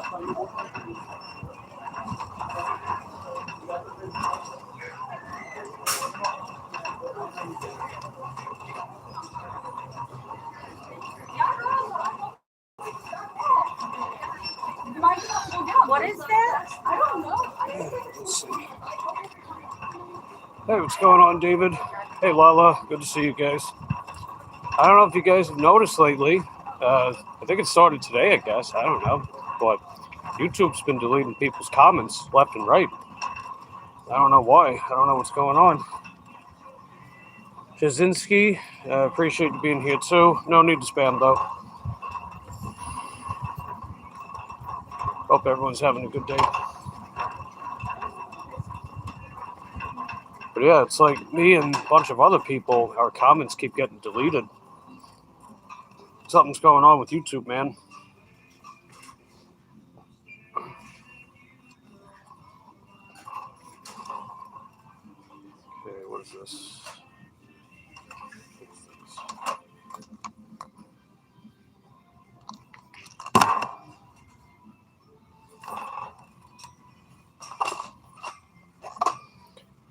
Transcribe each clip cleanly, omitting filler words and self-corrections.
What is that? I don't know. Let's see. Hey, what's going on, David? Hey, Lala. Good to see you guys. I don't know if you guys have noticed lately. I think it started today, I guess. I don't know. But YouTube's been deleting people's comments left and right. I don't know why. I don't know what's going on. Jasinski, appreciate you being here too. No need to spam though. Hope everyone's having a good day. But yeah, it's like me and a bunch of other people, our comments keep getting deleted. Something's going on with YouTube, man. Okay, what is this?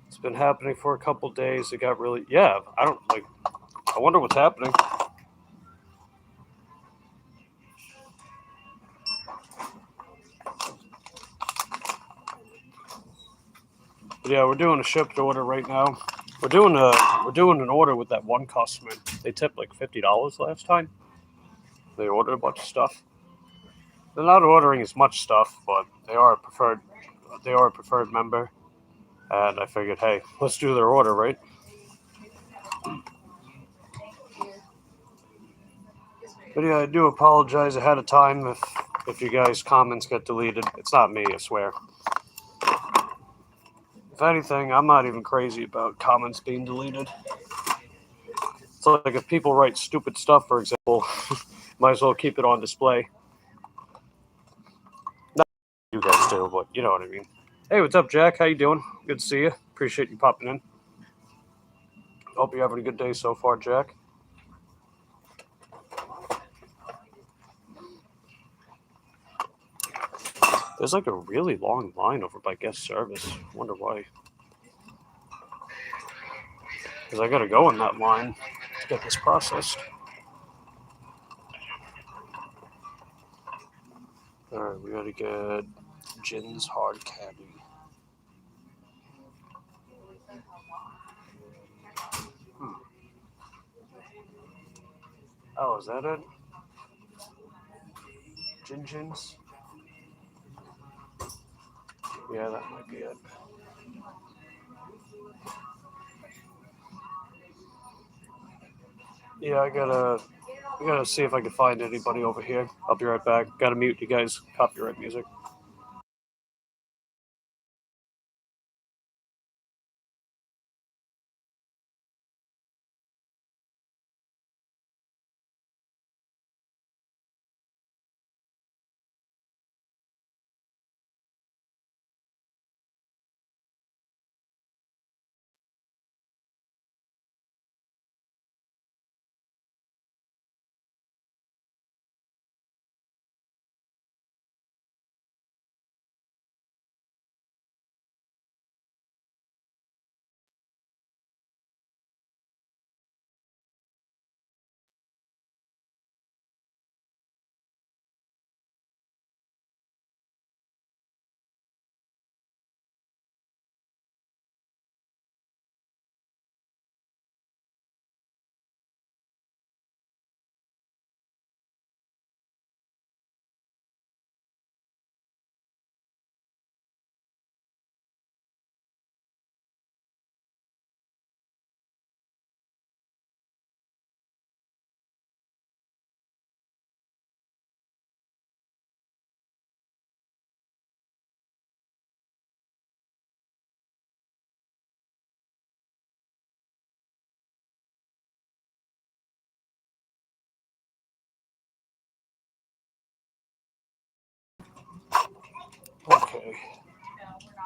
It's been happening for a couple days. It got really, I wonder what's happening. But yeah, we're doing a shipped order right now. We're doing an order with that one customer. They tipped like $50 last time. They ordered a bunch of stuff. They're not ordering as much stuff, but they are a preferred member. And I figured, hey, let's do their order, right? But yeah, I do apologize ahead of time if you guys' comments get deleted. It's not me, I swear. If anything, I'm not even crazy about comments being deleted. It's like if people write stupid stuff, for example, might as well keep it on display. Not you guys do, but you know what I mean. Hey, what's up, Jack? How you doing? Good to see you. Appreciate you popping in. Hope you're having a good day so far, Jack. There's like a really long line over by guest service. I wonder why. Because I gotta go in that line to get this processed. Alright, we gotta get Jin's hard candy. Oh, is that it? Jin's? Yeah, that might be it. Yeah, I gotta see if I can find anybody over here. I'll be right back. Gotta mute you guys. Copyright music. Okay.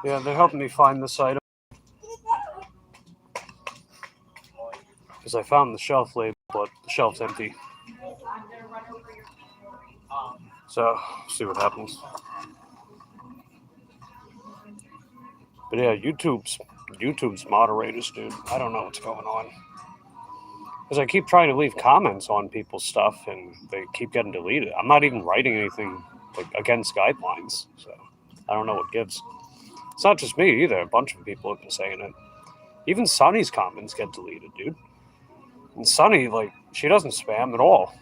Yeah, they're helping me find this item. Because I found the shelf label, but the shelf's empty. So, see what happens. But yeah, YouTube's moderators, dude. I don't know what's going on. Because I keep trying to leave comments on people's stuff, and they keep getting deleted. I'm not even writing anything like against guidelines, so I don't know what gives. It's not just me either. A bunch of people have been saying it. Even Sunny's comments get deleted, dude. And Sunny, like, she doesn't spam at all.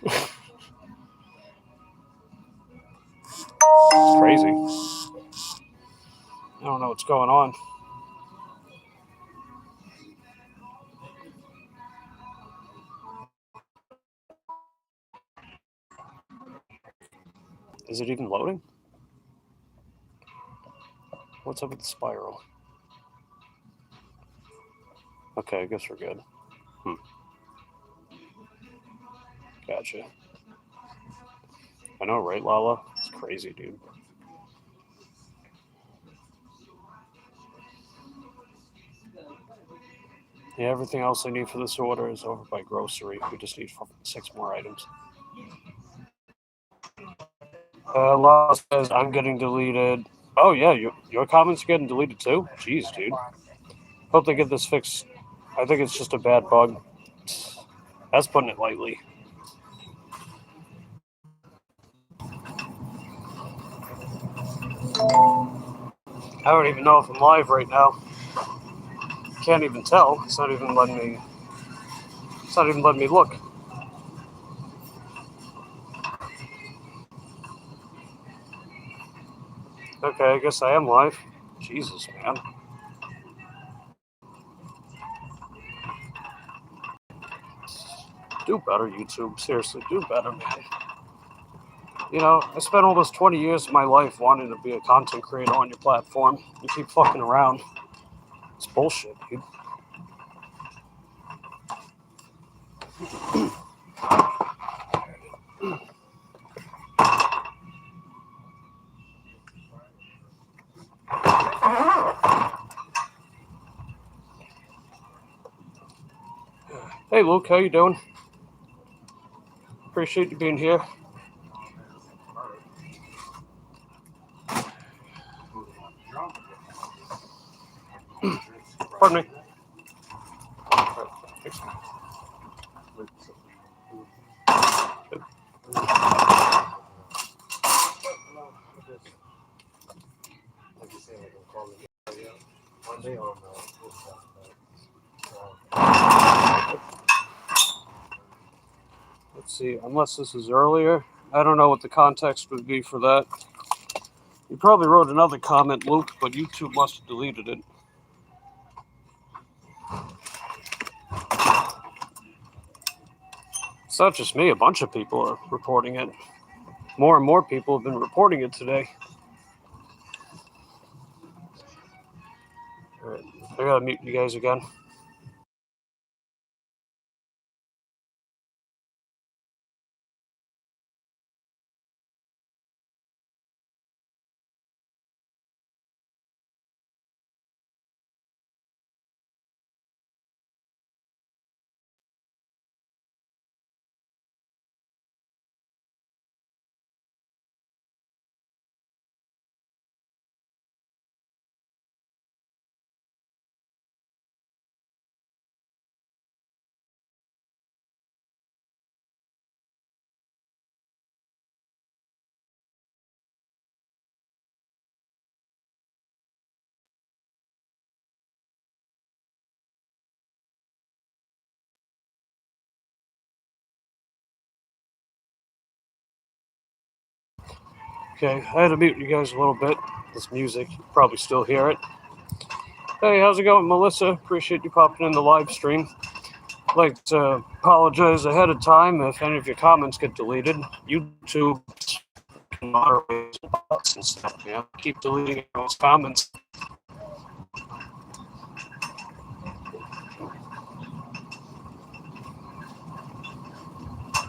It's crazy. I don't know what's going on. Is it even loading? What's up with the spiral? Okay, I guess we're good. Gotcha. I know, right, Lala? It's crazy, dude. Yeah, everything else I need for this order is over by grocery. We just need 6 more items. Lala says, I'm getting deleted. Oh, yeah, your comments are getting deleted too? Jeez, dude. Hope they get this fixed. I think it's just a bad bug. That's putting it lightly. I don't even know if I'm live right now. Can't even tell. It's not even letting me look. Okay, I guess I am live. Jesus, man. Do better, YouTube. Seriously, do better, man. You know, I spent almost 20 years of my life wanting to be a content creator on your platform. You keep fucking around. It's bullshit, dude. Hey, Luke, how you doing? Appreciate you being here. Pardon me. Let's see, unless this is earlier. I don't know what the context would be for that. You probably wrote another comment, Luke, but YouTube must have deleted it. It's not just me. A bunch of people are reporting it. More and more people have been reporting it today. All right, I gotta mute you guys again. Okay, I had to mute you guys a little bit. This music, you probably still hear it. Hey, how's it going, Melissa? Appreciate you popping in the live stream. I'd like to apologize ahead of time if any of your comments get deleted. YouTube can moderate bots and stuff. Yeah, keep deleting those comments.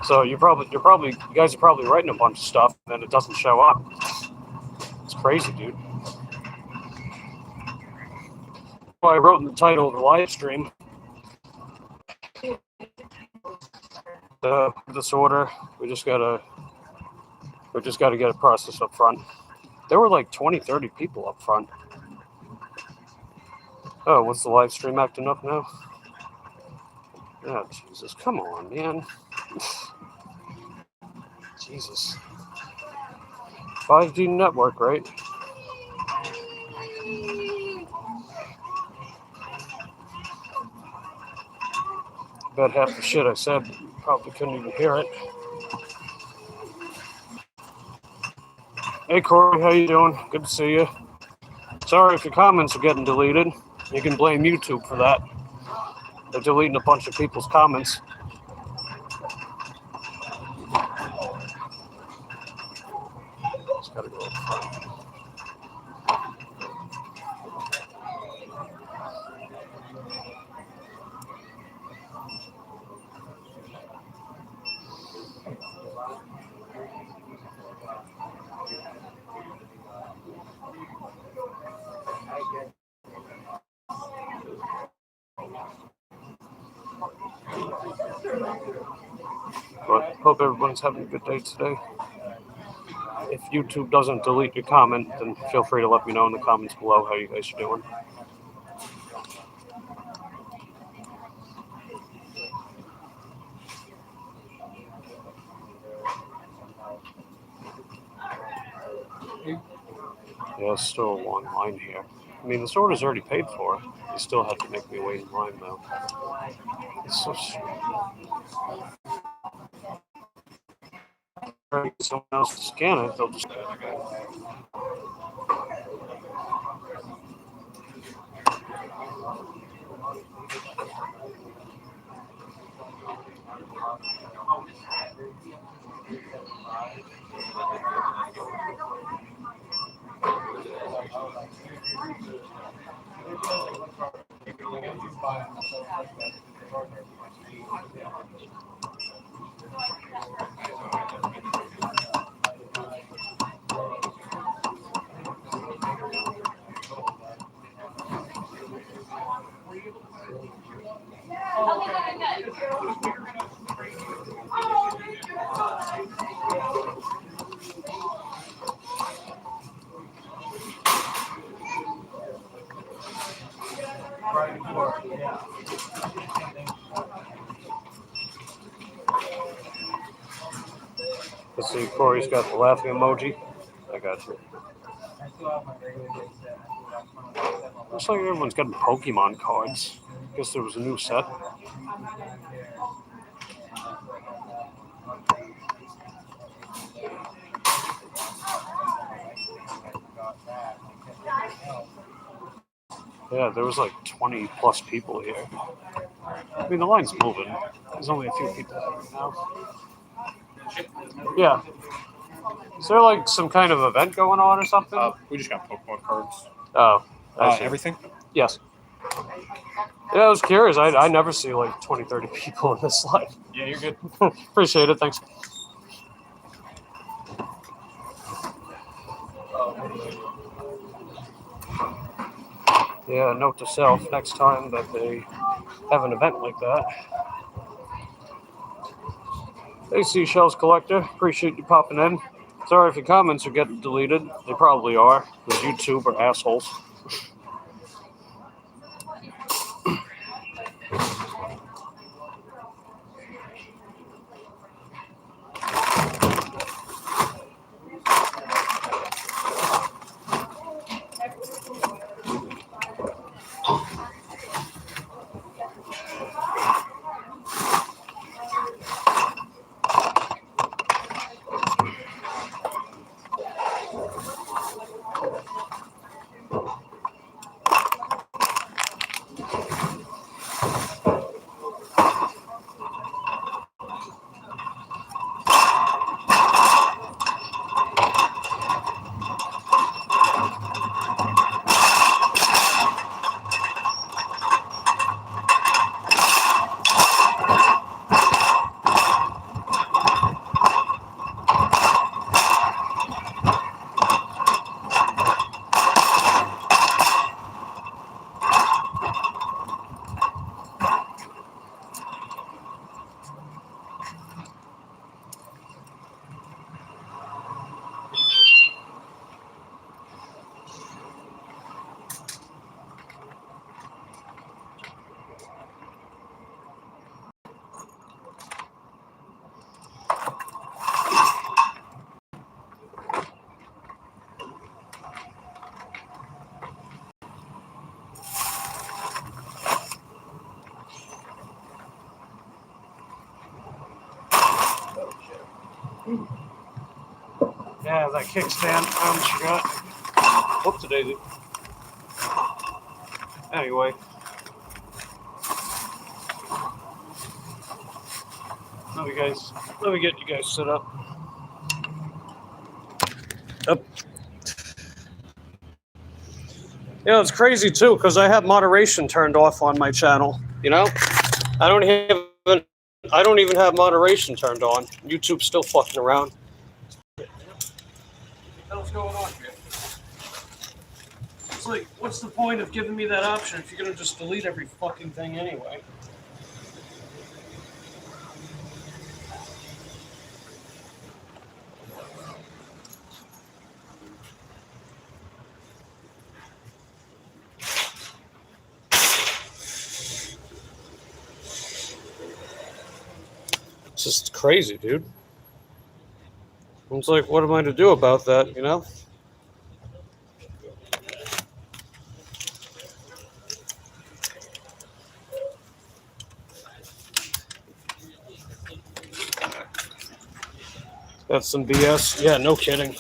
So you guys are probably writing a bunch of stuff and then it doesn't show up. It's crazy, dude. Well, I wrote in the title of the live stream. This order, we just gotta get it processed up front. There were like 20, 30 people up front. Oh, what's the live stream acting up now? Oh, Jesus. Come on, man. Jesus. 5G network, right? Bet half the shit I said, probably couldn't even hear it. Hey, Corey, how you doing? Good to see you. Sorry if your comments are getting deleted. You can blame YouTube for that. They're deleting a bunch of people's comments. Just gotta go up front. But hope everyone's having a good day today. If YouTube doesn't delete your comment, then feel free to let me know in the comments below how you guys are doing. Yeah, still a long line here. I mean, this order's already paid for. They still have to make me wait in line, though. It's so strange. Someone else to scan it, they'll just... Let's see, Corey's got the laughing emoji. I got you. Looks like everyone's getting Pokemon cards. Guess there was a new set. Yeah, there was like 20 plus people here. I mean, the line's moving. There's only a few people right now. Yeah. Is there like some kind of event going on or something? We just got Pokemon cards. Oh, I see. Everything? Yes. Yeah, I was curious. I never see like 20, 30 people in this line. Yeah, you're good. Appreciate it. Thanks. Yeah, note to self, next time that they have an event like that. Hey, Seashells Collector. Appreciate you popping in. Sorry if your comments are getting deleted. They probably are, because YouTube are assholes. Yeah, that kickstand. I almost forgot. Whoop today. Anyway. Let me get you guys set up. Yep. Yeah, it's crazy too, because I have moderation turned off on my channel. You know? I don't even have moderation turned on. YouTube's still fucking around. What the hell's going on here? It's like, what's the point of giving me that option if you're gonna just delete every fucking thing anyway? It's just crazy, dude. It's like, what am I to do about that, you know? That's some BS. Yeah, no kidding.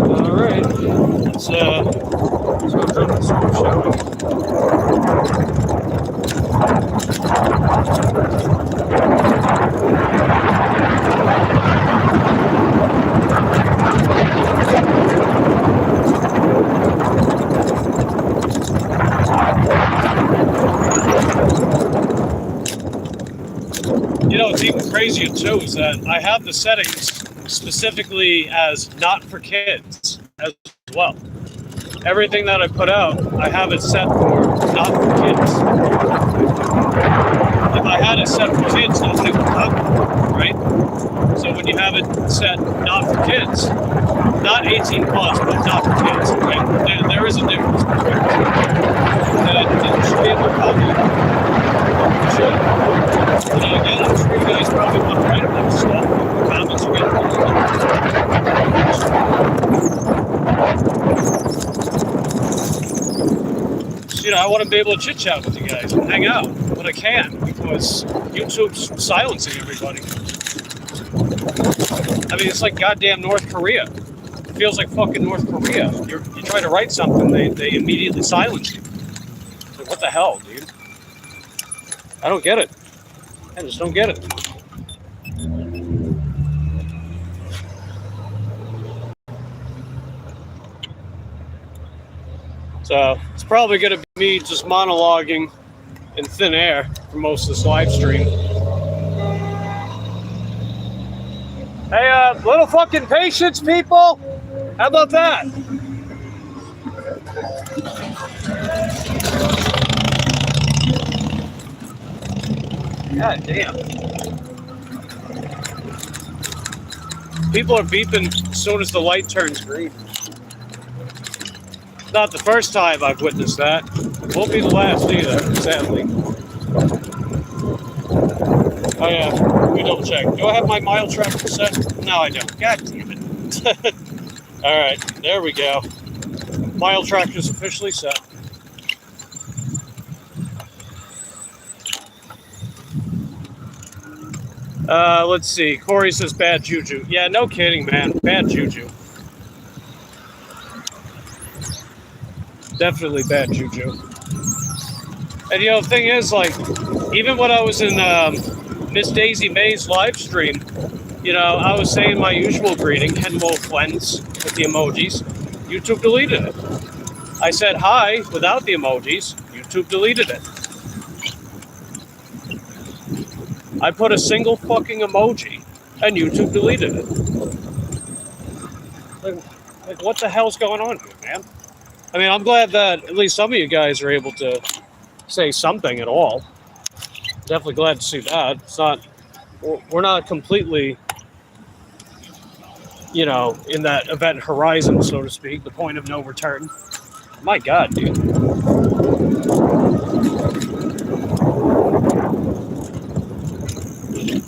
All right, let's go turn this off, shall we? You know, what's even crazier too is that I have the settings specifically as not for kids as well. Everything that I put out, I have it set for not for kids. If I had it set for kids, nobody would come, right? So when you have it set not for kids, not 18 plus, but not for kids, right? There is a difference between the two. And you should be able to call me. You should. You know, again, I'm sure you guys probably want to write about stuff. The comments are getting you know, I want to be able to chit chat with you guys and hang out, but I can't because YouTube's silencing everybody. I mean, it's like goddamn North Korea. It feels like fucking North Korea. You try to write something, they immediately silence you. Like, what the hell, dude? I don't get it. I just don't get it. So it's probably going to be me just monologuing in thin air for most of this live stream. Hey, little fucking patience, people. How about that? God damn. People are beeping as soon as the light turns green. Not the first time I've witnessed that. Won't be the last either, sadly. Oh yeah, let me double check. Do I have my mile tracker set? No, I don't. God damn it. Alright, there we go. Mile tracker is officially set. Let's see. Corey says bad juju. Yeah, no kidding, man. Bad juju. Definitely bad juju. And you know, the thing is, like, even when I was in Miss Daisy May's live stream, you know, I was saying my usual greeting, hello friends, with the emojis. YouTube deleted it. I said hi without the emojis. YouTube deleted it. I put a single fucking emoji, and YouTube deleted it. Like, what the hell's going on here, man? I mean, I'm glad that at least some of you guys are able to say something at all. Definitely glad to see that. It's not, we're not completely you know, in that event horizon, so to speak, the point of no return. My God, dude.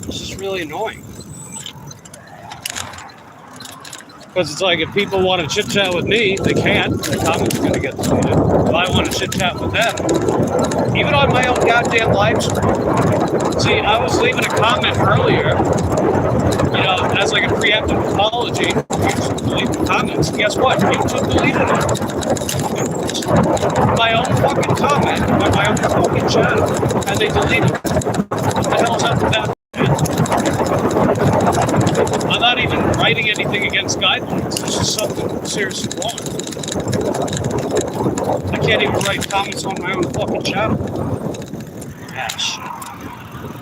This is really annoying. Because it's like, if people want to chit chat with me, they can't. Their comments are going to get deleted. If I want to chit chat with them, even on my own goddamn live stream. See, I was leaving a comment earlier, you know, as like a preemptive apology. YouTube deleted the comments. Guess what? YouTube deleted it. My own fucking comment on my own fucking channel, and they deleted it. What the hell's up with that? I'm not even writing anything against guidelines. There's just something seriously wrong. I can't even write comments on my own fucking channel. Ah, shit.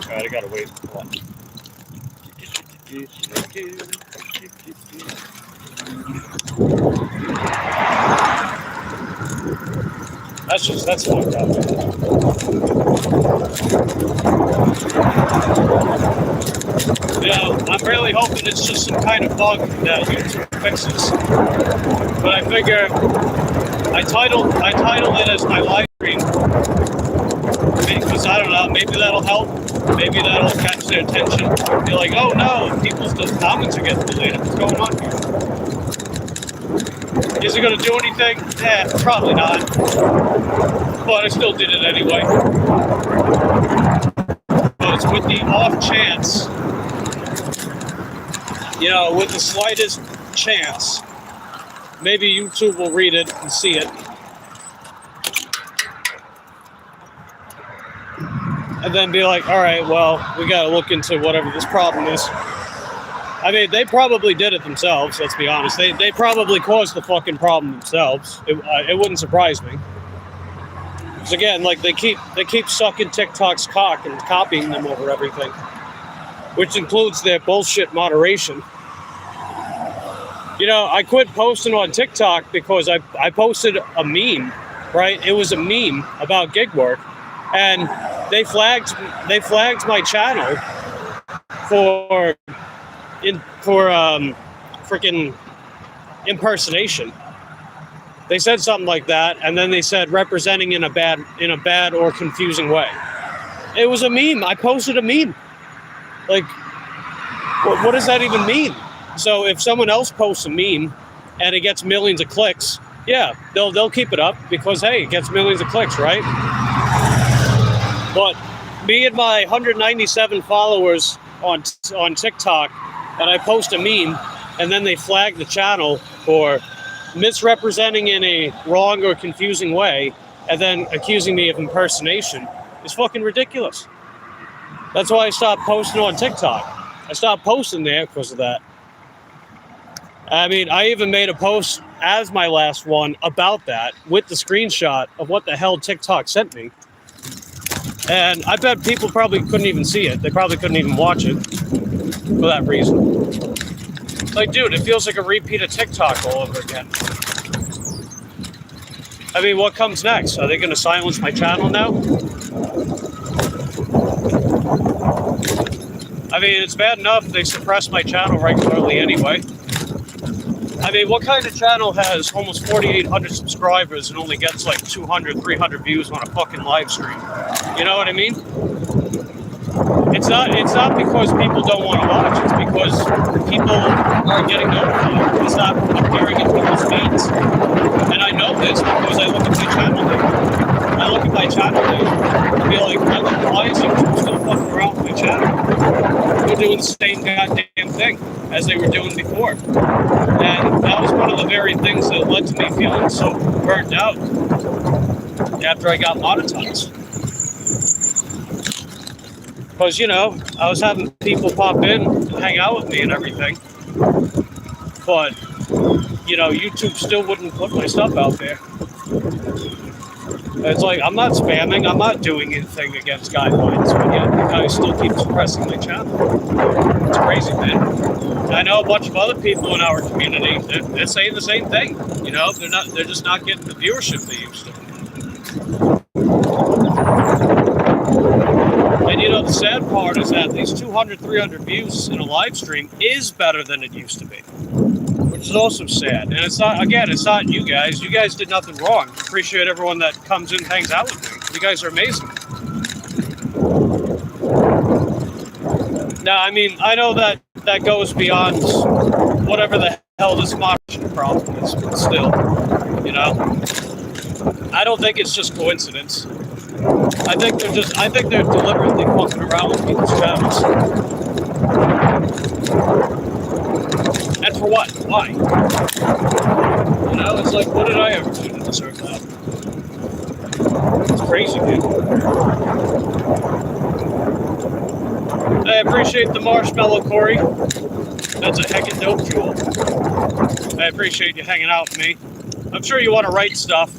Alright, I gotta wait. What? That's fucked up. You know, I'm really hoping it's just some kind of bug that YouTube fixes. But I figure I titled it as my live stream because I don't know, maybe that'll help. Maybe that'll catch their attention. Be like, oh no, people's comments are getting deleted. What's going on here? Is it going to do anything? Probably not. But I still did it anyway. But it's with the off chance, you know, with the slightest chance, maybe YouTube will read it and see it. And then be like, all right, well, we got to look into whatever this problem is. I mean, they probably did it themselves, let's be honest. They probably caused the fucking problem themselves. It wouldn't surprise me. Because again, like, they keep sucking TikTok's cock and copying them over everything. Which includes their bullshit moderation. You know, I quit posting on TikTok because I posted a meme, right? It was a meme about gig work. And they flagged my channel for freaking impersonation. They said something like that, and then they said representing in a bad or confusing way. It was a meme. I posted a meme. Like, what does that even mean? So if someone else posts a meme and it gets millions of clicks, yeah, they'll keep it up because hey, it gets millions of clicks, right? But me and my 197 followers on TikTok, and I post a meme, and then they flag the channel for misrepresenting in a wrong or confusing way, and then accusing me of impersonation, is fucking ridiculous. That's why I stopped posting on TikTok. I stopped posting there because of that. I mean, I even made a post as my last one about that with the screenshot of what the hell TikTok sent me. And I bet people probably couldn't even see it. They probably couldn't even watch it for that reason. Like, dude, it feels like a repeat of TikTok all over again. I mean, what comes next? Are they going to silence my channel now? I mean, it's bad enough they suppress my channel regularly anyway. I mean, what kind of channel has almost 4,800 subscribers and only gets like 200, 300 views on a fucking live stream? You know what I mean? It's not because people don't want to watch. It's because people aren't getting notified. It's not appearing in people's feeds. And I know this because I look at my channel name. I look at my channel name and be like, why is YouTube still fucking around with my channel? They're doing the same goddamn thing as they were doing before. And that was one of the very things that led to me feeling so burnt out after I got monetized. Because, you know, I was having people pop in and hang out with me and everything. But, you know, YouTube still wouldn't put my stuff out there. It's like, I'm not spamming, I'm not doing anything against guidelines, but yet the guys still keep suppressing my channel. It's crazy, man. And I know a bunch of other people in our community, they're saying the same thing. You know, they're just not getting the viewership they used to. And you know, the sad part is that these 200, 300 views in a live stream is better than it used to be. Which is also sad. And it's not, again, it's not you guys. You guys did nothing wrong. Appreciate everyone that comes in and hangs out with me. You guys are amazing. Now, I mean, I know that goes beyond whatever the hell this moderation problem is, but still, you know, I don't think it's just coincidence. I think they're deliberately fucking around with people's channels. And for what? Why? You know, it's like, what did I ever do to deserve that? It's crazy, dude. I appreciate the marshmallow, Corey. That's a heckin' dope jewel. I appreciate you hanging out with me. I'm sure you want to write stuff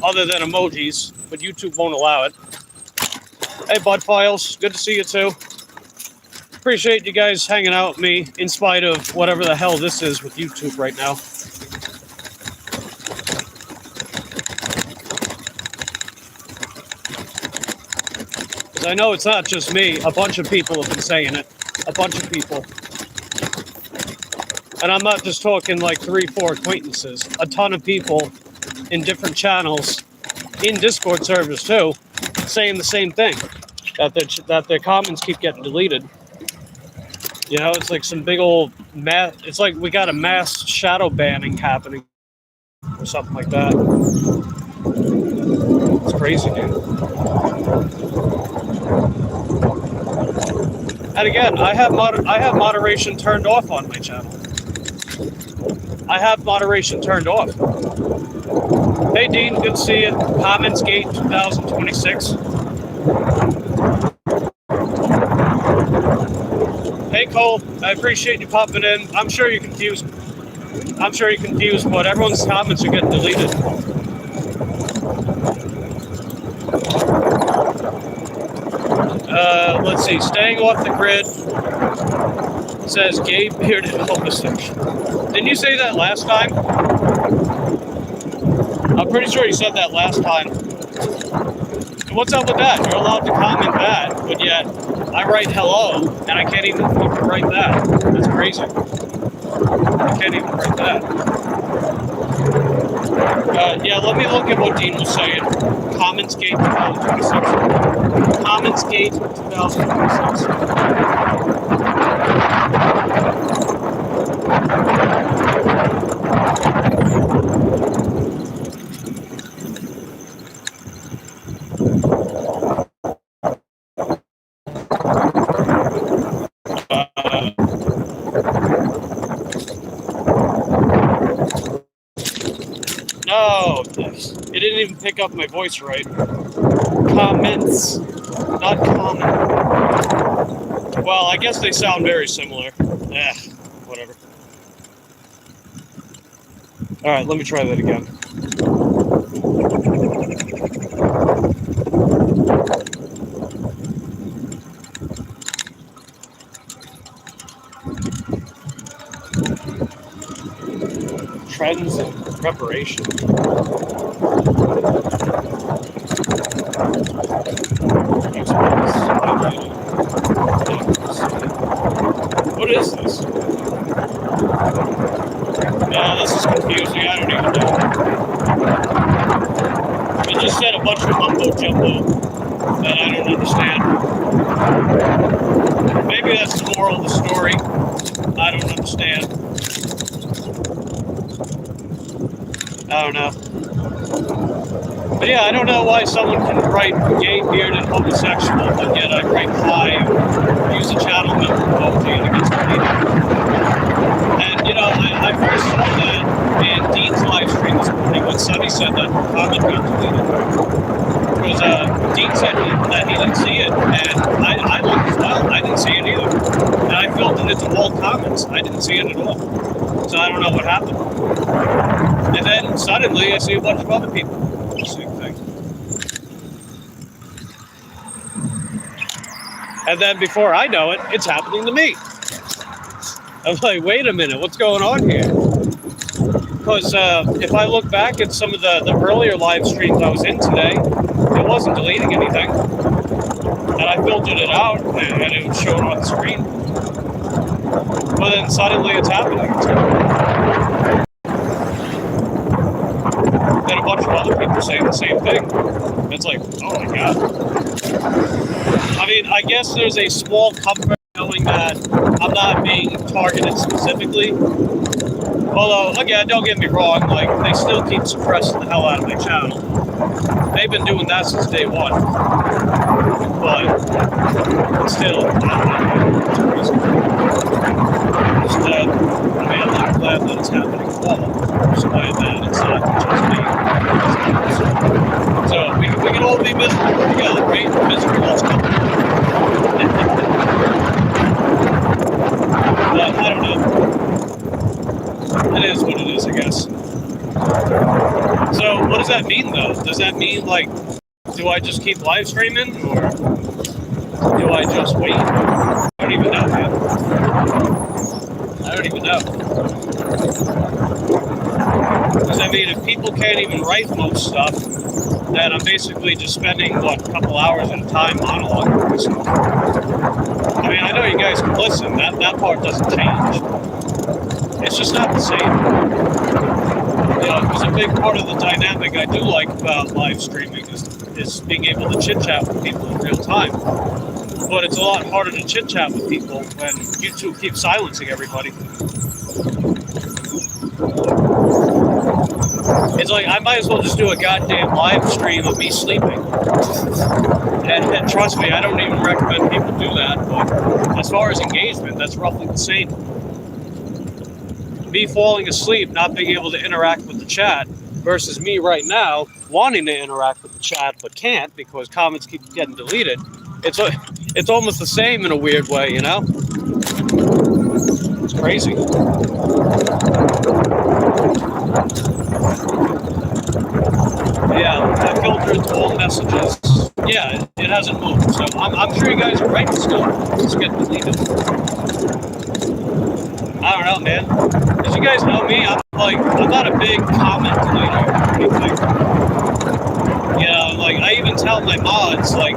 other than emojis, but YouTube won't allow it. Hey, Bud Files, good to see you too. Appreciate you guys hanging out with me in spite of whatever the hell this is with YouTube right now. Because I know it's not just me. A bunch of people have been saying it. A bunch of people. And I'm not just talking like 3-4 acquaintances. A ton of people in different channels, in Discord servers too, saying the same thing. That their comments keep getting deleted. You know, it's like some big old mass. It's like we got a mass shadow banning happening, or something like that. It's crazy, dude. And again, I have moderation turned off on my channel. I have moderation turned off. Hey, Dean, good to see you. Comments Gate 2026. Hey, Cole, I appreciate you popping in. I'm sure you're confused. But everyone's comments are getting deleted. Let's see. Staying off the grid says gay, bearded, homosexual. Didn't you say that last time? I'm pretty sure you said that last time. And what's up with that? You're allowed to comment that, but yet I write hello, and I can't even write that. That's crazy. I can't even write that. Yeah, let me look at what Dean was saying. Comments Gate 2026. Comments Gate 2026. No, it didn't even pick up my voice right. Comments, not comment. Well, I guess they sound very similar. Whatever. All right, let me try that again. Trends in preparation. What is this? Yeah, this is confusing. I don't even know. It just said a bunch of mumbo jumbo that I don't understand. Maybe that's the moral of the story. I don't understand. I don't know. But yeah, I don't know why someone can write gay, bearded, homosexual, but yet I write hi, use a channel member emoji, and it gets deleted. And, you know, I first saw that in Dean's live stream this morning when Sonny said that comment got deleted. Because Dean said that he didn't see it, and I looked as well. I didn't see it either. And I filtered it to all comments. I didn't see it at all. So I don't know what happened. And then suddenly I see a bunch of other people do the same thing. And then before I know it, it's happening to me. I'm like, wait a minute, what's going on here? Because if I look back at some of the earlier live streams I was in today, it wasn't deleting anything. And I filtered it out, and it was showing on the screen. But then suddenly it's happening. bunch of other people saying the same thing. It's like, oh my god. I mean, I guess there's a small comfort knowing that I'm not being targeted specifically. Although, again, don't get me wrong, like, they still keep suppressing the hell out of my channel. They've been doing that since day one. But still, it's crazy. Instead, I mean, I'm not glad that it's happening at all. I'm just glad that it's not just me. So, we can all be miserable together, right? Misery loves company. But, I don't know. It is what it is, I guess. So, what does that mean, though? Does that mean, like, do I just keep live streaming, or do I just wait? I don't even know, man. I don't even know. Because, I mean, if people can't even write most stuff, then I'm basically just spending, what, a couple hours at a time monologuing myself. I mean, I know you guys can listen. That part doesn't change. It's just not the same. You know, because a big part of the dynamic I do like about live streaming is being able to chit-chat with people in real time. But it's a lot harder to chit-chat with people when YouTube keeps silencing everybody. It's like, I might as well just do a goddamn live stream of me sleeping. And trust me, I don't even recommend people do that, but as far as engagement, that's roughly the same. Me falling asleep, not being able to interact with the chat, versus me right now wanting to interact with the chat but can't because comments keep getting deleted. It's almost the same in a weird way, you know? It's crazy. Yeah, I filtered all messages. Yeah, it hasn't moved. So I'm sure you guys are right still. It's getting deleted. I don't know, man. As you guys know me, I'm not a big comment deleter or anything. You know, like, I even tell my mods, like,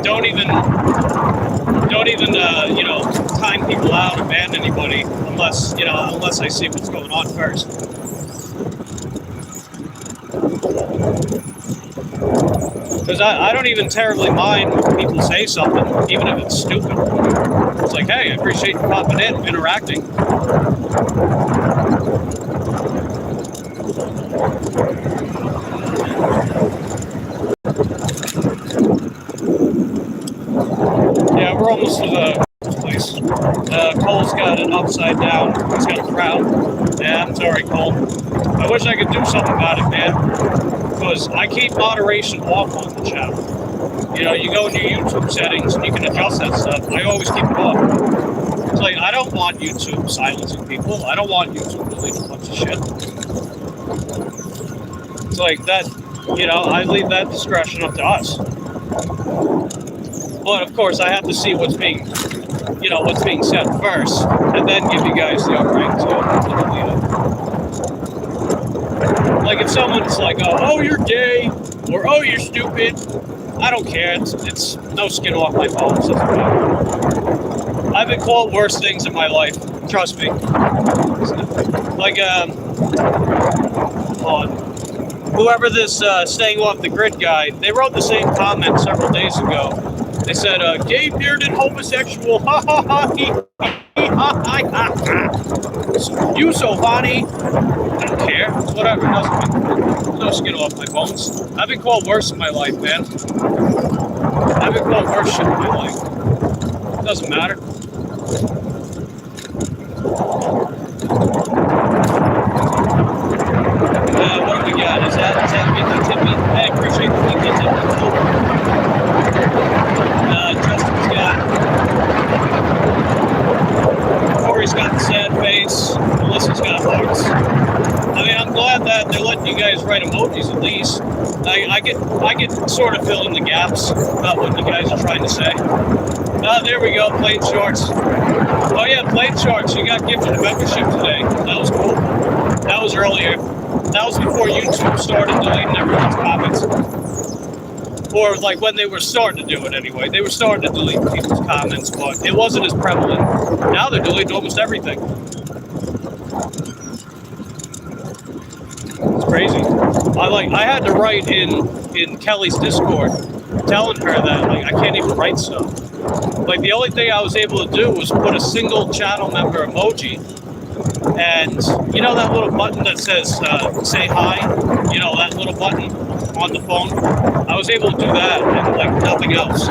don't even, you know, time people out or ban anybody unless I see what's going on first. Because I don't even terribly mind when people say something, even if it's stupid. It's like, hey, I appreciate you popping in, interacting. Yeah, we're almost to the place. Cole's got it upside down. He's got a frown. Yeah, I'm sorry, Cole. I wish I could do something about it, man. Because I keep moderation off on the channel. You know, you go into your YouTube settings and you can adjust that stuff. I always keep it off. It's like, I don't want YouTube silencing people. I don't want YouTube deleting a bunch of shit. It's like that, you know, I leave that discretion up to us. But of course, I have to see what's being said first, and then give you guys the upgrade to delete it. Like if someone's like, oh, you're gay, or oh, you're stupid, I don't care. It's no skin off my bones. Doesn't matter. I've been called worse things in my life. Trust me. Like whoever this staying off the grid guy, they wrote the same comment several days ago. They said, gay, bearded, homosexual, ha ha ha, he ha ha ha. You so funny. I don't care. It's whatever. No skin off my bones. I've been called worse in my life, man. I've been called worse shit in my life. It doesn't matter. What do we got? Is that Tippy? Hey, appreciate the weekly Tippy. Justin's got. Corey's got the sad face. Melissa's got hearts. I mean, I'm glad that they're letting you guys write emojis at least. I get sort of fill in the gaps about what you guys are trying to say. There we go, plain shorts. Oh yeah, plain shorts. You got gifted a membership today. That was cool. That was earlier. That was before YouTube started deleting everyone's comments. Or like when they were starting to do it anyway. They were starting to delete people's comments, but it wasn't as prevalent. Now they're deleting almost everything. It's crazy. I had to write in Kelly's Discord, telling her that like I can't even write stuff. Like the only thing I was able to do was put a single channel member emoji, and you know that little button that says say hi. You know that little button on the phone. I was able to do that and like nothing else.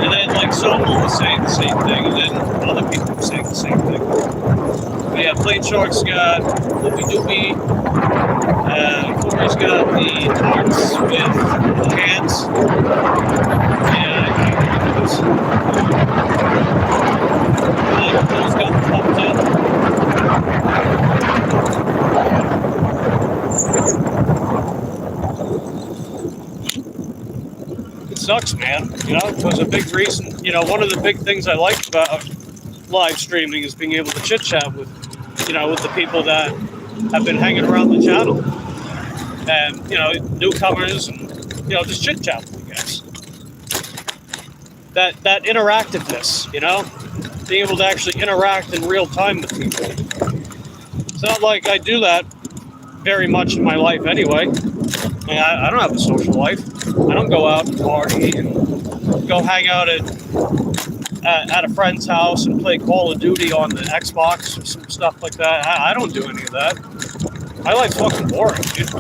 And then like someone was saying the same thing, and then other people were saying the same thing. But yeah, Plain Shark's got Whoopie Doopie. Corey's got the hearts with hands. Yeah, I agree with this. Cole's got the thumbs up. It sucks, man. You know, it was a big reason. You know, one of the big things I like about live streaming is being able to chit chat with, you know, with the people that have been hanging around the channel, and you know, newcomers, and you know, just chit chat with you guys. That interactiveness, you know, being able to actually interact in real time with people. It's not like I do that very much in my life anyway. I don't have a social life. I don't go out and party and go hang out at a friend's house and play Call of Duty on the Xbox or some stuff like that. I don't do any of that. My life's fucking boring, dude.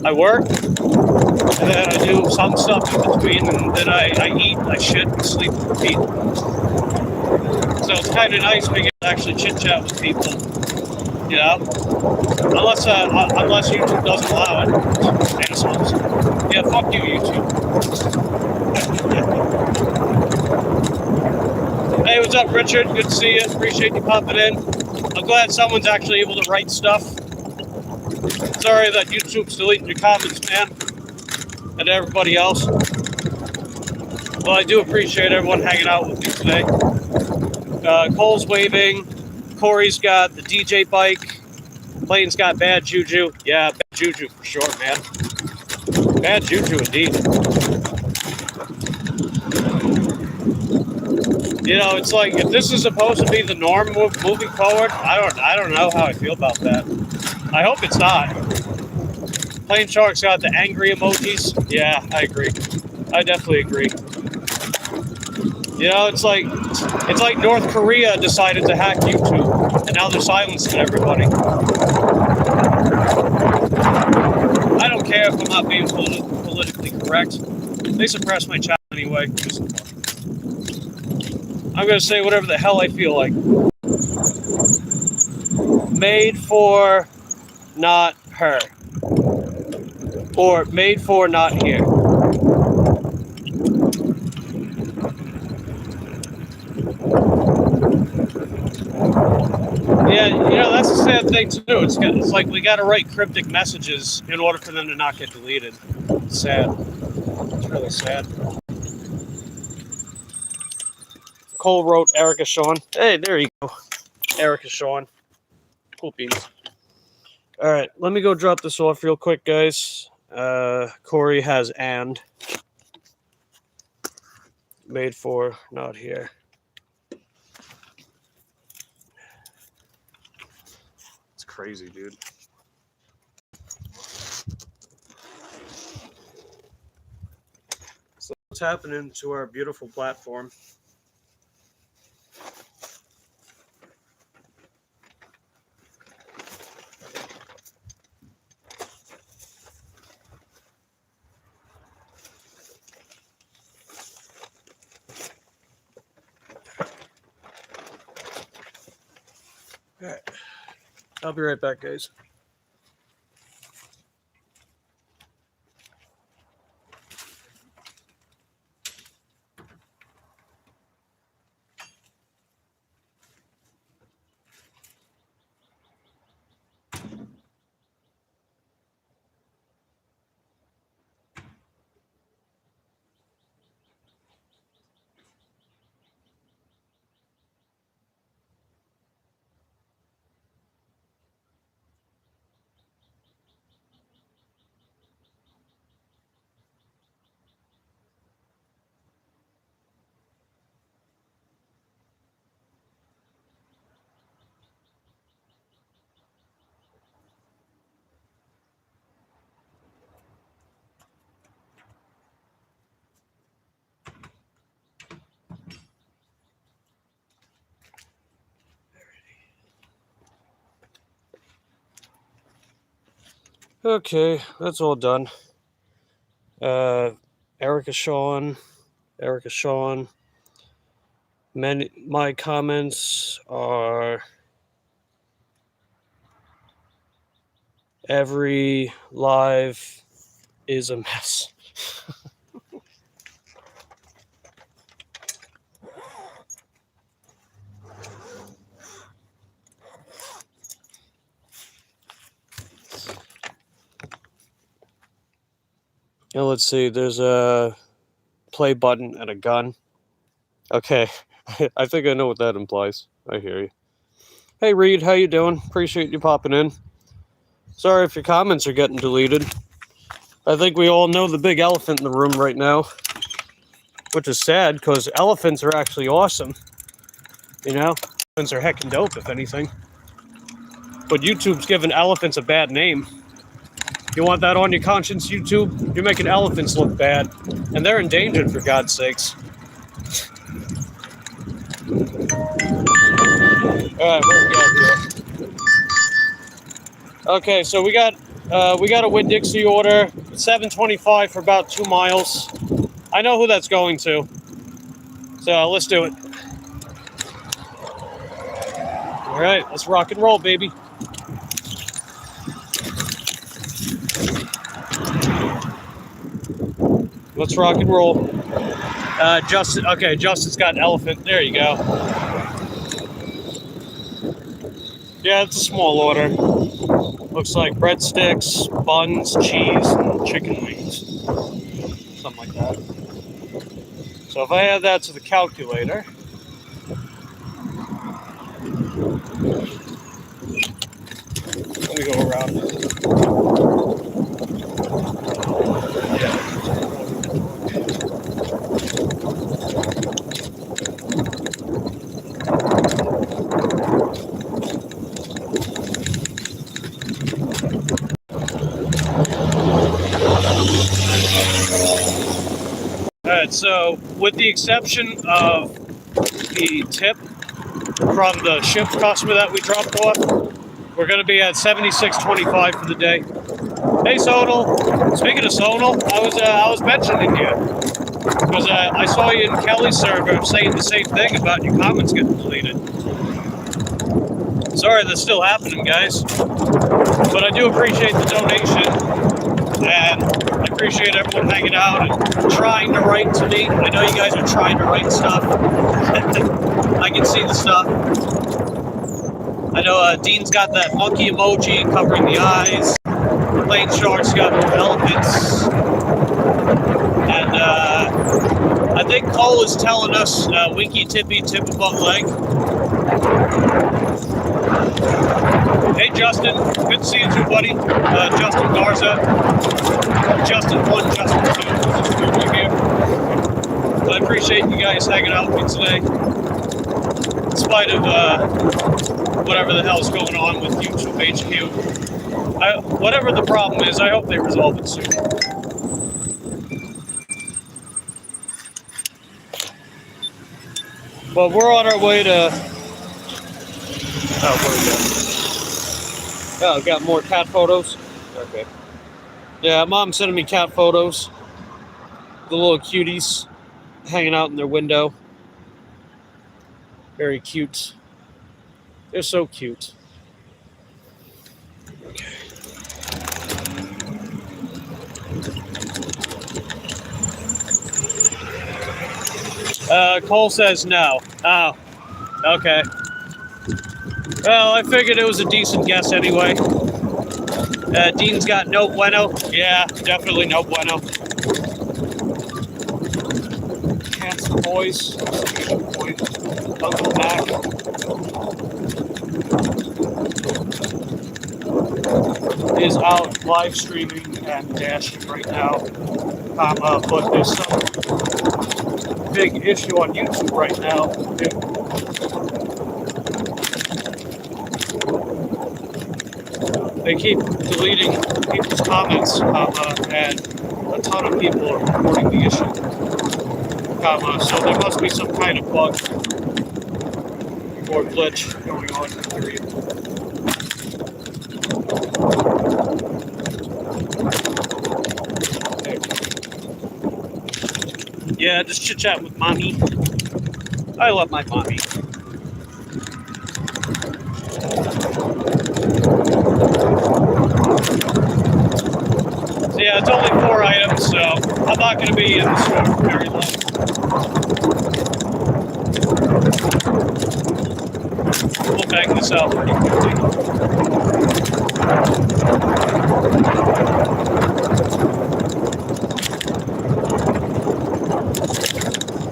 I work, and then I do some stuff in between, and then I eat, I shit, and sleep, and repeat. So it's kind of nice being able to actually chit-chat with people, you know? Unless YouTube doesn't allow it. Assholes. Yeah, fuck you, YouTube. Hey, what's up, Richard? Good to see you. Appreciate you popping in. I'm glad someone's actually able to write stuff. Sorry that YouTube's deleting your comments, man. And everybody else. Well, I do appreciate everyone hanging out with me today. Cole's waving. Corey's got the DJ bike. Plain's got bad juju. Yeah, bad juju for sure, man. Bad juju indeed. You know, it's like if this is supposed to be the norm moving forward, I don't know how I feel about that. I hope it's not. Plain Shark's got the angry emojis. Yeah, I agree. I definitely agree. You know, it's like North Korea decided to hack YouTube, and now they're silencing everybody. I don't care if I'm not being politically correct. They suppress my channel anyway. I'm gonna say whatever the hell I feel like. Made for not her. Or made for not here. Yeah, you know, that's the sad thing too. It's like we gotta write cryptic messages in order for them to not get deleted. It's sad. It's really sad. Cole wrote Erica Shawn. Hey, there you go. Erica Shawn. Cool beans. All right, let me go drop this off real quick, guys. Corey has and made for not here. It's crazy, dude. So what's happening to our beautiful platform? All right. I'll be right back, guys. Okay, that's all done. Erica Sean. My comments are every live is a mess. Now let's see, there's a play button and a gun. Okay, I think I know what that implies. I hear you. Hey Reed, how you doing? Appreciate you popping in. Sorry if your comments are getting deleted. I think we all know the big elephant in the room right now, which is sad because elephants are actually awesome. You know, elephants are heckin' dope, if anything. But YouTube's giving elephants a bad name. You want that on your conscience, YouTube? You're making elephants look bad. And they're endangered, for God's sakes. Alright, what do we got here? Okay, so we got a Winn-Dixie order. $7.25 for about 2 miles. I know who that's going to. So let's do it. Alright, let's rock and roll, baby. Let's rock and roll. Justin, okay, Justin's got an elephant. There you go. Yeah, it's a small order. Looks like breadsticks, buns, cheese, and chicken wings. Something like that. So if I add that to the calculator, let me go around. Alright, so with the exception of the tip from the ship customer that we dropped off, we're going to be at $76.25 for the day. Hey Sonal, speaking of Sonal, I was mentioning you because I saw you in Kelly's server saying the same thing about your comments getting deleted. Sorry that's still happening, guys, but I do appreciate the donation, and I appreciate everyone hanging out and trying to write to me. I know you guys are trying to write stuff. I can see the stuff. I know Dean's got that monkey emoji covering the eyes. Lane Shark's got elephants. And I think Cole is telling us winky tippy tip above leg. Hey Justin, good to see you too, buddy. Justin Garza. Justin 1, Justin 2. Over here. But I appreciate you guys hanging out with me today. In spite of whatever the hell's going on with YouTube HQ. Whatever the problem is, I hope they resolve it soon. Well, we're on our way to... Oh, where we go? Oh, got more cat photos? Okay. Yeah, Mom's sending me cat photos. The little cuties hanging out in their window. Very cute. They're so cute. Cole says no. Oh, okay. Well, I figured it was a decent guess anyway. Dean's got no bueno. Yeah, definitely no bueno. Handsome boys. Uncle Mac. Is out live streaming and dashing right now. But there's some big issue on YouTube right now. They keep deleting people's comments, and a ton of people are reporting the issue. So there must be some kind of bug or glitch going on. Yeah, just chit chat with mommy. I love my mommy. So yeah, it's only 4 items, so I'm not going to be in the store for very long. We'll bang this out pretty quickly.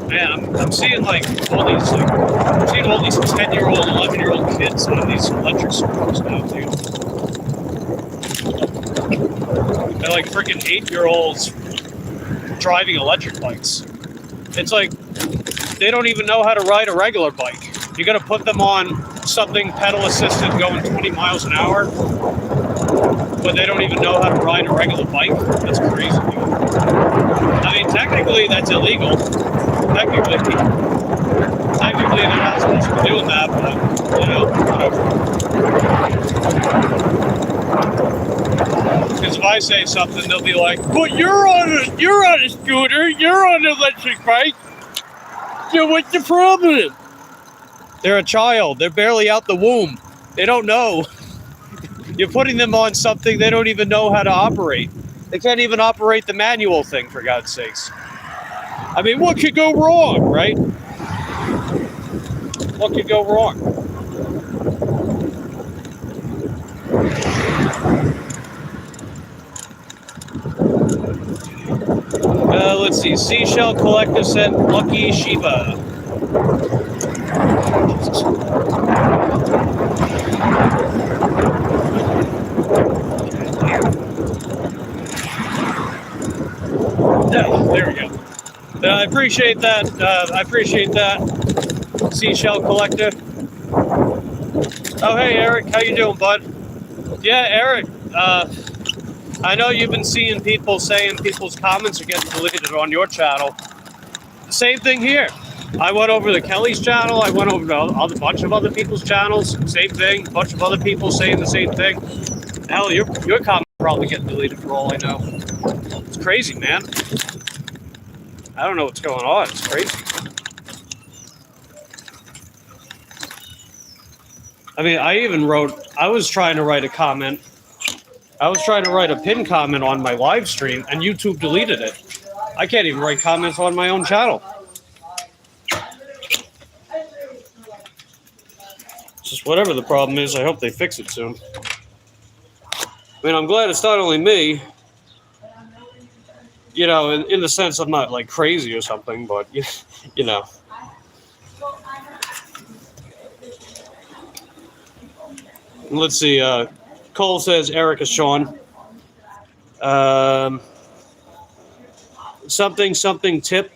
Man, I'm seeing like all these 10-year-old, 11-year-old kids on these electric scooters now, dude. They're like freaking 8-year-olds driving electric bikes. It's like they don't even know how to ride a regular bike. You got to put them on something pedal assisted going 20 miles an hour, but they don't even know how to ride a regular bike. That's crazy, dude. I mean, technically that's illegal. Technically they're not supposed to be doing that, but whatever. Because if I say something, they'll be like, "But you're on a scooter, you're on an electric bike. So what's the problem?" They're a child. They're barely out the womb. They don't know. You're putting them on something they don't even know how to operate. They can't even operate the manual thing, for God's sakes. I mean, what could go wrong, right? What could go wrong? Let's see. Seashell Collector sent Lucky Shiba. There we go. I appreciate that. Seashell Collector. Oh, hey, Eric. How you doing, bud? Yeah, Eric. I know you've been seeing people saying people's comments are getting deleted on your channel. Same thing here. I went over to Kelly's channel. I went over to a bunch of other people's channels. Same thing. A bunch of other people saying the same thing. Hell, your comment probably getting deleted for all I know. It's crazy, man. I don't know what's going on. It's crazy. I mean, I was trying to write a comment. I was trying to write a pinned comment on my live stream, and YouTube deleted it. I can't even write comments on my own channel. Just whatever the problem is, I hope they fix it soon. I mean, I'm glad it's not only me. You know, in the sense I'm not like crazy or something, but you know. Let's see. Cole says Eric is Sean. Something tip.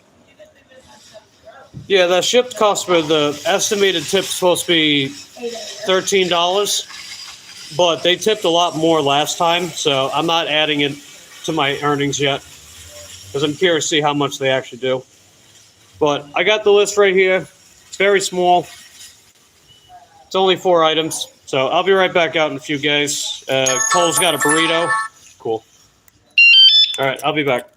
Yeah, that shipped cost for the estimated tip's supposed to be $13, but they tipped a lot more last time, so I'm not adding it to my earnings yet because I'm curious to see how much they actually do. But I got the list right here. It's very small. It's only 4 items, so I'll be right back out in a few, guys. Cole's got a burrito. Cool. All right, I'll be back.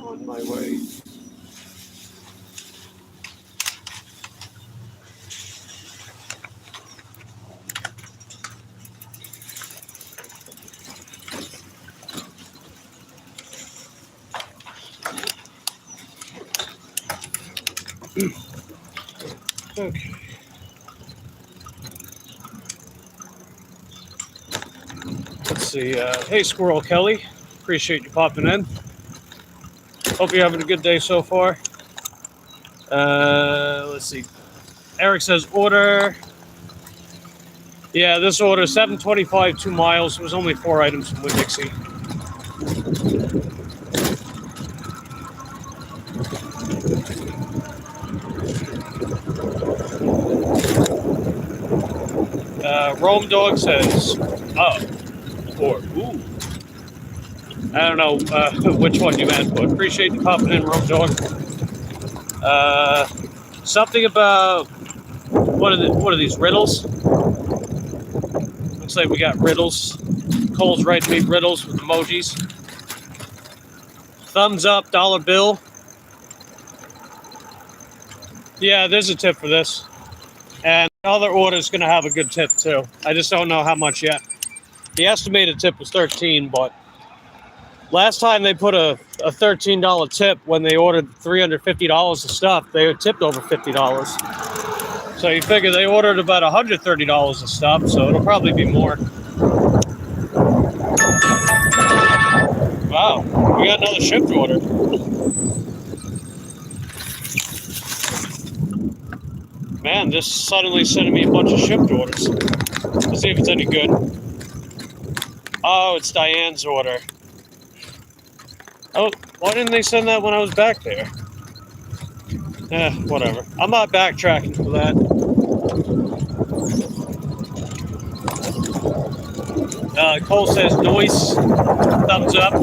On my way. Okay. Let's see. Hey, Squirrel Kelly. Appreciate you popping in. Hope you're having a good day so far. Let's see. Eric says order. Yeah, this order 725, 2 miles. It was only 4 items from Winn-Dixie. Rome Dog says, or ooh. I don't know which one you meant, but appreciate you popping in, Rome Dog. Something about what are these riddles? Looks like we got riddles. Cole's writing me riddles with emojis. Thumbs up, dollar bill. Yeah, there's a tip for this. And the other order is going to have a good tip too. I just don't know how much yet. The estimated tip was $13, but last time they put a $13 tip when they ordered $350 of stuff, they tipped over $50. So you figure they ordered about $130 of stuff, so it'll probably be more. Wow, we got another shipped order. Man, this suddenly sending me a bunch of shipped orders. Let's see if it's any good. Oh, it's Diane's order. Oh, why didn't they send that when I was back there? Whatever. I'm not backtracking for that. Cole says noise, thumbs up.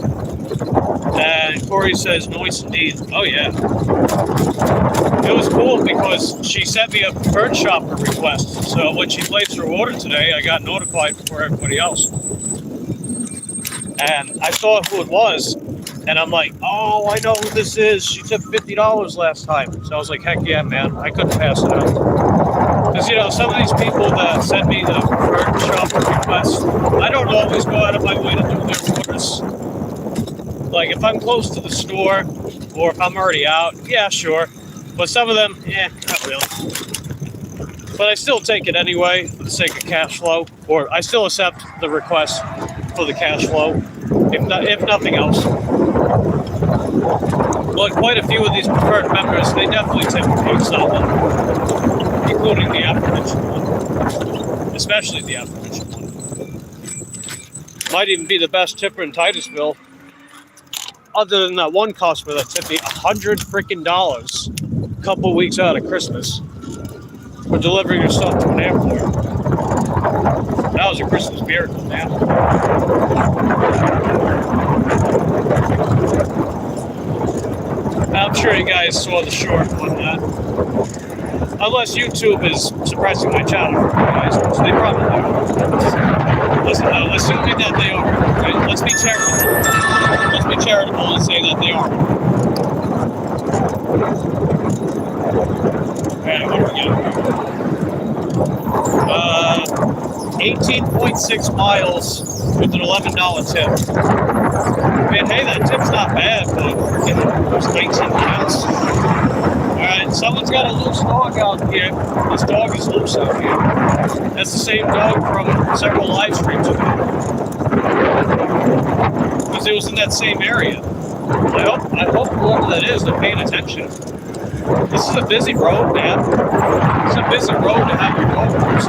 And Corey says noise indeed. Oh yeah. It was cool because she sent me a bird shopper request. So when she placed her order today, I got notified before everybody else. And I saw who it was. And I'm like, oh, I know who this is. She tipped $50 last time. So I was like, heck yeah, man. I couldn't pass it up. Because, you know, some of these people that send me the bird shopper requests, I don't always go out of my way to do their orders. Like, if I'm close to the store, or if I'm already out, yeah, sure. But some of them, not really. But I still take it anyway, for the sake of cash flow. Or I still accept the request. for the cash flow, if nothing else. But quite a few of these preferred members, they definitely tip quite solid, including the aforementioned one, especially the aforementioned one. Might even be the best tipper in Titusville, other than that one customer that tipped me $100 freaking a couple weeks out of Christmas for delivering her stuff to an airport. That was a Christmas miracle, man. I'm sure you guys saw the short on that. Unless YouTube is suppressing my channel for you guys, which they probably are. Assuming that they are. Right? Let's be charitable. Let's be charitable and say that they are. Alright, what do we got? 18.6 miles with an $11 tip. Man, hey, that tip's not bad, but it's 19 miles. Alright, someone's got a loose dog out here. This dog is loose out here. That's the same dog from several live streams ago. Because it was in that same area. I hope whoever that is, they're paying attention. This is a busy road, man. It's a busy road to have your dog loose.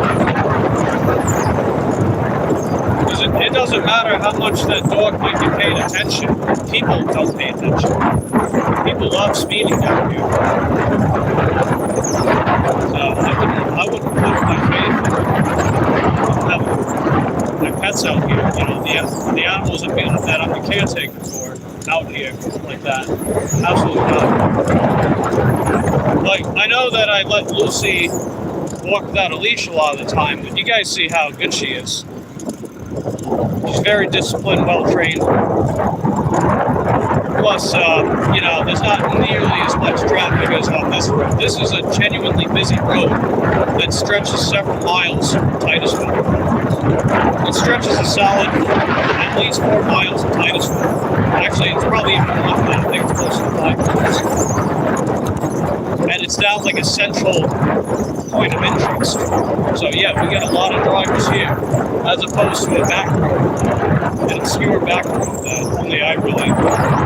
Because it doesn't matter how much that dog might be paying attention. People don't pay attention. People love speeding down here. So I wouldn't put my faith in my pets out here. You know, the animals that I'm the caretaker for out here like that. Absolutely not. Like, I know that I let Lucy walk without a leash a lot of the time, but you guys see how good she is. She's very disciplined, well-trained. Plus, you know, there's not nearly as much traffic as on this road. This is a genuinely busy road that stretches several miles from Titusville. It stretches a solid at least 4 miles in Titusville. Actually, it's probably even more than that. I think it's close to 5 miles. And it's down like a central point of interest. So yeah, we get a lot of drivers here, as opposed to a back road, an obscure back road that only I really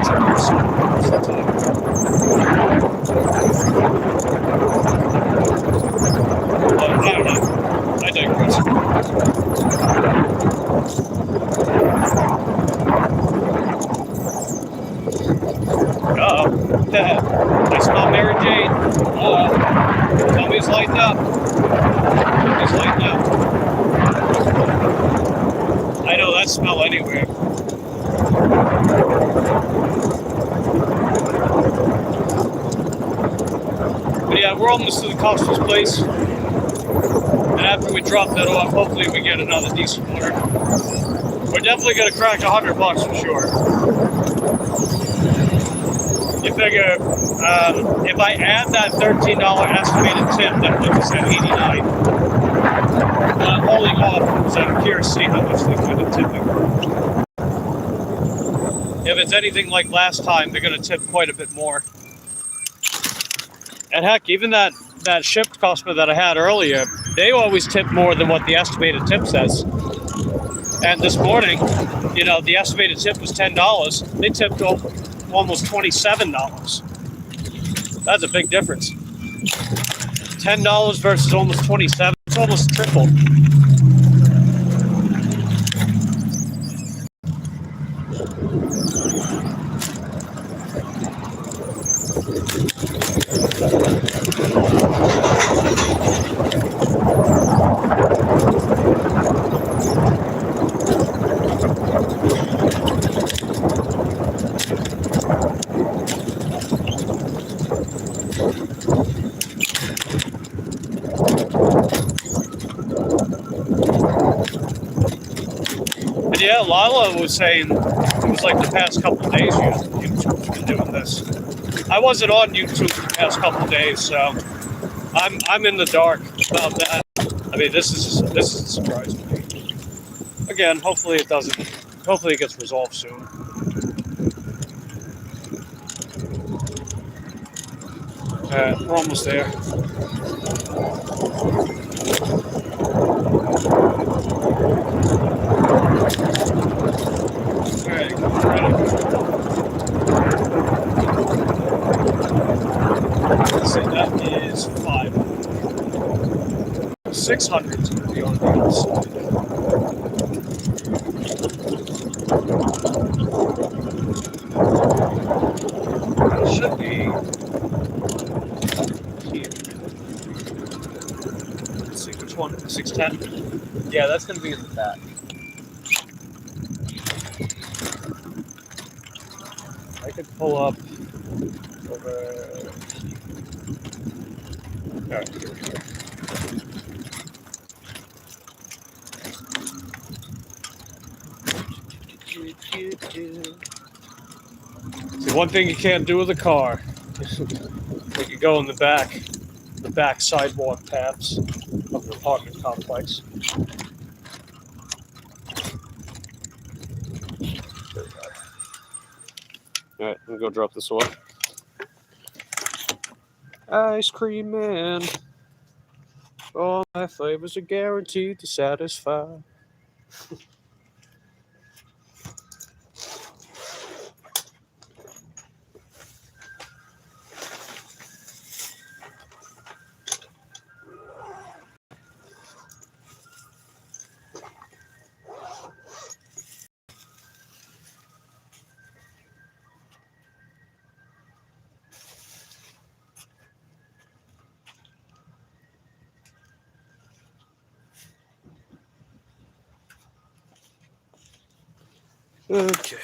traverse most of the time. But I don't know. I digress. Uh-oh. I smell Mary Jane. Uh-oh. Somebody's lighting up. Somebody's lighting up. I know that smell anywhere. But yeah, we're almost to the customer's place. And after we drop that off, hopefully we get another decent order. We're definitely going to crack $100 for sure. You figure, if I add that $13 estimated tip, that puts us at $89. I'm holding off because I'm curious to see how much they could have tipping. If it's anything like last time, they're going to tip quite a bit more. And heck, even that shipped customer that I had earlier, they always tip more than what the estimated tip says. And this morning, you know, the estimated tip was $10. They tipped almost $27. That's a big difference. $10 versus almost $27. It's almost triple. And yeah, Lala was saying it was like the past couple of days YouTube's been doing this. I wasn't on YouTube the past couple of days, so I'm in the dark about that. I mean, this is a surprise to me. Again, hopefully it doesn't. Hopefully it gets resolved soon. We're almost there. 600 to be on the outside. It should be here. Let's see which one. 610. Yeah, that's going to be in the back. I could pull up over. All right, here we go. See, one thing you can't do with a car, you could go in the back sidewalk paths of an apartment complex. All right, let me go drop this off. Ice cream man. All my flavors are guaranteed to satisfy. Okay.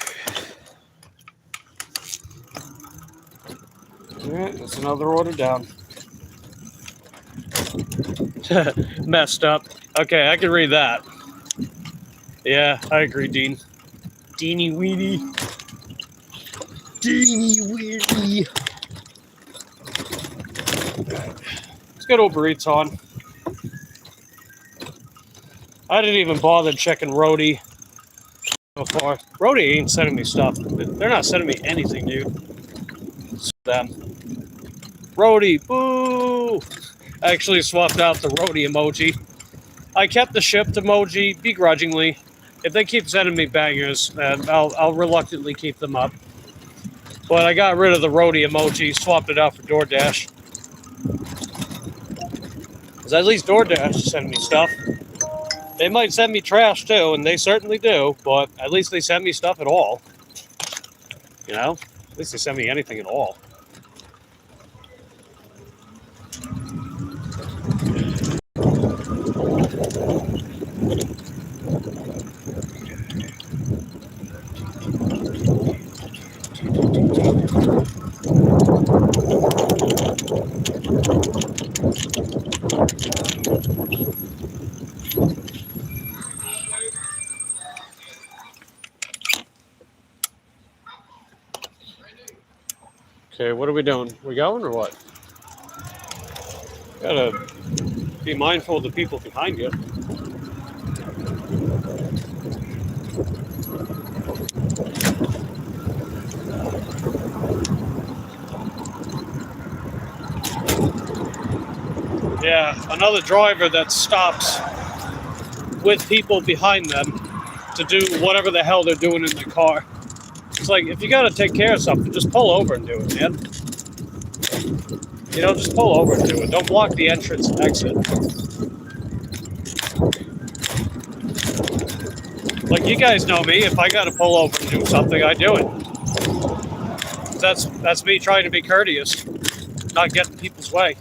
Alright, that's another order down. Messed up. Okay, I can read that. Yeah, I agree, Dean. Deanie weenie. Deanie weenie. Let's get Uber Eats on. I didn't even bother checking Roadie so far. Roadie ain't sending me stuff. They're not sending me anything, dude. It's them. Roadie, boo! I actually swapped out the Roadie emoji. I kept the shipped emoji begrudgingly. If they keep sending me bangers, I'll reluctantly keep them up. But I got rid of the Roadie emoji, swapped it out for DoorDash. Because at least DoorDash is sending me stuff. They might send me trash too, and they certainly do, but at least they send me stuff at all. You know? At least they send me anything at all. Okay, what are we doing? We going or what? Gotta be mindful of the people behind you. Yeah, another driver that stops with people behind them to do whatever the hell they're doing in the car. It's like, if you gotta take care of something, just pull over and do it, man. You know, just pull over and do it. Don't block the entrance and exit. Like, you guys know me. If I gotta pull over and do something, I do it. That's me trying to be courteous, not get in people's way.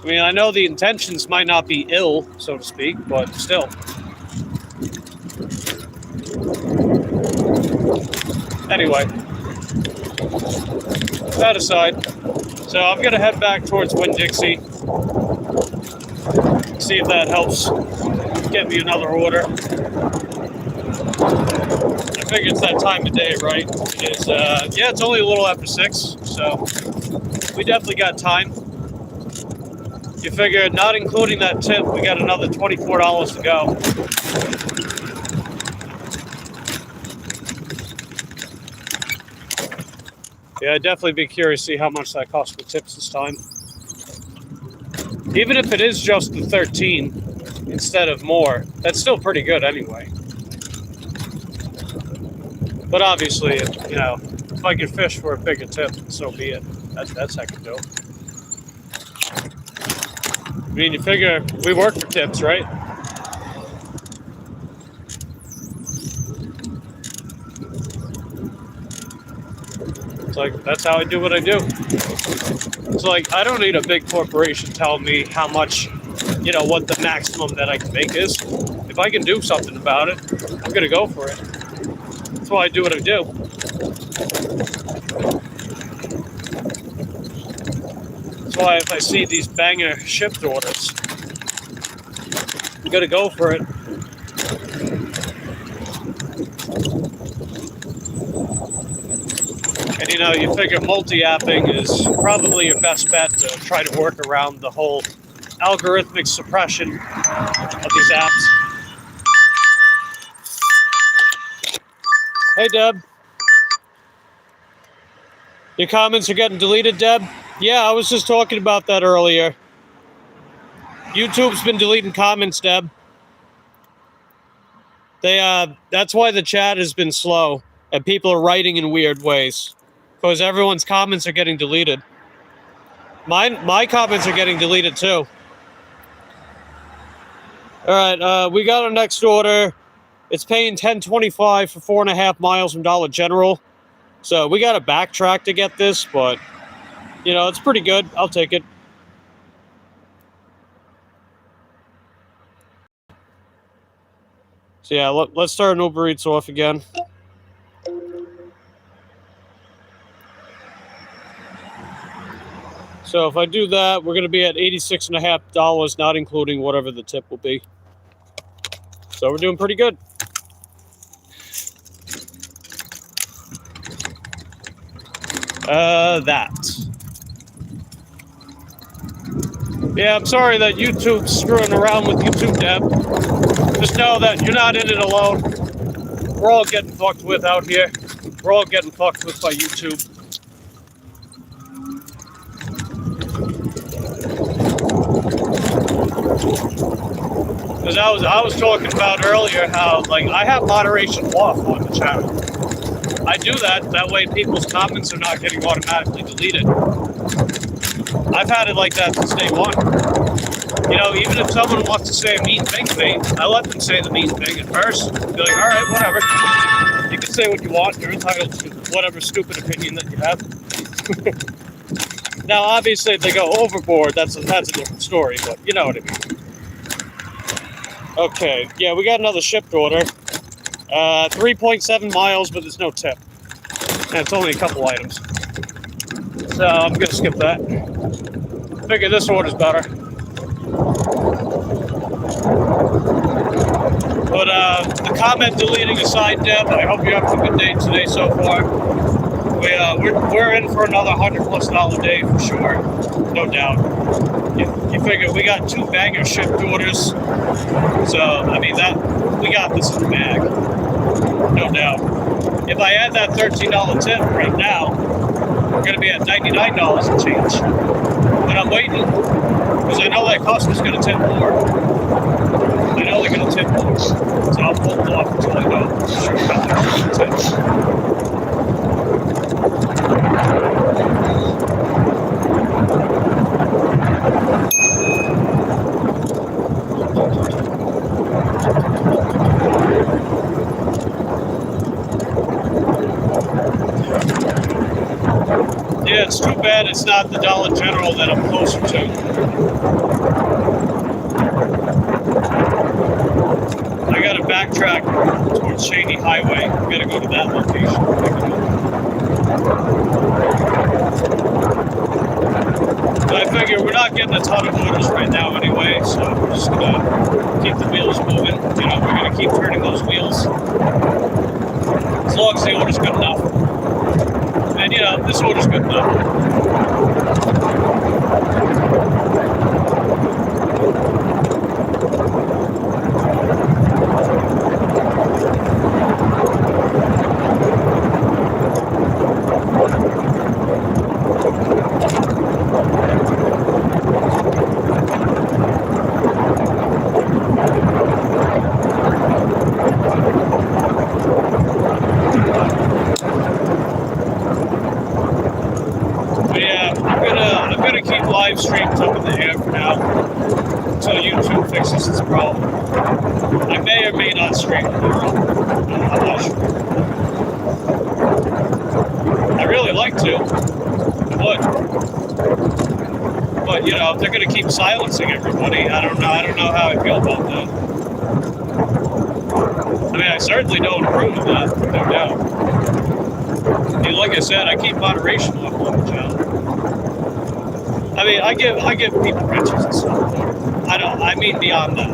I mean, I know the intentions might not be ill, so to speak, but still. Anyway, that aside, so I'm going to head back towards Winn-Dixie, see if that helps get me another order. I figure it's that time of day, right? It's, yeah, it's only a little after 6, so we definitely got time. You figure, not including that tip, we got another $24 to go. Yeah, I'd definitely be curious to see how much that costs for tips this time. Even if it is just the 13 instead of more, that's still pretty good anyway. But obviously, you know, if I could fish for a bigger tip, so be it. That's heck of a deal. mean, you figure we work for tips, right? It's like, that's how I do what I do. It's like, I don't need a big corporation telling me how much, what the maximum that I can make is. If I can do something about it, I'm going to go for it. That's why I do what I do. That's why if I see these banger shipped orders, I'm going to go for it. And you figure multi-apping is probably your best bet to try to work around the whole algorithmic suppression of these apps. Hey, Deb. Your comments are getting deleted, Deb? Yeah, I was just talking about that earlier. YouTube's been deleting comments, Deb. That's why the chat has been slow and people are writing in weird ways. Because everyone's comments are getting deleted. My comments are getting deleted too. All right, we got our next order. It's paying $10.25 for 4.5 miles from Dollar General. So we got to backtrack to get this, but it's pretty good. I'll take it. So yeah, let's start an Uber Eats off again. So if I do that, we're going to be at $86.50, not including whatever the tip will be. So we're doing pretty good. That. Yeah, I'm sorry that YouTube's screwing around with YouTube, Deb. Just know that you're not in it alone. We're all getting fucked with out here. We're all getting fucked with by YouTube. Because I was talking about earlier how I have moderation off on the channel. I do that way people's comments are not getting automatically deleted. I've had it like that since day one. Even if someone wants to say a mean thing to me, I let them say the mean thing at first. Be like, all right, whatever. You can say what you want. You're entitled to whatever stupid opinion that you have. Now, obviously, if they go overboard, that's a different story, but you know what I mean. Okay, yeah, we got another shipped order. 3.7 miles, but there's no tip. And it's only a couple items. So I'm going to skip that. Figure this order's better. But the comment deleting aside, Deb, I hope you're having a good day today so far. We're in for another $100+ day for sure, no doubt. You figure we got 2 banger shipped orders, so I mean we got this in the bag, no doubt. If I add that $13 tip right now, we're gonna be at $99 and change. But I'm waiting because I know that customer's gonna tip more. I know they're gonna tip more, so I'll pull it off until I know for sure how they're gonna tip. Yeah, it's too bad it's not the Dollar General that I'm closer to. I gotta backtrack towards Shady Highway. I gotta go to that location. But I figure we're not getting a ton of orders right now anyway, so we're just gonna keep the wheels moving. We're gonna keep turning those wheels. As long as the order's good enough. And this order's good enough. access is a problem. I may or may not stream tomorrow. I'm not sure. I really like to. I would. But you know, if they're gonna keep silencing everybody, I don't know how I feel about that. I mean, I certainly don't approve of that, no doubt. I mean, like I said, I keep moderation up on the channel. I mean, I give people wrenches and stuff. I mean beyond that.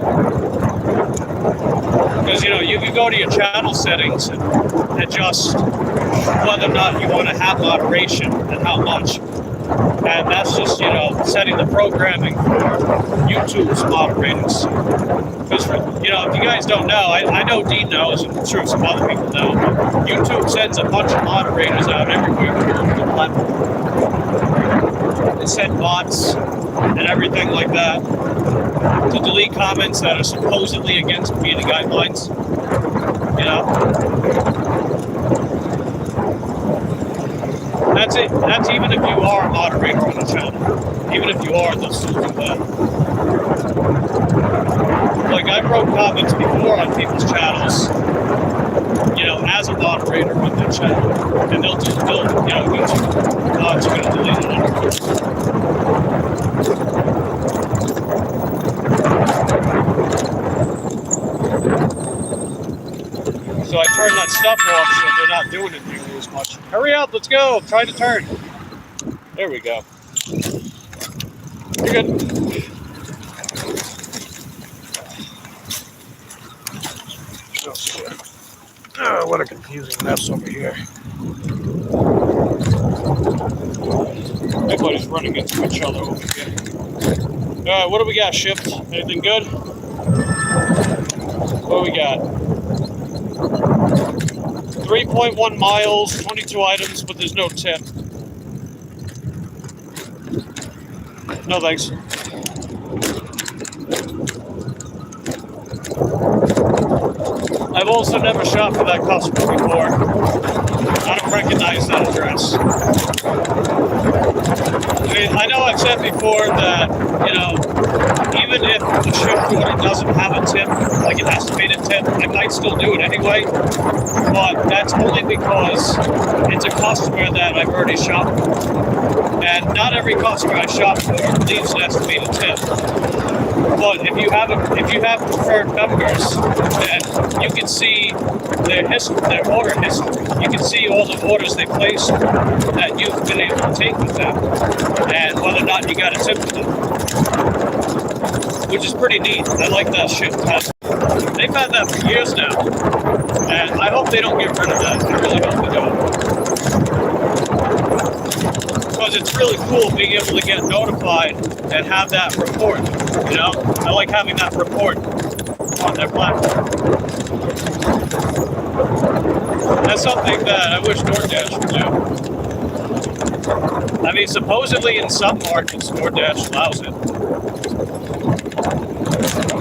Because, you know, you can go to your channel settings and adjust whether or not you want to have moderation and how much. And that's just, you know, setting the programming for YouTube's moderators. Because, you know, if you guys don't know, I know Dean knows, and I'm sure some other people know, but YouTube sends a bunch of moderators out everywhere on the platform. They send bots and everything like that to delete comments that are supposedly against community guidelines. You know? That's it. That's even if you are a moderator on the channel. Even if you are, they'll still do that. Like, I wrote comments before on people's channels, you know, as a moderator on their channel. And they'll you know, YouTube bots are going to delete it. So I turned that stuff off so they're not doing it nearly as much. Hurry up, let's go. I'm trying to turn. There we go. You're good. Oh, shit. Oh, what a confusing mess over here. Everybody's running into each other over here. What do we got shipped? Anything good? What do we got? 3.1 miles, 22 items, but there's no tip. No thanks. I've also never shopped for that customer before. I don't recognize that address. I mean, I know I've said before that, you know, even if the shipped order doesn't have a tip, like it has to pay the tip, I might still do it anyway. But that's only because it's a customer that I've already shopped for. And not every customer I shop for leaves an estimated tip. But if you have preferred members, then you can see their order history. You can see all the orders they placed that you've been able to take with them, and whether or not you got a tip for them, which is pretty neat. I like that shit. They've had that for years now, and I hope they don't get rid of that. I really hope they don't. Because it's really cool being able to get notified and have that report, you know? I like having that report on their platform. That's something that I wish DoorDash would do. I mean, supposedly in some markets, DoorDash allows it.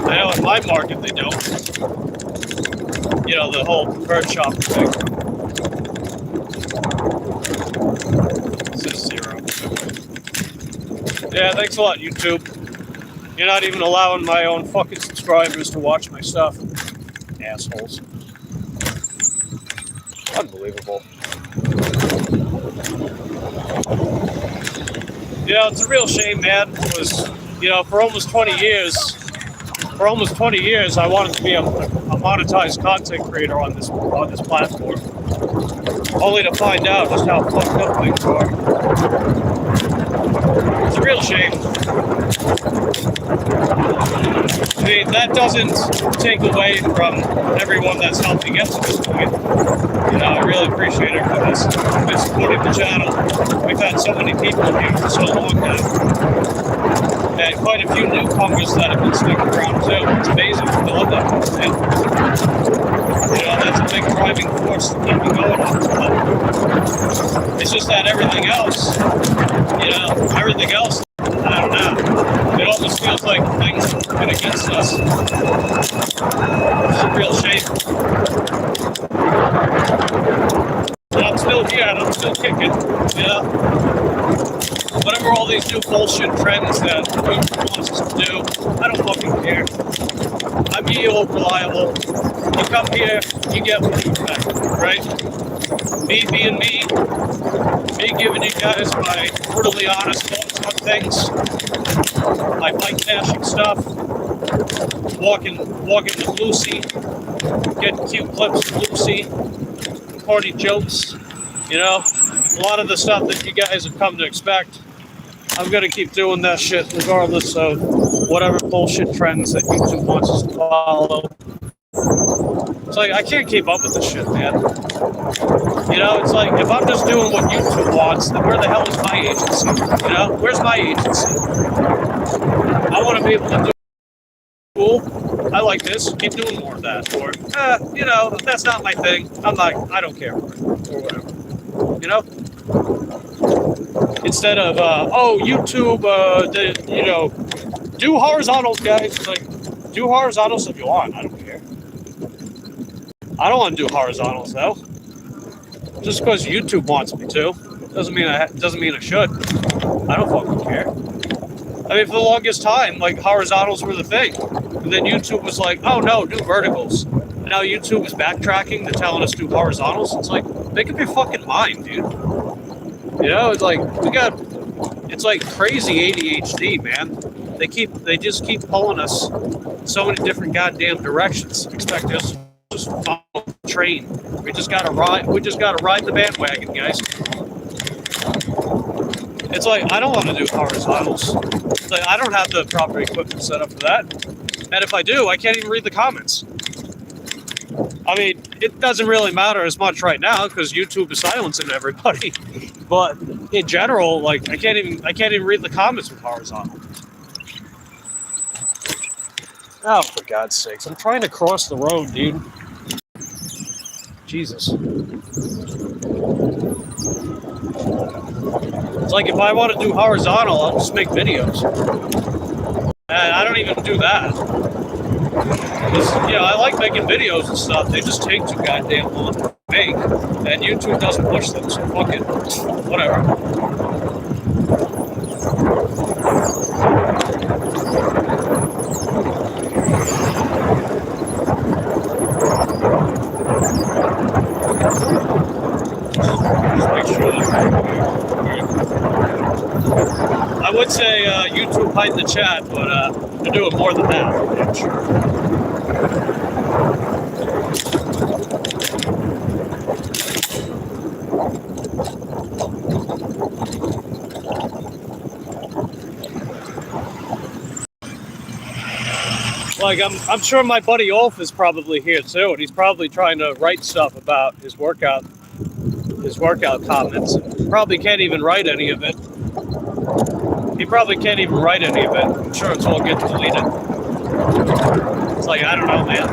I know in my market they don't. You know, the whole preferred shopper thing. Says 0. Yeah, thanks a lot, YouTube. You're not even allowing my own fucking subscribers to watch my stuff. Assholes. Unbelievable. You know, it's a real shame, man. It was, you know, for almost 20 years, I wanted to be a monetized content creator on this platform. Only to find out just how fucked up things are. It's a real shame. I mean, that doesn't take away from everyone that's helped me get to this point. You know, I really appreciate everyone that's been supporting the channel. We've had so many people here for so long now. And quite a few newcomers that have been sticking around too. It's amazing. I love that. And, you know, that's a big driving force to keep me going. But it's just that everything else, I don't know. It almost feels like things have been against us. It's a real shame. But I'm still here and I'm still kicking, you know? Whatever all these new bullshit trends that YouTube wants us to do, I don't fucking care. quote reliable. You come here, you get what you expect, right? Me being me giving you guys my brutally honest thoughts on things, my bike bashing stuff, walking with Lucy, getting cute clips of Lucy, corny jokes, you know, a lot of the stuff that you guys have come to expect. I'm going to keep doing that shit regardless of whatever bullshit trends that YouTube wants us to follow. It's like, I can't keep up with this shit, man. You know, it's like, if I'm just doing what YouTube wants, then where the hell is my agency? You know, where's my agency? I want to be able to do cool. I like this. Keep doing more of that. Or, you know, if that's not my thing, I'm like, I don't care for it. Or whatever. You know? Instead of, YouTube, you know, do horizontals, guys. It's like, do horizontals if you want. I don't care. I don't want to do horizontals, though. Just because YouTube wants me to. Doesn't mean I should. I don't fucking care. I mean, for the longest time, like, horizontals were the thing. And then YouTube was like, oh, no, do verticals. And now YouTube is backtracking to telling us to do horizontals. It's like, make up your fucking mind, dude. You know, it's like, it's like crazy ADHD, man. They just keep pulling us so many different goddamn directions, expecting us to just follow the train. We just gotta ride the bandwagon, guys. It's like, I don't want to do horizontals. It's like, I don't have the proper equipment set up for that. And if I do, I can't even read the comments. I mean, it doesn't really matter as much right now because YouTube is silencing everybody. But in general, like, I can't even read the comments with horizontal. Oh, for God's sakes! I'm trying to cross the road, dude. Jesus. It's like, if I want to do horizontal, I'll just make videos. And I don't even do that. Because, you know, I like making videos and stuff. They just take too goddamn long to make. And YouTube doesn't push them, so fuck it. Whatever. Just make sure that I would say YouTube hide the chat, but they're doing more than that, I'm sure. Like, I'm sure my buddy Ulf is probably here too, and he's probably trying to write stuff about his workout comments. Probably can't even write any of it. He probably can't even write any of it. I'm sure it's all getting deleted. It's like, I don't know, man.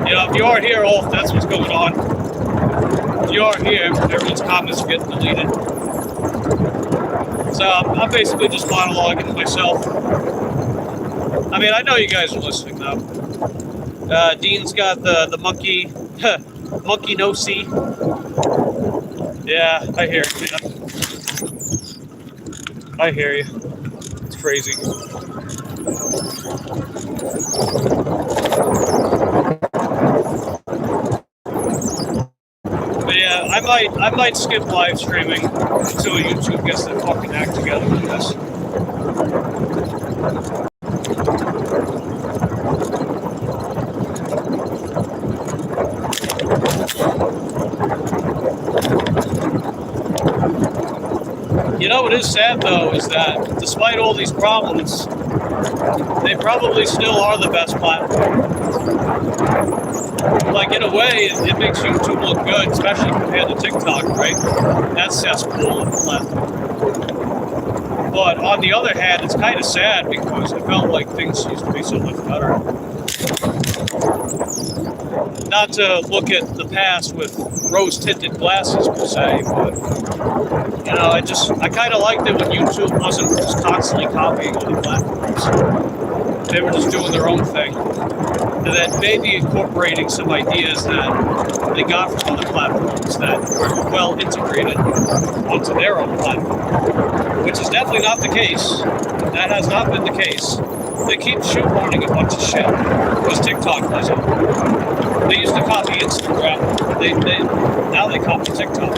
You know, if you are here, Ulf, that's what's going on. If you are here, everyone's comments are getting deleted. So I'm basically just monologuing to myself. I mean, I know you guys are listening, though. Dean's got the monkey, monkey no-see. Yeah, I hear you, man. I hear you. It's crazy. But yeah, I might skip live streaming until YouTube gets their fucking act together with this. You know what is sad, though, is that despite all these problems, they probably still are the best platform. Like, in a way, it makes YouTube look good, especially compared to TikTok, right? That's cesspool of a platform. But on the other hand, it's kind of sad because it felt like things used to be so much better. Not to look at the past with rose-tinted glasses, per se, but, you know, I kind of liked it when YouTube wasn't just constantly copying other platforms. They were just doing their own thing. And then maybe incorporating some ideas that they got from other platforms that were well integrated onto their own platform. Which is definitely not the case. That has not been the case. They keep shoehorning a bunch of shit because TikTok does it. They used to copy Instagram. Now they copy TikTok.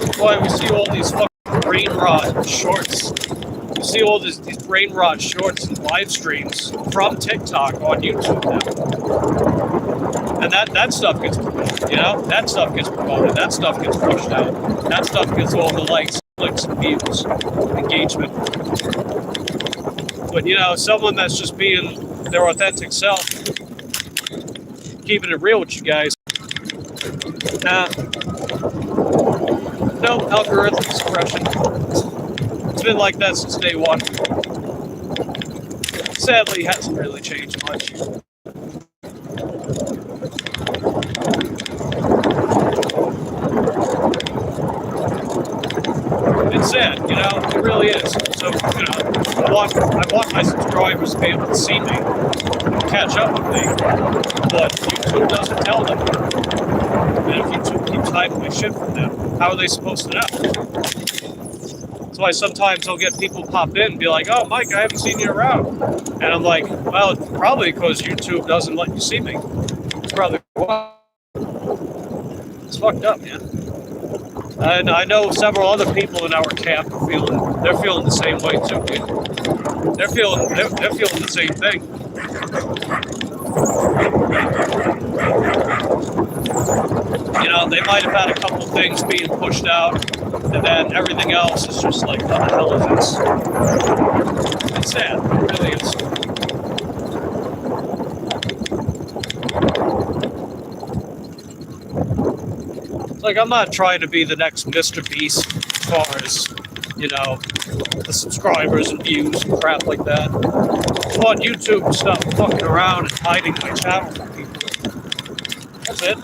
That's why we see all these fucking brain rot shorts. You see all these brain rot shorts and live streams from TikTok on YouTube now. And that stuff gets pushed, you know? That stuff gets promoted. That stuff gets pushed out. That stuff gets all the likes, clicks, and views, engagement. But, you know, someone that's just being their authentic self, keeping it real with you guys, no algorithm suppression. It's been like that since day one. Sadly, it hasn't really changed much. It's sad, you know, it really is. So, you know, I want my subscribers to be able to see me, catch up with me, but YouTube doesn't tell them. And if YouTube keeps hiding my shit from them, how are they supposed to know? That's why sometimes I'll get people pop in and be like, "Oh, Mike, I haven't seen you around," and I'm like, "Well, it's probably because YouTube doesn't let you see me. It's probably why." It's fucked up, man. And I know several other people in our camp are they're feeling the same way too, dude. They're feeling the same thing. You know, they might have had a couple things being pushed out, and then everything else is just like, what the hell is this? It's sad, it really is. Like, I'm not trying to be the next Mr. Beast as far as, you know, the subscribers and views and crap like that. I just want YouTube to stop fucking around and hiding my channel from people. That's it.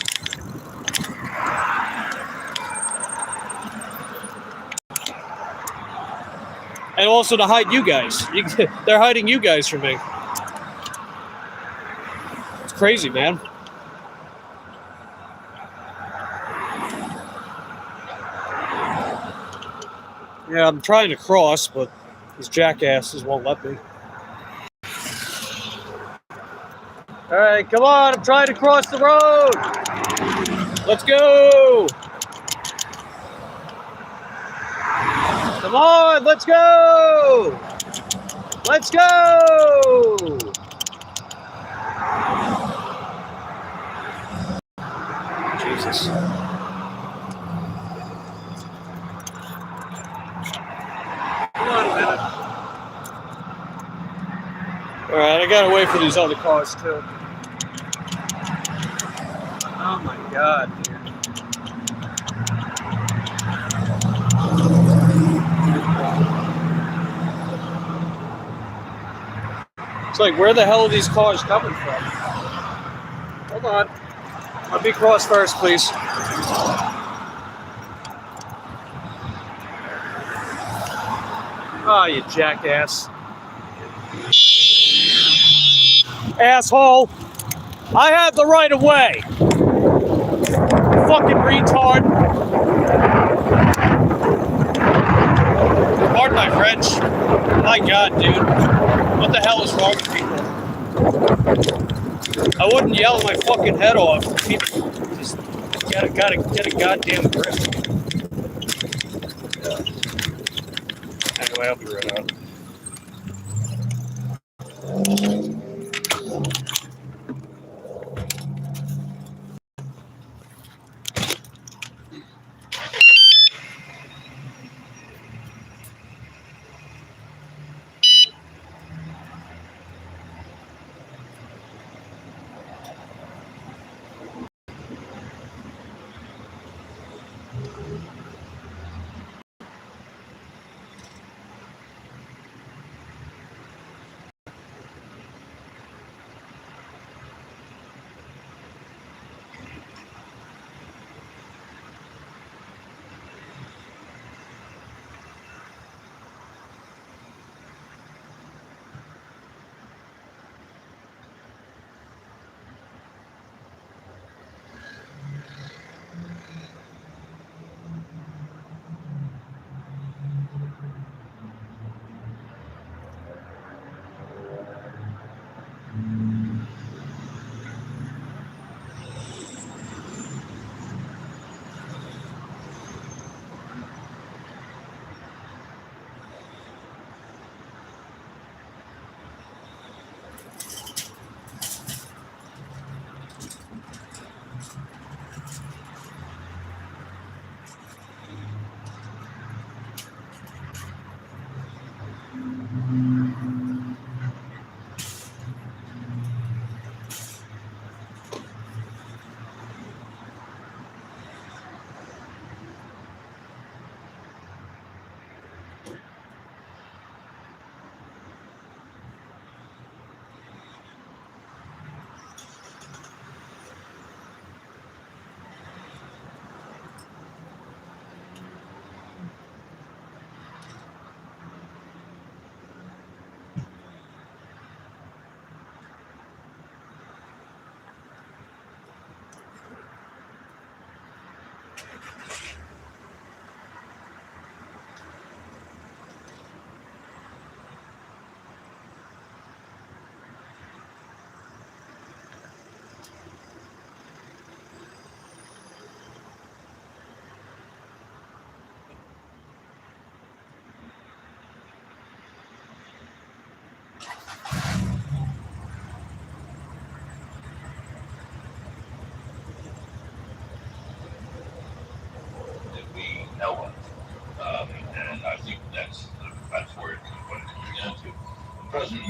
And also to hide you guys. They're hiding you guys from me. It's crazy, man. Yeah, I'm trying to cross, but these jackasses won't let me. All right, come on, I'm trying to cross the road. Let's go. Come on, let's go. Let's go. Jesus. Alright, I gotta wait for these other cars too. Oh my god, dude. It's like, where the hell are these cars coming from? Hold on. Let me cross first, please. Oh, you jackass. Asshole. I have the right of way. Fucking retard. Pardon my French. My god, dude. What the hell is wrong with people? I wouldn't yell my fucking head off. People just gotta get a goddamn grip. Anyway, I'll be right out.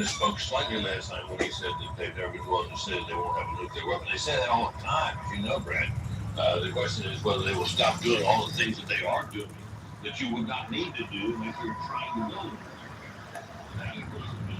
misspoke slightly last time when he said that they've never been willing to say that they won't have a nuclear weapon. They say that all the time, as you know, Brad. The question is whether they will stop doing all the things that they are doing that you would not need to do if you're trying to build a nuclear weapon. That, of course, is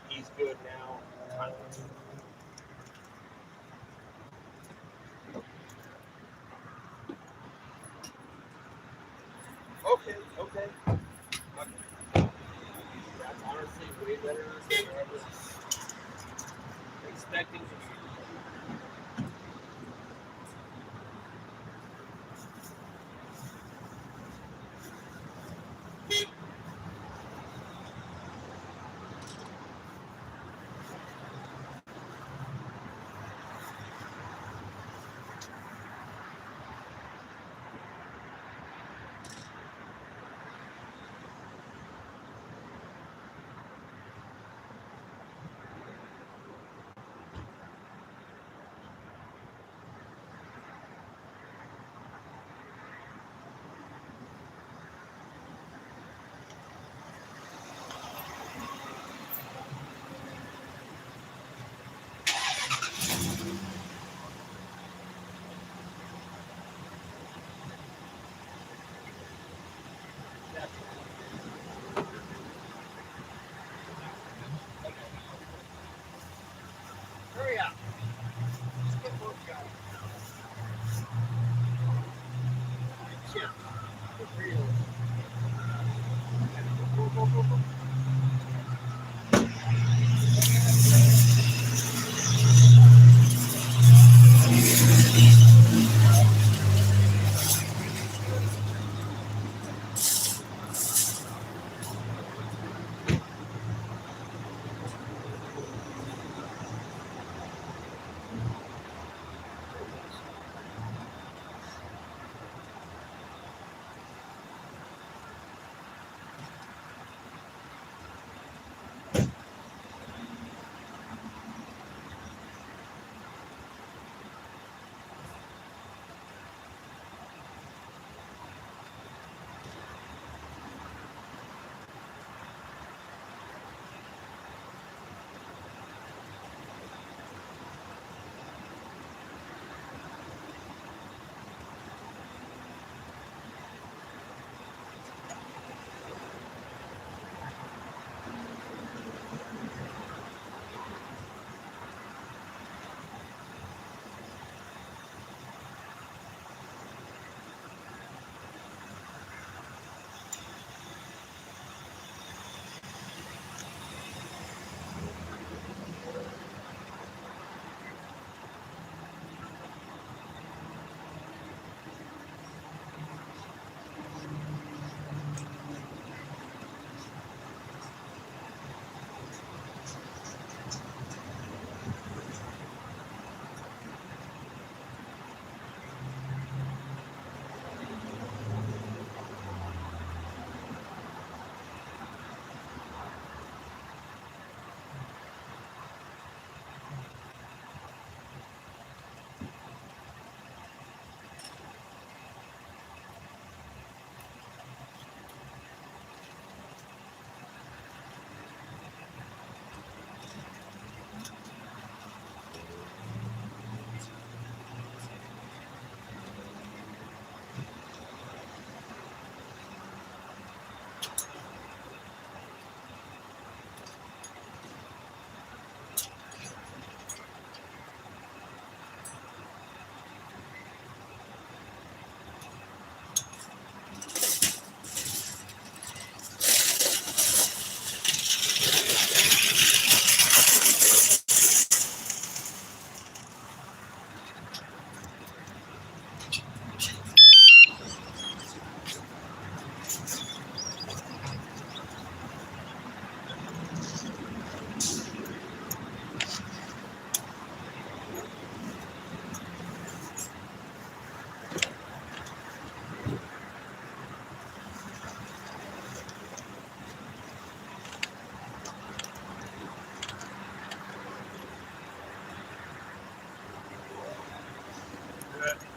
He's good now. Okay. That's honestly way better than I was expecting. Hurry up. Let's get both guys. Yeah. For real. Go.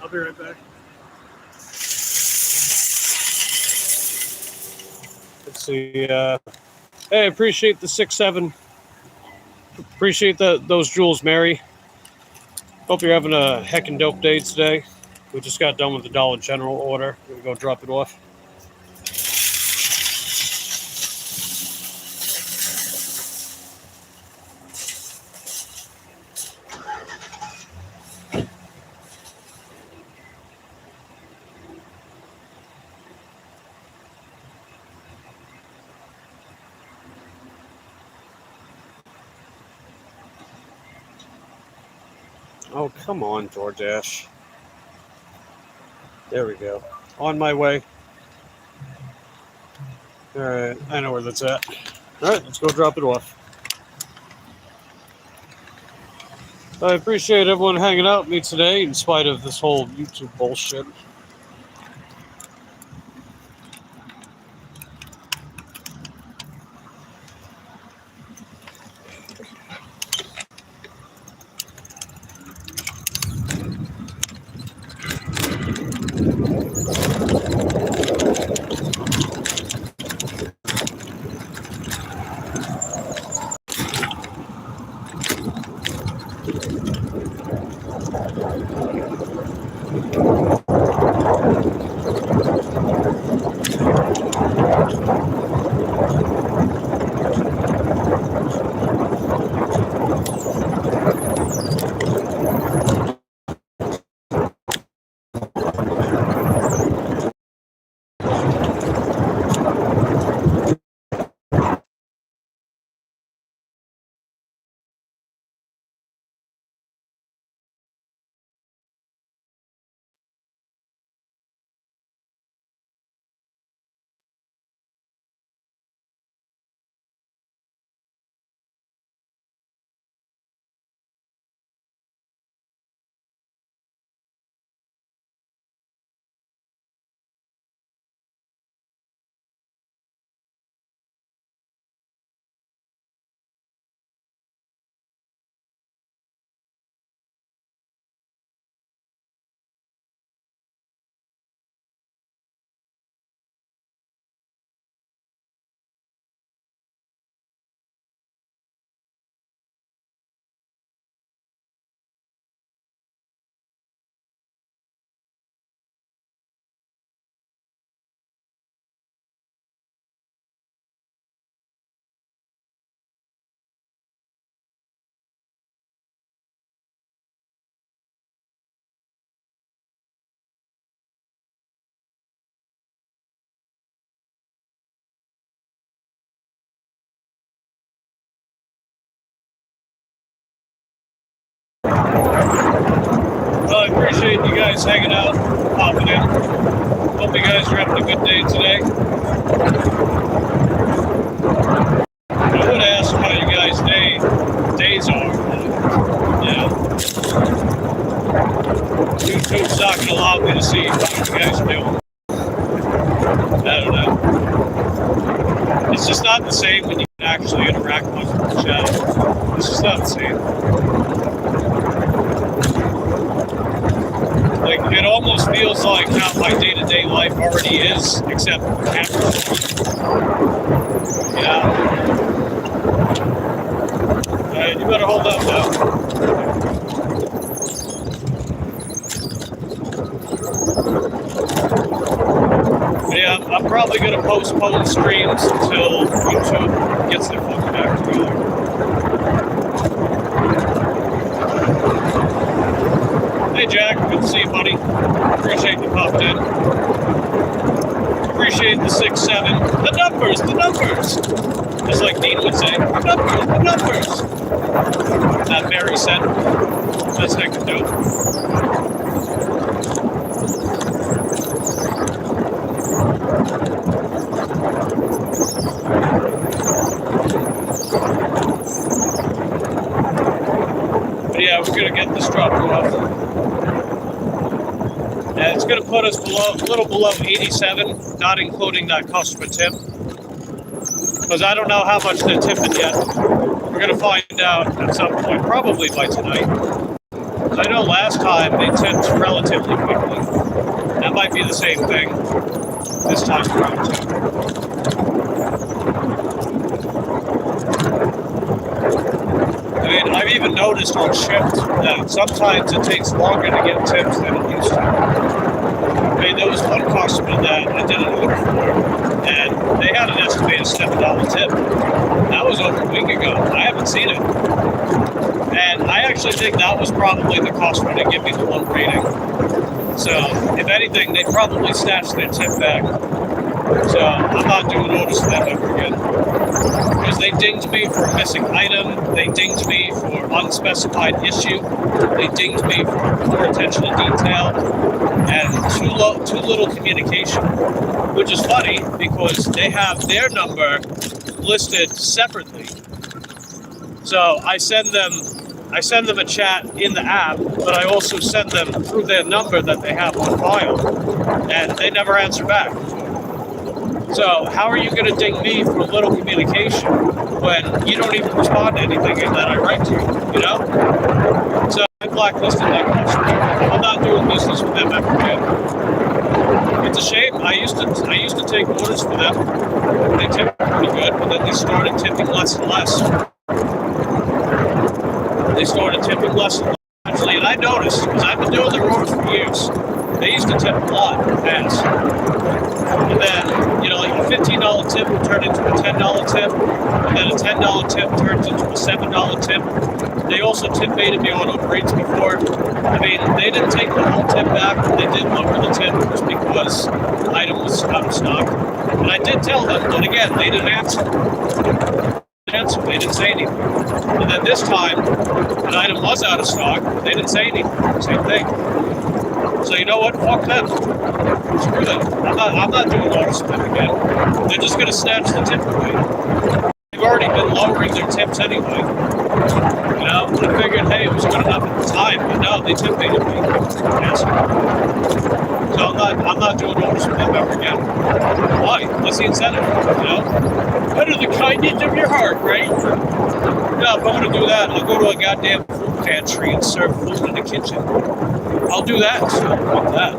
I'll be right back. Let's see. Hey, appreciate the 6-7. Appreciate those jewels, Mary. Hope you're having a heckin' dope day today. We just got done with the Dollar General order. We're gonna go drop it off. Oh, come on, DoorDash. There we go. On my way. All right, I know where that's at. All right, let's go drop it off. I appreciate everyone hanging out with me today in spite of this whole YouTube bullshit. Well, I appreciate you guys hanging out, popping in. Hope you guys are having a good day today. I would ask how you guys' days are. YouTube's not going to allow me to see how you guys are doing. I don't know. It's just not the same when you can actually interact with the chat. It's just not the same. Like, it almost feels like how my day-to-day life already is, except camera. Yeah. You better hold up now. Yeah, I'm probably going to postpone streams until YouTube gets their fucking act together. Hey Jack, good to see you, buddy. Appreciate you popping in. Appreciate the 6-7. The numbers. Just like Dean would say, the numbers. That Mary said. That's heckin' dope. But yeah, we're gonna get this dropped off. And it's gonna put us a little below 87, not including that customer tip. Because I don't know how much they're tipping yet. We're gonna find out at some point, probably by tonight. Because I know last time they tipped relatively quickly. That might be the same thing this time around too. even noticed on shift that sometimes it takes longer to get tips than it used to. I mean, there was one customer that I did an order for, and they had an estimated $7 tip. That was over a week ago. I haven't seen it. And I actually think that was probably the customer to give me the one rating. So, if anything, they'd probably snatch their tip back. So, I'm not doing orders for them ever again. Because they dinged me for a missing item, they dinged me for unspecified issue, they dinged me for poor attention to detail, and too little communication. Which is funny, because they have their number listed separately. So I send them a chat in the app, but I also send them through their number that they have on file, and they never answer back. So how are you going to ding me for a little communication when you don't even respond to anything that I write to you, you know? So I blacklisted that customer. I'm not doing business with them ever again. It's a shame. I used to take orders for them. They tipped pretty good, but then they started tipping less and less. They started tipping less and less, actually, and I noticed, because I've been doing their orders for years, they used to tip a lot fast. And then, you know, like a $15 tip would turn into a $10 tip, and then a $10 tip turns into a $7 tip. They also tip baited me on rates before. I mean, they didn't take the whole tip back, but they did lower the tip just because the item was out of stock. And I did tell them, but again, they didn't answer. They didn't say anything. And then this time, an item was out of stock, but they didn't say anything. Same thing. So you know what? Fuck them. Screw them. I'm not doing orders with them again. They're just going to snatch the tip away. They've already been lowering their tips anyway. You know, I figured, hey, it was good enough at the time, but no, they tip baited me. Yes. So I'm not doing orders with them ever again. Why? What's the incentive? You know? Out of the kindness of your heart, right? No, if I'm going to do that, I'll go to a goddamn food pantry and serve food in the kitchen. I'll do that. So fuck that.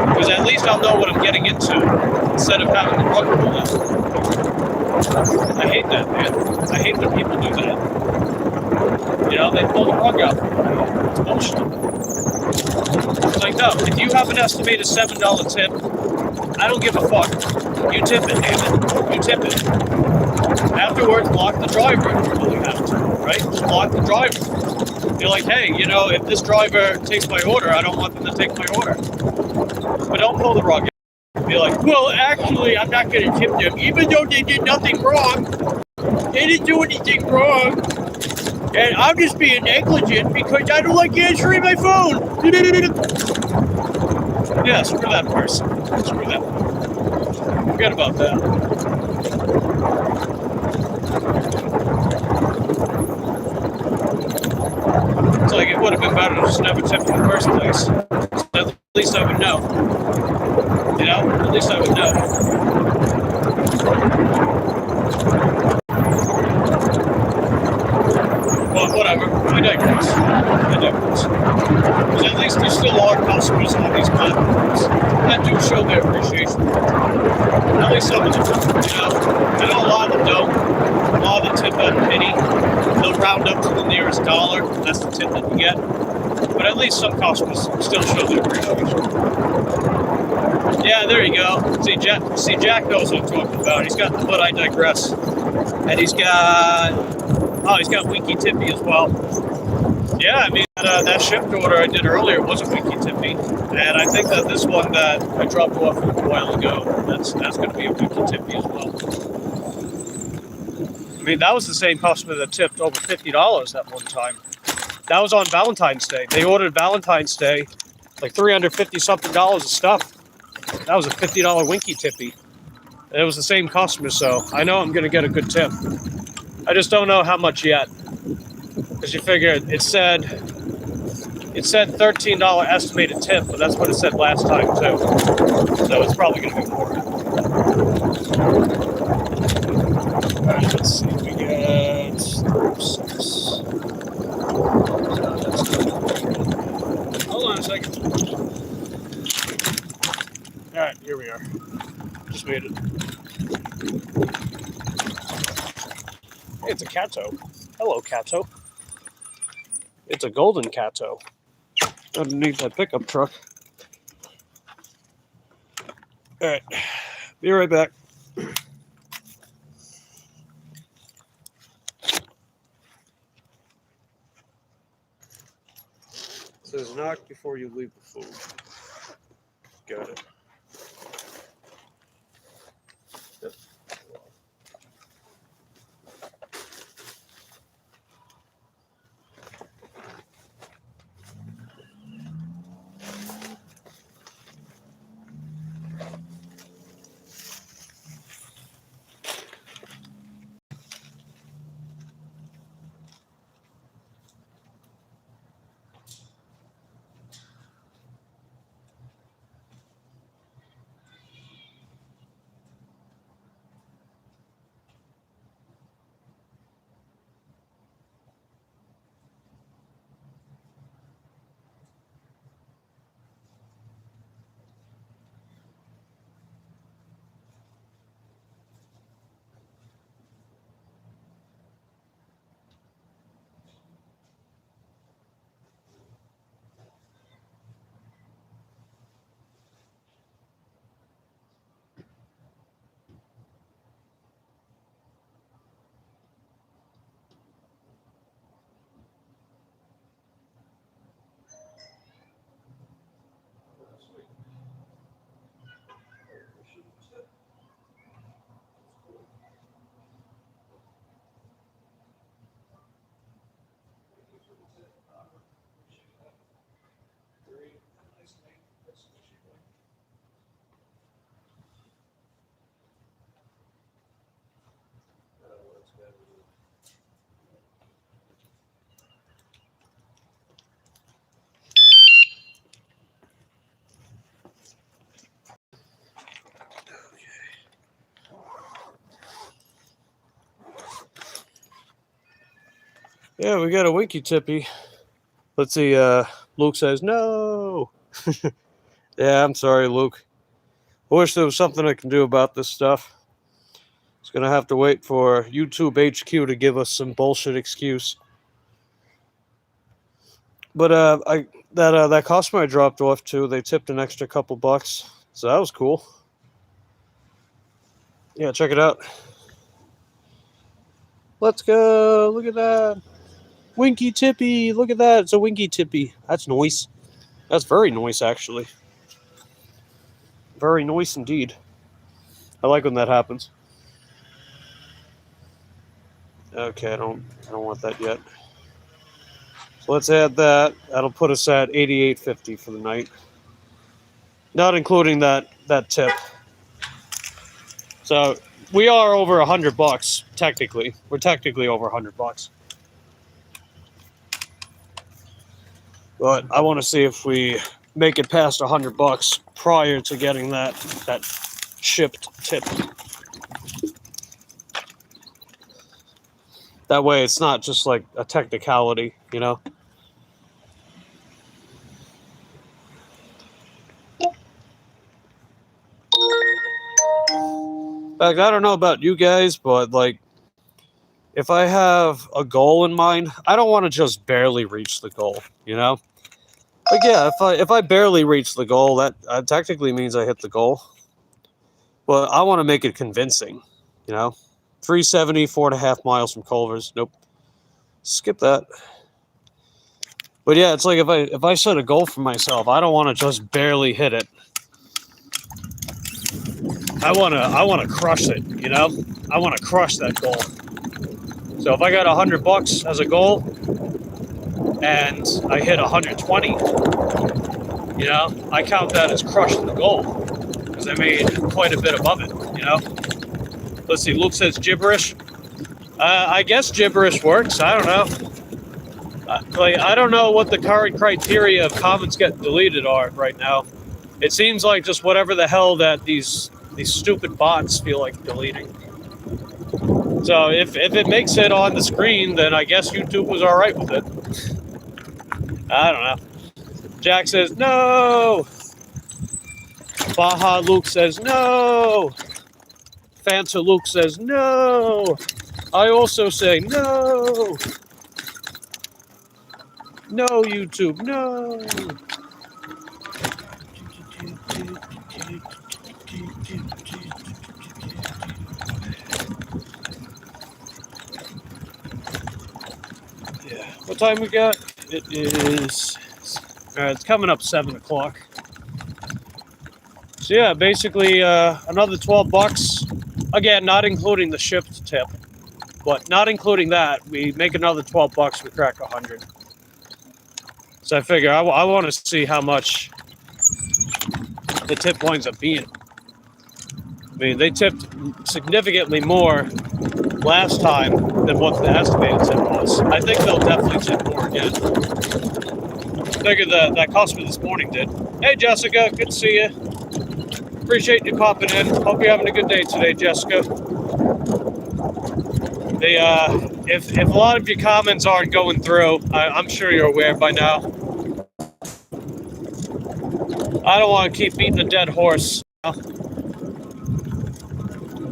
Because at least I'll know what I'm getting into instead of having the rug pulled out. I hate that, man. I hate when people do that. You know, they pull the rug out. It's bullshit. It's like, no, if you have an estimated $7 tip, I don't give a fuck. You tip it, damn it. You tip it. Afterwards, block the driver if you really have to, right? Just block the driver. You're like, hey, you know, if this driver takes my order, I don't want them to take my order. But don't pull the rug out. Be like, well, actually, I'm not going to tip them, even though they did nothing wrong. They didn't do anything wrong. And I'm just being negligent because I don't like answering my phone. Yeah, screw that person. Screw that. Forget about that. It's like it would have been better to just never tip in the first place. So at least I would know. You know? At least I would know. Well, whatever. I digress. Because at least there still are customers on these platforms that do show their appreciation. At least some of them, you know. I know a lot of them don't. A lot of them tip at a penny. They'll round up to the nearest dollar. That's the tip that you get. But at least some customers still show their appreciation. Yeah, there you go. See, Jack knows what I'm talking about. He's got the But I Digress. And he's got Winky Tippy as well. Yeah, I mean, that shipped order I did earlier was a Winky Tippy. And I think that this one that I dropped off a while ago, that's going to be a Winky Tippy as well. I mean, that was the same customer that tipped over $50 that one time. That was on Valentine's Day. They ordered Valentine's Day, like $350-something of stuff. That was a $50 Winky Tippy. And it was the same customer, so I know I'm going to get a good tip. I just don't know how much yet. Because you figure it said $13 estimated tip, but that's what it said last time too. So it's probably going to be more. Alright, let's see. We get 6. Hold on a second. Alright, here we are. Just made it. Hey, it's a Cato. Hello, Cato. It's a golden Cato underneath that pickup truck. All right, be right back. It says knock before you leave the food. Got it. Yep. Yeah, we got a winky tippy. Let's see, Luke says no. Yeah, I'm sorry, Luke. I wish there was something I can do about this stuff. It's gonna have to wait for YouTube HQ to give us some bullshit excuse. But that customer I dropped off to, they tipped an extra couple bucks, so that was cool. Yeah, check it out. Let's go. Look at that. Winky tippy. Look at that. It's a winky tippy. That's nice. That's very nice, actually. Very nice indeed. I like when that happens. Okay, I don't want that yet. So let's add that. That'll put us at $88.50 for the night, not including that tip. So we are over $100 technically. We're technically over $100. But I want to see if we make it past $100 prior to getting that shipped tip. That way it's not just like a technicality, you know? In fact, I don't know about you guys, but like, if I have a goal in mind, I don't want to just barely reach the goal, you know? Like, yeah, if I barely reach the goal, that technically means I hit the goal. But I want to make it convincing, you know? 370, 4.5 miles from Culver's. Nope. Skip that. But yeah, it's like if I set a goal for myself, I don't want to just barely hit it. I want to crush it, you know? I want to crush that goal. So if I got $100 as a goal and I hit 120, you know, I count that as crushing the goal because I made quite a bit above it, you know? Let's see, Luke says gibberish. I guess gibberish works. I don't know. I don't know what the current criteria of comments getting deleted are right now. It seems like just whatever the hell that these stupid bots feel like deleting. So if it makes it on the screen, then I guess YouTube was all right with it. I don't know. Jack says no. Baja Luke says no. Fanta Luke says no. I also say no. No, YouTube, no. Yeah. What time we got? It is. It's coming up 7 o'clock. So yeah, basically another $12. Again, not including the shipped tip, but not including that, we make another $12. We crack 100. So I figure I want to see how much the tip winds up being. I mean, they tipped significantly more last time than what the estimated tip was. I think they'll definitely tip more again. I figured that customer this morning did. Hey, Jessica, good to see you. Appreciate you popping in. Hope you're having a good day today, Jessica. If a lot of your comments aren't going through, I'm sure you're aware by now. I don't want to keep beating a dead horse,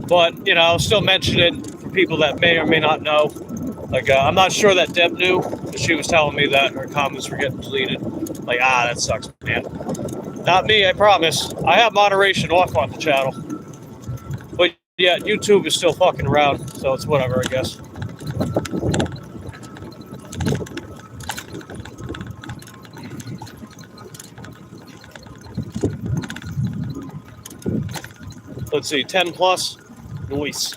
but I'll still mention it for people that may or may not know. Like, I'm not sure that Deb knew, but she was telling me that her comments were getting deleted. Like, that sucks, man. Not me, I promise. I have moderation off on the channel. But yeah, YouTube is still fucking around, so it's whatever, I guess. Let's see, 10 plus. Nice.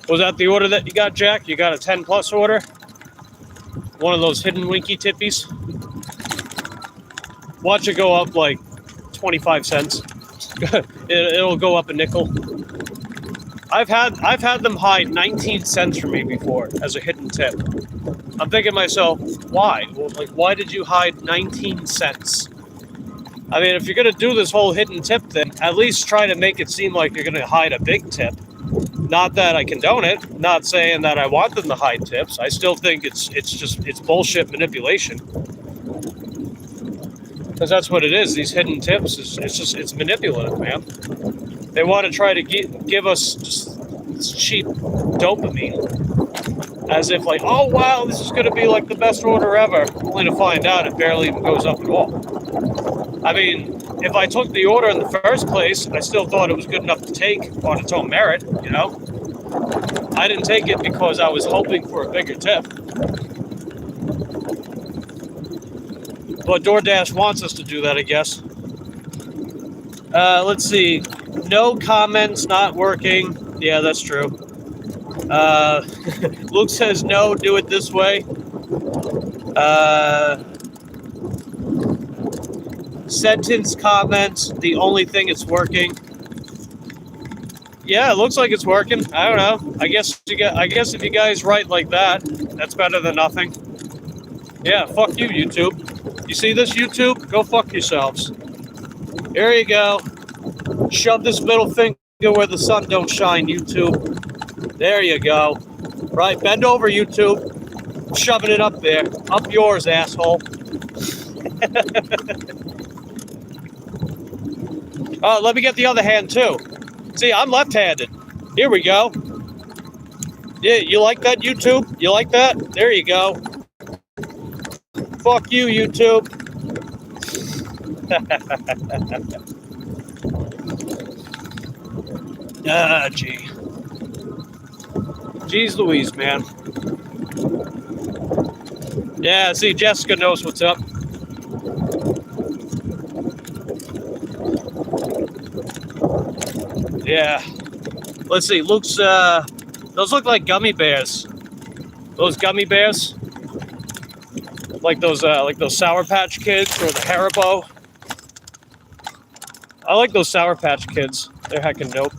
Was that the order that you got, Jack? You got a 10 plus order? One of those hidden winky tippies? Watch it go up like 25 cents. It'll go up a nickel. I've had them hide 19 cents for me before as a hidden tip. I'm thinking to myself, why? Well, like, why did you hide 19 cents? I mean, if you're gonna do this whole hidden tip thing, at least try to make it seem like you're gonna hide a big tip. Not that I condone it. Not saying that I want them to hide tips. I still think it's bullshit manipulation. Because that's what it is. These hidden tips it's manipulative, man. They want to try to give us just this cheap dopamine, as if like, oh wow, this is going to be like the best order ever, only to find out it barely even goes up at all. I mean, if I took the order in the first place, I still thought it was good enough to take on its own merit. I didn't take it because I was hoping for a bigger tip. But DoorDash wants us to do that, I guess. Let's see. No comments, not working. Yeah, that's true. Luke says no, do it this way. Sentence comments, the only thing it's working. Yeah, it looks like it's working. I don't know. I guess if you guys write like that, that's better than nothing. Yeah, fuck you, YouTube. You see this, YouTube? Go fuck yourselves. Here you go. Shove this middle finger where the sun don't shine, YouTube. There you go. Right, bend over, YouTube. Shoving it up there. Up yours, asshole. Oh, let me get the other hand, too. See, I'm left-handed. Here we go. Yeah, you like that, YouTube? You like that? There you go. Fuck you, YouTube. Gee. Jeez Louise, man. Yeah, see, Jessica knows what's up. Yeah. Let's see, Luke's, those look like gummy bears. Those gummy bears. Like those Sour Patch Kids or the Haribo. I like those Sour Patch Kids. They're heckin' dope.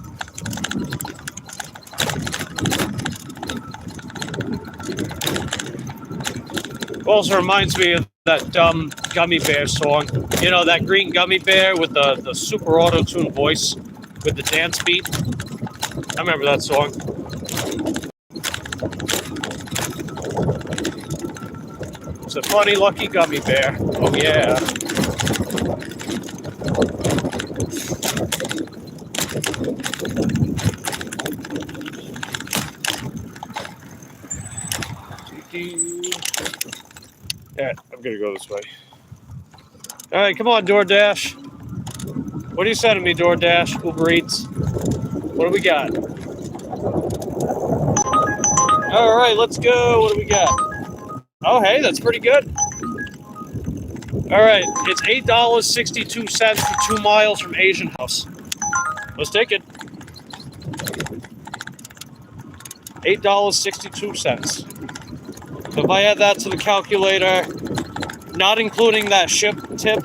Also reminds me of that dumb Gummy Bear song. You know, that green gummy bear with the super auto-tuned voice with the dance beat. I remember that song. It's a funny, lucky gummy bear. Oh, yeah. Yeah, I'm gonna go this way. All right, come on, DoorDash. What are you sending me, DoorDash? Uber Eats. What do we got? All right, let's go. What do we got? Oh, hey, that's pretty good. All right, it's $8.62 for 2 miles from Asian House. Let's take it. $8.62. So if I add that to the calculator, not including that ship tip,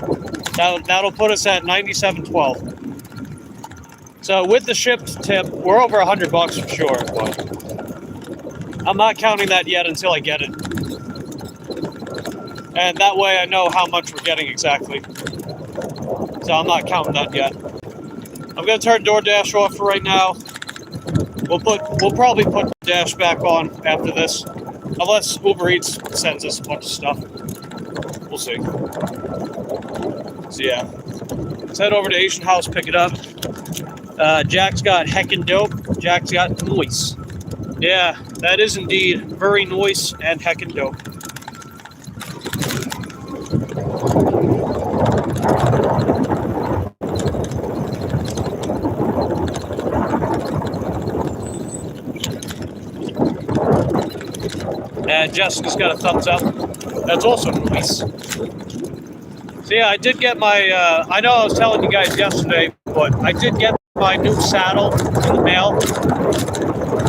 that'll put us at $97.12. So with the ship tip, we're over $100 for sure, but I'm not counting that yet until I get it. And that way I know how much we're getting exactly. So I'm not counting that yet. I'm gonna turn DoorDash off for right now. We'll probably put Dash back on after this. Unless Uber Eats sends us a bunch of stuff. We'll see. So yeah. Let's head over to Asian House, pick it up. Jack's got heckin' dope. Jack's got noise. Yeah, that is indeed very noise and heckin' dope. And Jessica's got a thumbs up. That's also nice. So yeah, I did get my, I know I was telling you guys yesterday, but I did get my new saddle in the mail.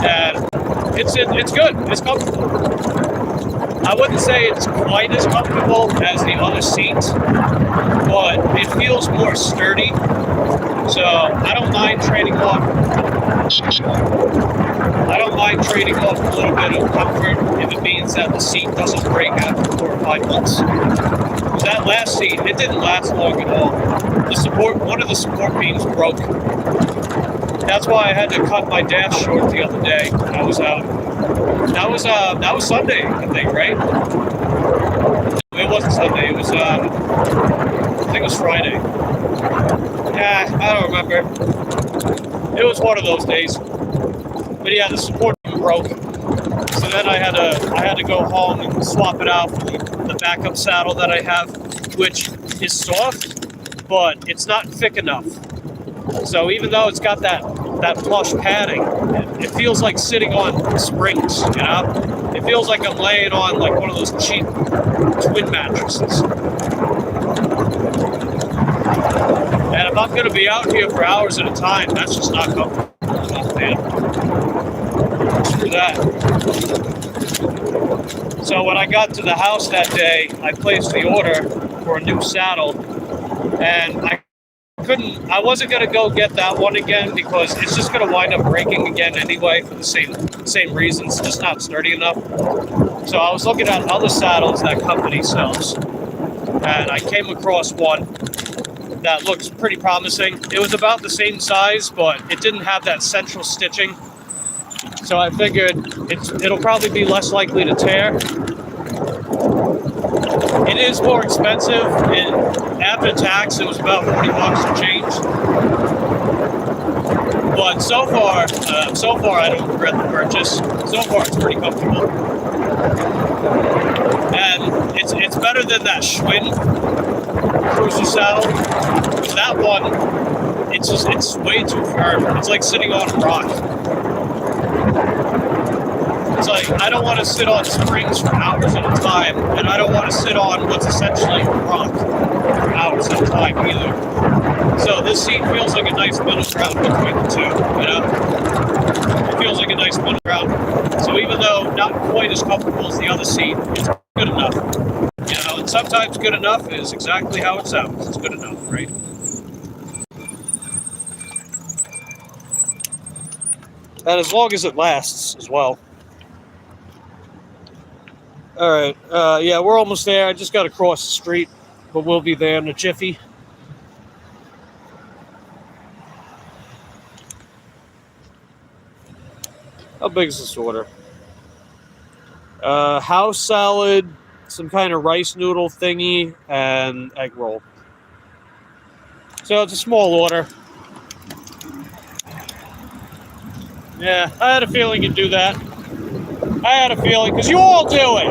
And it's good. It's comfortable. I wouldn't say it's quite as comfortable as the other seats, but it feels more sturdy. So I don't mind trading off. I don't mind trading off a little bit of comfort if it means that the seat doesn't break after 4 or 5 months. That last seat, it didn't last long at all. One of the support beams broke. That's why I had to cut my dash short the other day when I was out. That was Sunday, I think, right? It wasn't Sunday. It was I think it was Friday. Yeah, I don't remember. It was one of those days. But yeah, the support broke. So then I had to go home and swap it out for the backup saddle that I have, which is soft, but it's not thick enough. So even though it's got that plush padding, it feels like sitting on springs, you know? It feels like I'm laying on like one of those cheap twin mattresses. And if I'm going to be out here for hours at a time, that's just not comfortable. Oh, man. Screw that. So when I got to the house that day, I placed the order for a new saddle, and I wasn't going to go get that one again because it's just going to wind up breaking again anyway for the same reasons, just not sturdy enough. So I was looking at other saddles that company sells, and I came across one that looks pretty promising. It was about the same size, but it didn't have that central stitching. So I figured it'll probably be less likely to tear. It is more expensive. After tax, it was about $40 to change. But so far I don't regret the purchase. So far, it's pretty comfortable, and it's better than that Schwinn cruiser saddle. That one, it's way too firm. It's like sitting on a rock. It's like, I don't want to sit on springs for hours at a time, and I don't want to sit on what's essentially a rock for hours at a time either. So this seat feels like a nice middle ground between the two, you know? It feels like a nice middle ground. So even though not quite as comfortable as the other seat, it's good enough. You know, and sometimes good enough is exactly how it sounds. It's good enough, right? And as long as it lasts as well. All right, yeah, we're almost there. I just got to cross the street, but we'll be there in a jiffy. How big is this order? House salad, some kind of rice noodle thingy, and egg roll. So it's a small order. Yeah, I had a feeling you'd do that. I had a feeling, because you all do it.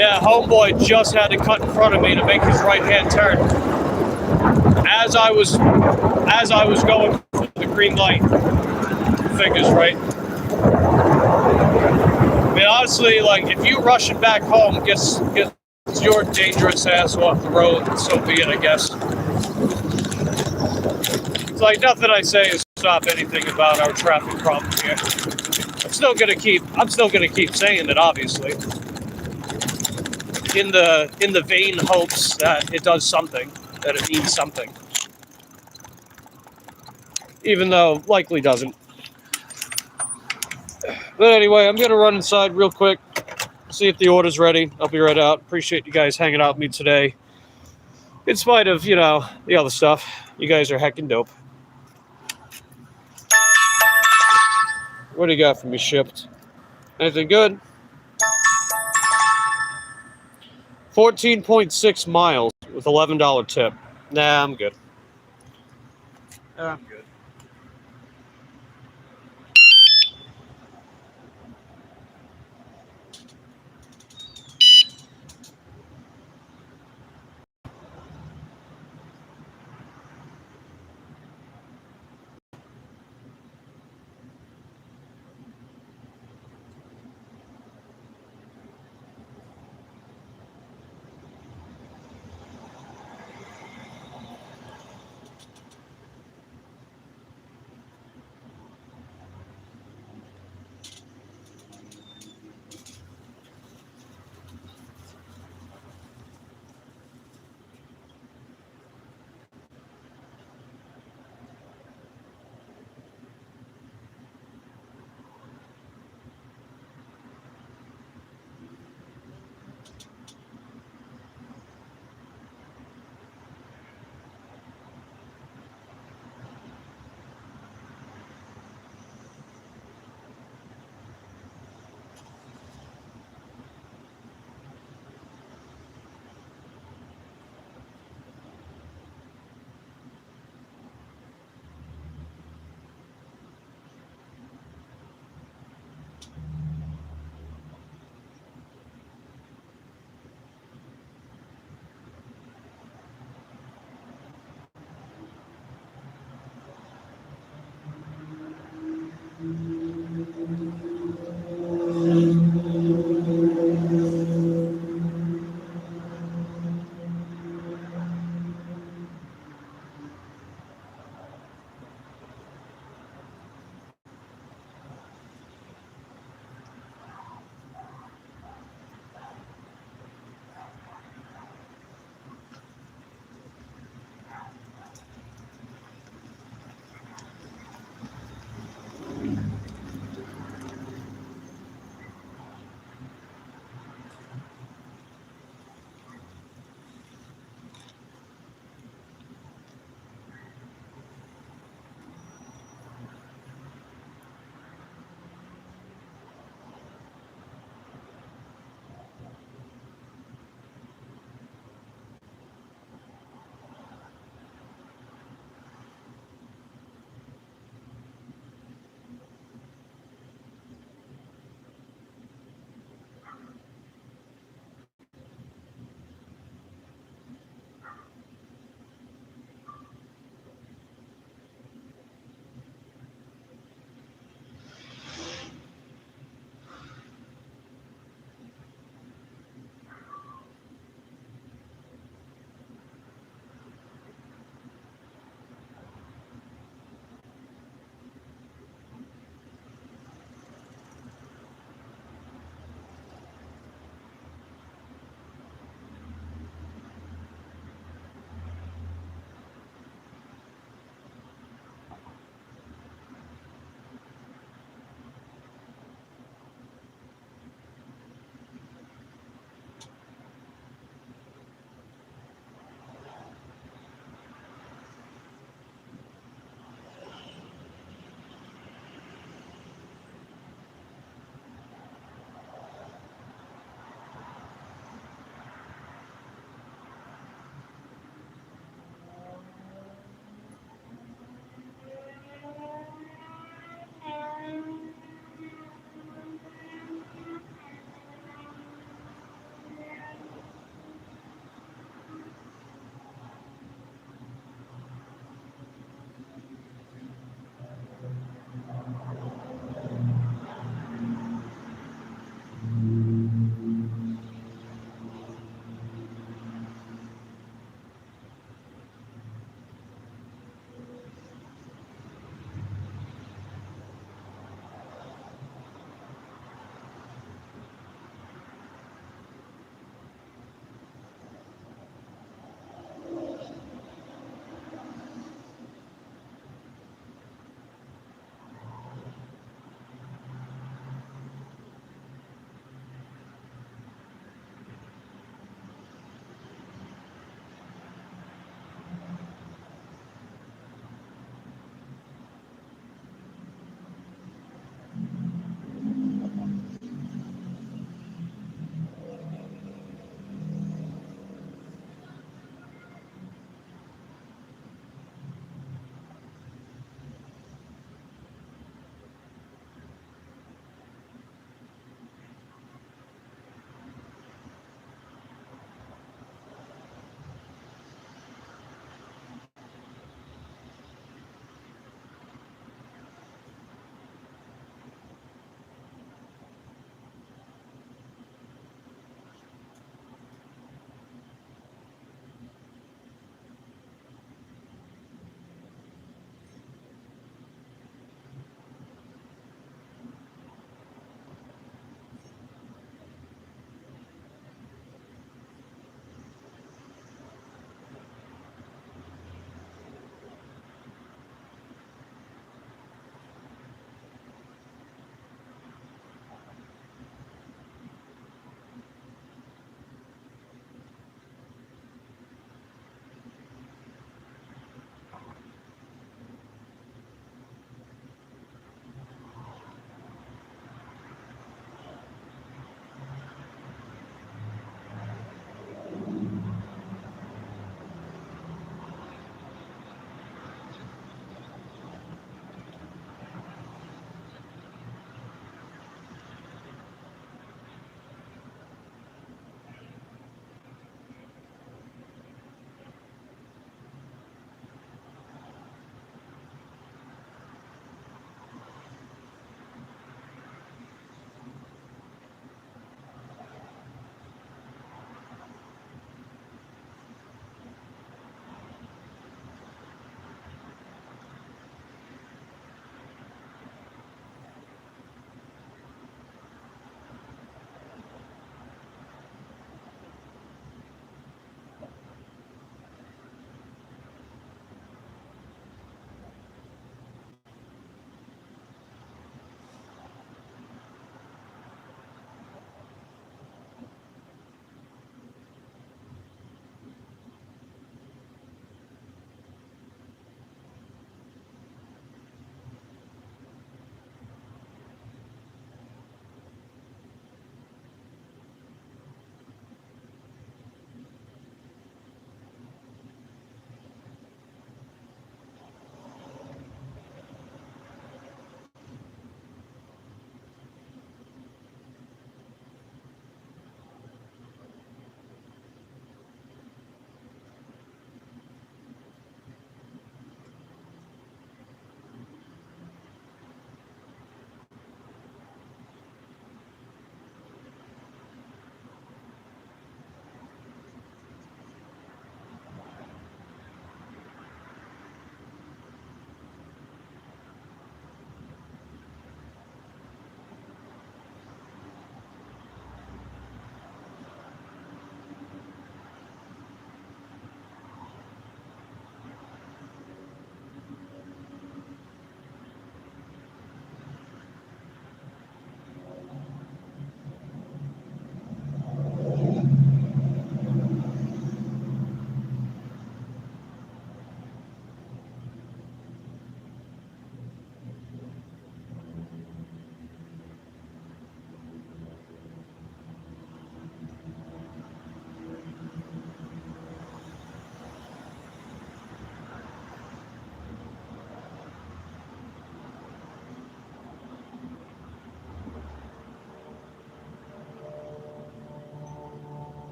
Yeah, homeboy just had to cut in front of me to make his right-hand turn. As I was going for the green light. Figures, right? I mean, honestly, like, if you rushing back home gets your dangerous ass off the road, so be it, I guess. It's like nothing I say is stop anything about our traffic problem here. I'm still gonna keep saying it, obviously. In the vain hopes that it does something, that it means something. Even though likely doesn't. But anyway, I'm gonna run inside real quick, see if the order's ready. I'll be right out. Appreciate you guys hanging out with me today. In spite of, the other stuff. You guys are heckin' dope. What do you got for me shipped? Anything good? 14.6 miles with $11 tip. Nah, I'm good. I'm good.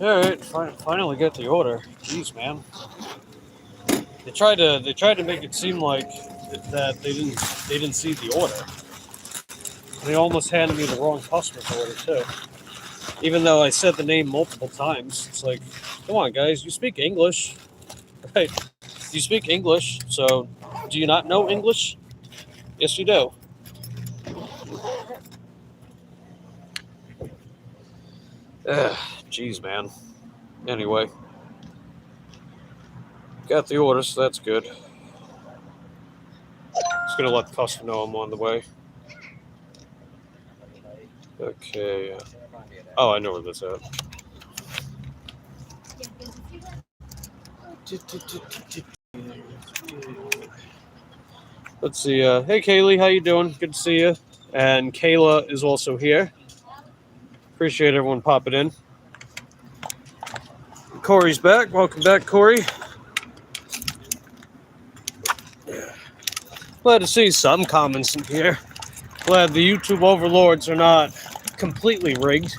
All right, finally get the order. Jeez, man. They tried to make it seem like that they didn't see the order. They almost handed me the wrong customer's order too. Even though I said the name multiple times, it's like, come on, guys, you speak English, right? You speak English, so do you not know English? Yes, you do. Jeez, man. Anyway, got the order, so that's good. Just gonna let the customer know I'm on the way. Okay. Oh, I know where this is at. Let's see. Hey, Kaylee, how you doing? Good to see you. And Kayla is also here. Appreciate everyone popping in. Corey's back. Welcome back, Corey. Glad to see some comments in here. Glad the YouTube overlords are not completely rigged.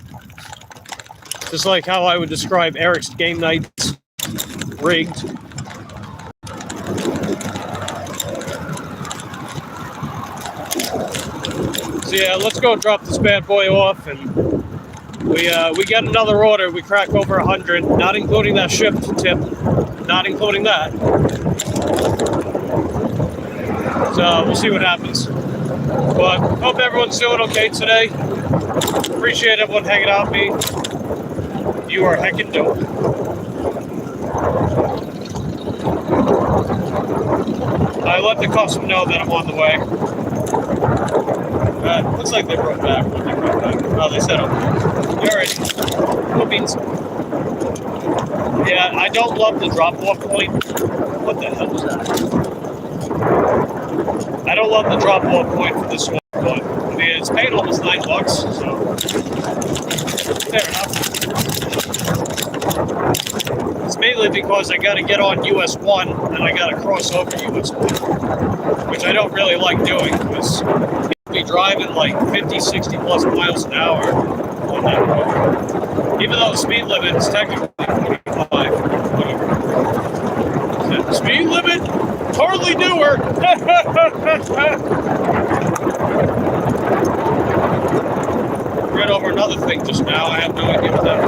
Just like how I would describe Eric's game nights, rigged. So yeah, let's go drop this bad boy off, and we get another order. We crack over 100, not including that shipped tip, not including that. So we'll see what happens. But hope everyone's doing okay today. Appreciate everyone hanging out with me. You are heckin' dope. I let the customer know that I'm on the way. Looks like they wrote back. When they wrote back. Oh, they said okay. Alright. No beans. Yeah, I don't love the drop-off point. What the hell was that? I don't love the drop-off point for this one, but I mean, it's paid almost $9, so fair enough. It's mainly because I got to get on US 1 and I got to cross over US 1, which I don't really like doing because you'll be driving like 50, 60 plus miles an hour on that road. Even though the speed limit is technically 45, whatever. Speed limit? Hardly do her. Read over another thing just now. I have no idea what that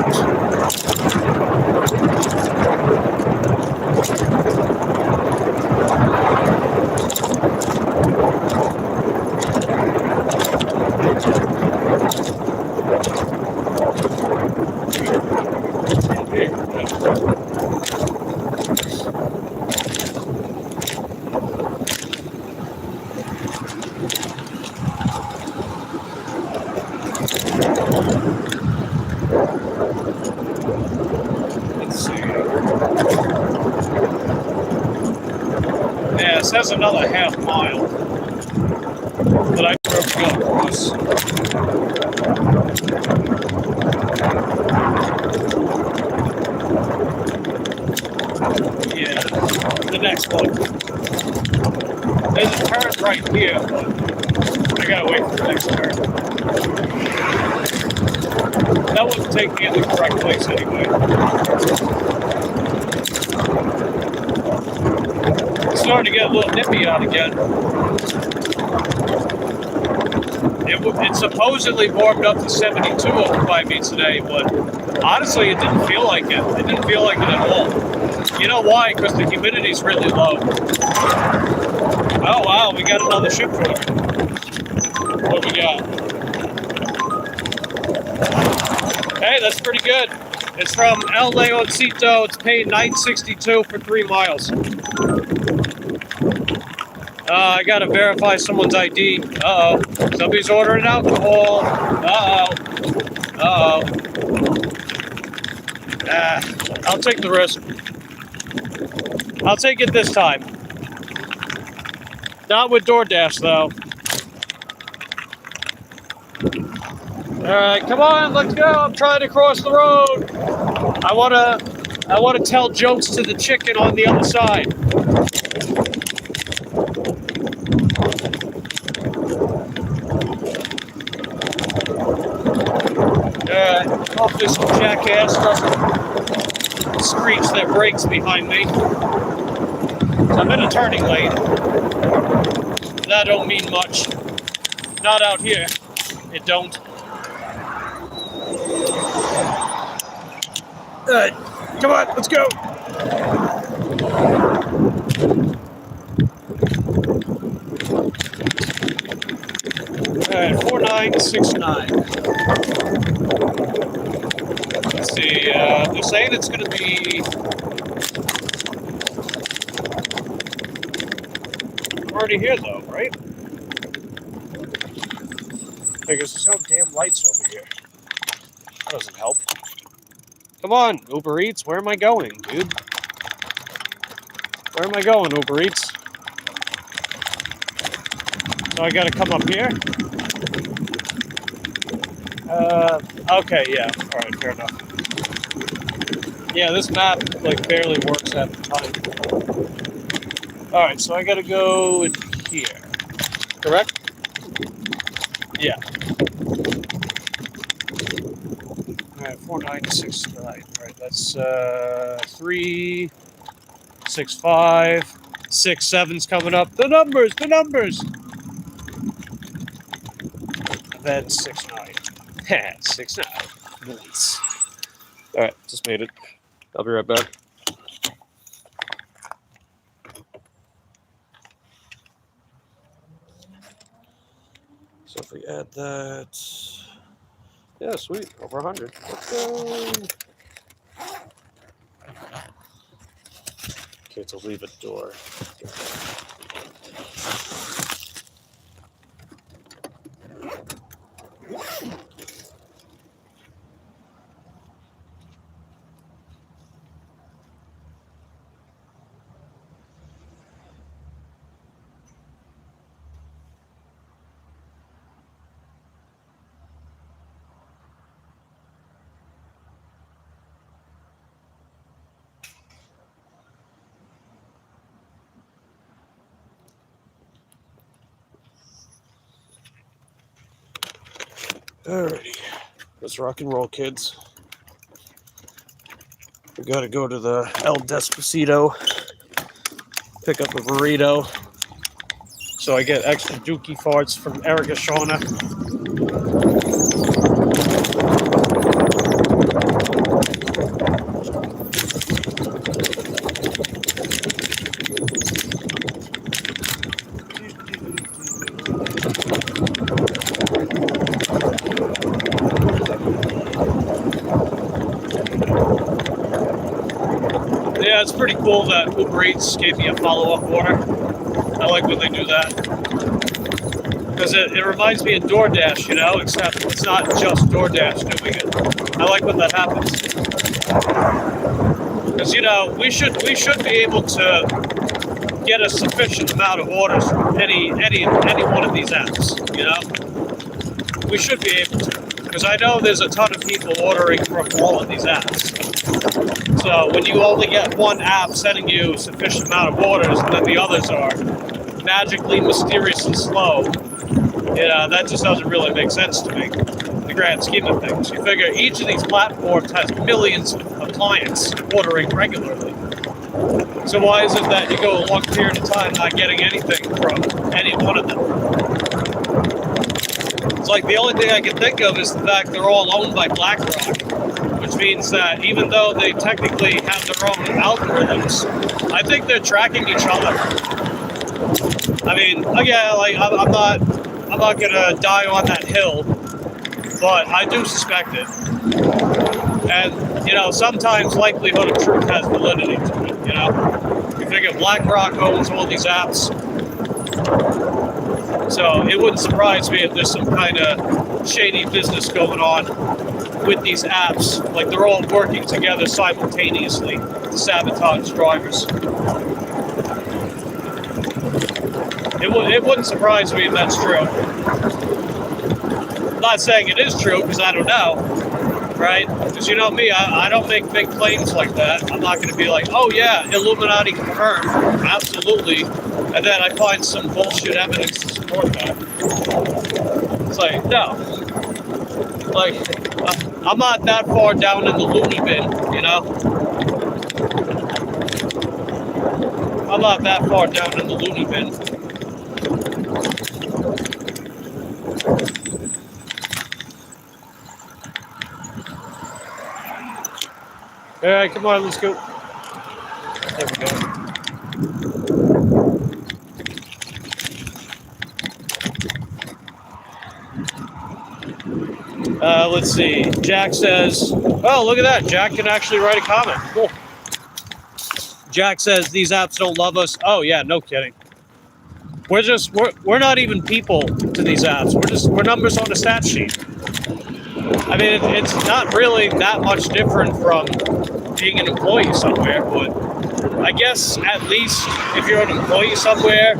It says another half mile that I drove to go across. Yeah, the next one. There's a turn right here, but I gotta wait for the next turn. That wouldn't take me in the correct place anyway. Starting to get a little nippy out again. It supposedly warmed up to 72 over by me today, but honestly, it didn't feel like it. It didn't feel like it at all. You know why? Because the humidity's really low. Oh wow, we got another ship order. What we got? Hey, that's pretty good. It's from El Leoncito. It's paying $9.62 for 3 miles. I gotta verify someone's ID. Uh-oh. Somebody's ordering alcohol. Uh-oh. Uh-oh. I'll take the risk. I'll take it this time. Not with DoorDash, though. Alright, come on, let's go. I'm trying to cross the road. I wanna tell jokes to the chicken on the other side. Hopefully some jackass doesn't screech their brakes behind me. So I'm in a turning lane. That don't mean much. Not out here. It don't. Alright, come on, let's go. Alright, 4969. Let's see, they're saying it's going to be... I'm already here though, right? Because there's no damn lights over here. That doesn't help. Come on, Uber Eats, where am I going, dude? Where am I going, Uber Eats? So I gotta come up here? Okay, yeah. Alright, fair enough. Yeah, this map, like, barely works at the time. Alright, so I gotta go in here. Correct? Yeah. Alright, 4969. Alright, that's 3, 6, 5, 6, 7's coming up. The numbers! And then 6, 9. 6, 9. Nice. Alright, just made it. I'll be right back. So if we add that, yeah, sweet, over 100. Let's go. Okay, to leave a door. Alrighty, let's rock and roll, kids. We gotta go to the El Despacito, pick up a burrito, so I get extra dookie farts from Erica Shauna. Yeah, it's pretty cool that Uber Eats gave me a follow-up order. I like when they do that. Because it reminds me of DoorDash, you know, except it's not just DoorDash doing it. I like when that happens. Because, you know, we should be able to get a sufficient amount of orders from any one of these apps, you know? We should be able to. Because I know there's a ton of people ordering from all of these apps. So when you only get one app sending you a sufficient amount of orders and then the others are magically mysterious and slow, you know, that just doesn't really make sense to me in the grand scheme of things. You figure each of these platforms has millions of clients ordering regularly. So why is it that you go a long period of time not getting anything from any one of them? It's like the only thing I can think of is the fact they're all owned by BlackRock, which means that even though they technically have their own algorithms, I think they're tracking each other. I mean, again, like I'm not gonna die on that hill, but I do suspect it. And you know, sometimes likelihood of truth has validity to it. You know, you figure BlackRock owns all these apps. So it wouldn't surprise me if there's some kind of shady business going on with these apps. Like they're all working together simultaneously to sabotage drivers. It wouldn't surprise me if that's true. I'm not saying it is true because I don't know, right? Because you know me, I don't make big claims like that. I'm not going to be like, oh yeah, Illuminati confirmed, absolutely. And then I find some bullshit evidence to support that. It's like, no. like, I'm not that far down in the loony bin, you know? I'm not that far down in the loony bin. All right, come on, let's go. There we go. Let's see. Jack says, oh, look at that. Jack can actually write a comment. Cool. Jack says, these apps don't love us. Oh, yeah, no kidding. We're not even people to these apps. We're numbers on a stat sheet. I mean, it's not really that much different from being an employee somewhere, but I guess at least if you're an employee somewhere,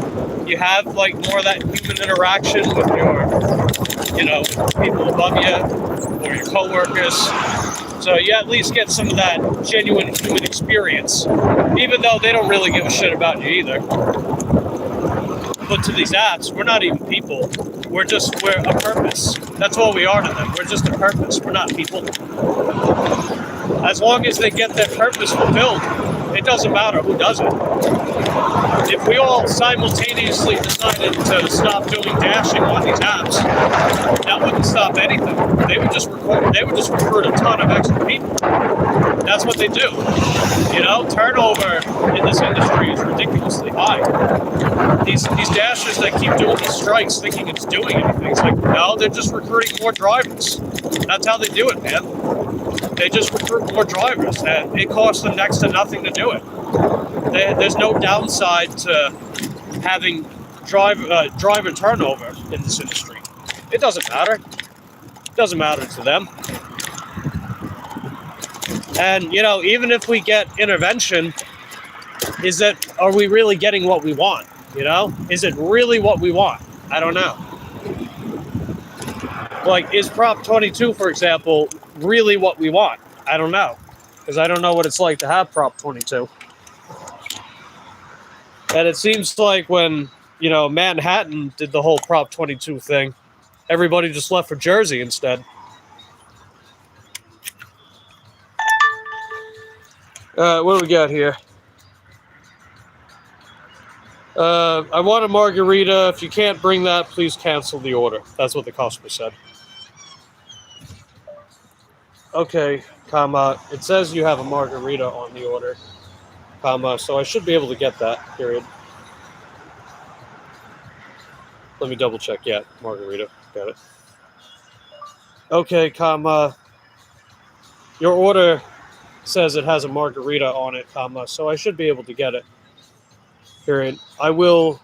you have like more of that human interaction with your, you know, people above you or your coworkers. So you at least get some of that genuine human experience, even though they don't really give a shit about you either. But to these apps, we're not even people. We're a purpose. That's all we are to them. We're just a purpose. We're not people. As long as they get their purpose fulfilled, it doesn't matter who does it. If we all simultaneously decided to stop doing dashing on these apps, that wouldn't stop anything. They would just recruit a ton of extra people. That's what they do. You know, turnover in this industry is ridiculously high. These dashers that keep doing these strikes thinking it's doing anything. It's like, no, they're just recruiting more drivers. That's how they do it, man. They just recruit more drivers, and it costs them next to nothing to do it. There's no downside to having driver turnover in this industry. It doesn't matter. It doesn't matter to them. And, you know, even if we get intervention, are we really getting what we want? You know, is it really what we want? I don't know. Like, is Prop 22, for example, really what we want? I don't know, because I don't know what it's like to have Prop 22. And it seems like when, you know, Manhattan did the whole Prop 22 thing, everybody just left for Jersey instead. What do we got here? I want a margarita. If you can't bring that, please cancel the order. That's what the customer said. Okay, comma. It says you have a margarita on the order, comma. So I should be able to get that, period. Let me double check. Yeah, margarita. Got it. Okay, comma. Your order says it has a margarita on it, comma. So I should be able to get it, period. I will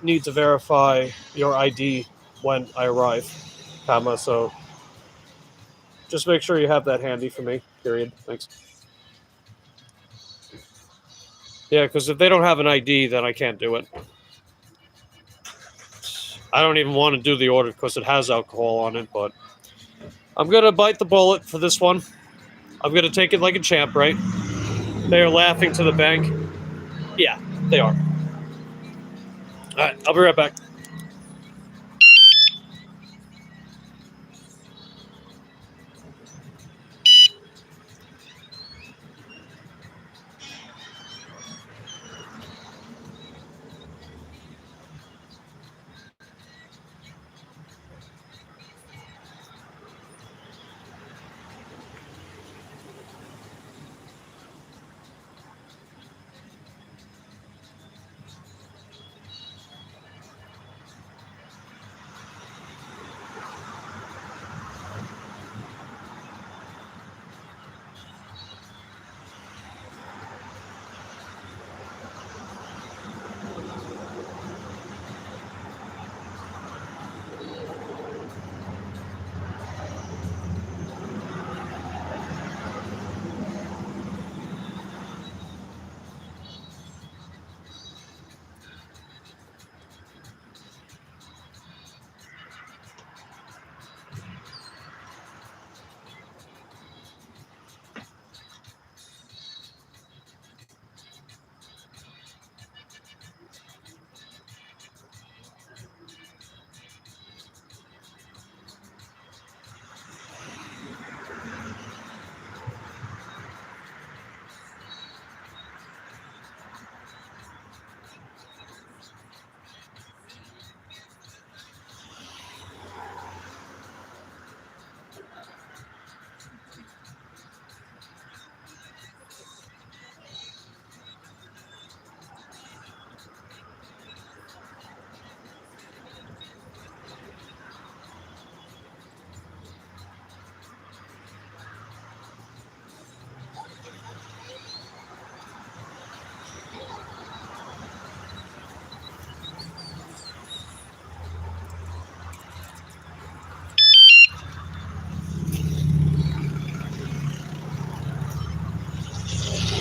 need to verify your ID when I arrive, comma. So just make sure you have that handy for me, period. Thanks. Yeah, because if they don't have an ID, then I can't do it. I don't even want to do the order because it has alcohol on it, but I'm going to bite the bullet for this one. I'm going to take it like a champ, right? They are laughing to the bank. Yeah, they are. All right, I'll be right back.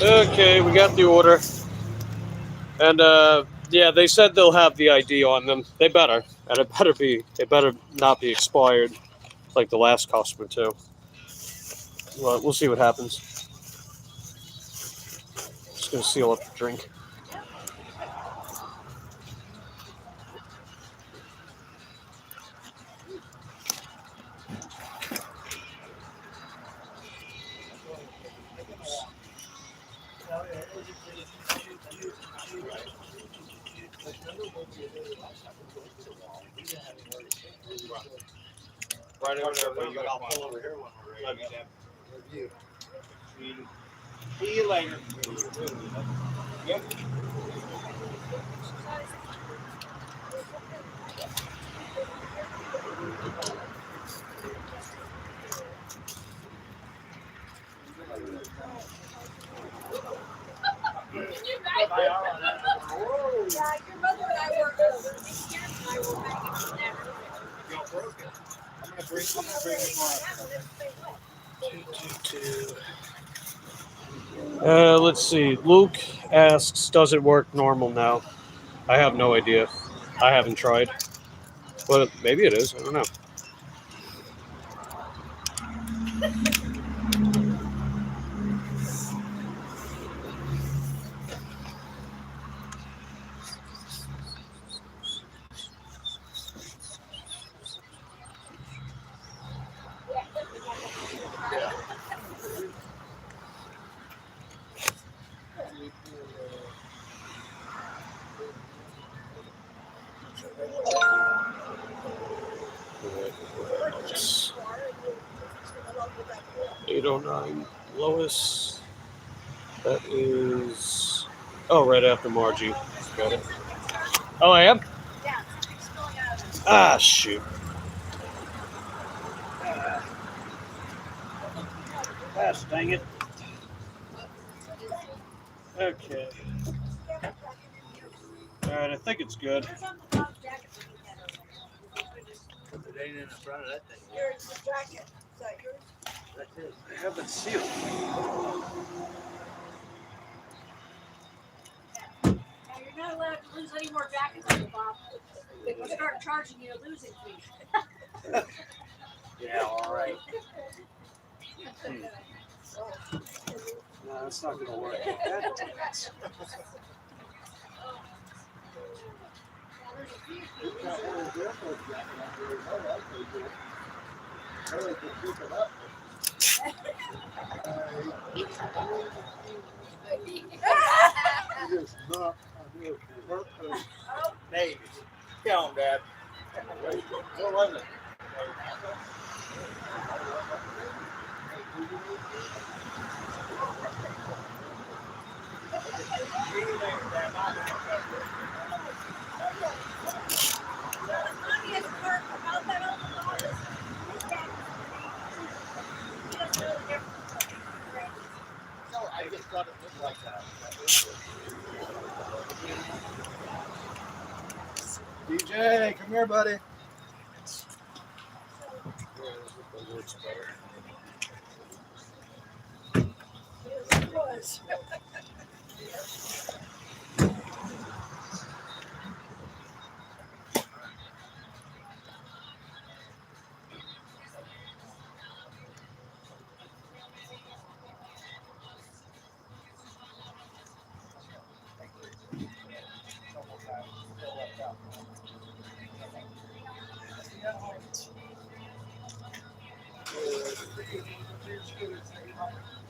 Okay, we got the order. And yeah, they said they'll have the ID on them. They better. And it better not be expired like the last customer too. Well, we'll see what happens. Just gonna seal up the drink. Right over there, but I'll pull over here when we're ready. See you later. Yep. Yeah, your mother and I were over. Karen and I were hanging there. Y'all broke it. I'm gonna bring it Let's see. Luke asks, does it work normal now? I have no idea. I haven't tried. But maybe it is. I don't know. It's 809 Lois. That is. Oh, right after Margie. Got it. Oh, I am? Yeah, it's spilling out of it. Ah, shoot. Gosh, dang it. Okay. Alright, I think it's good. There's something about the jacket that you had over there. It ain't in the front of that thing. Here's the jacket. Is that yours? That's it. I have it sealed. Now, you're not allowed to lose any more jackets on the Bob. They will start charging you a losing fee. Yeah, all right. No, that's not going to work. Maybe. Tell him, Dad. What was it? I just thought it looked like that. DJ, come here, buddy.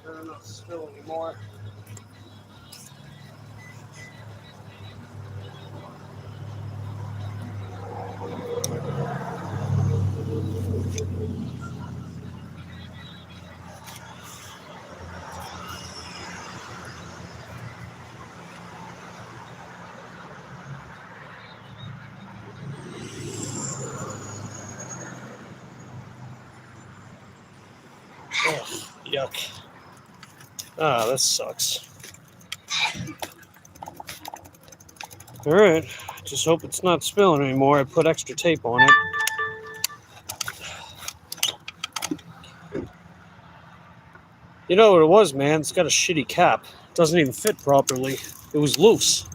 Better not spill anymore. Oh, yuck. Ah, this sucks. Alright, just hope it's not spilling anymore. I put extra tape on it. You know what it was, man? It's got a shitty cap. It doesn't even fit properly. It was loose.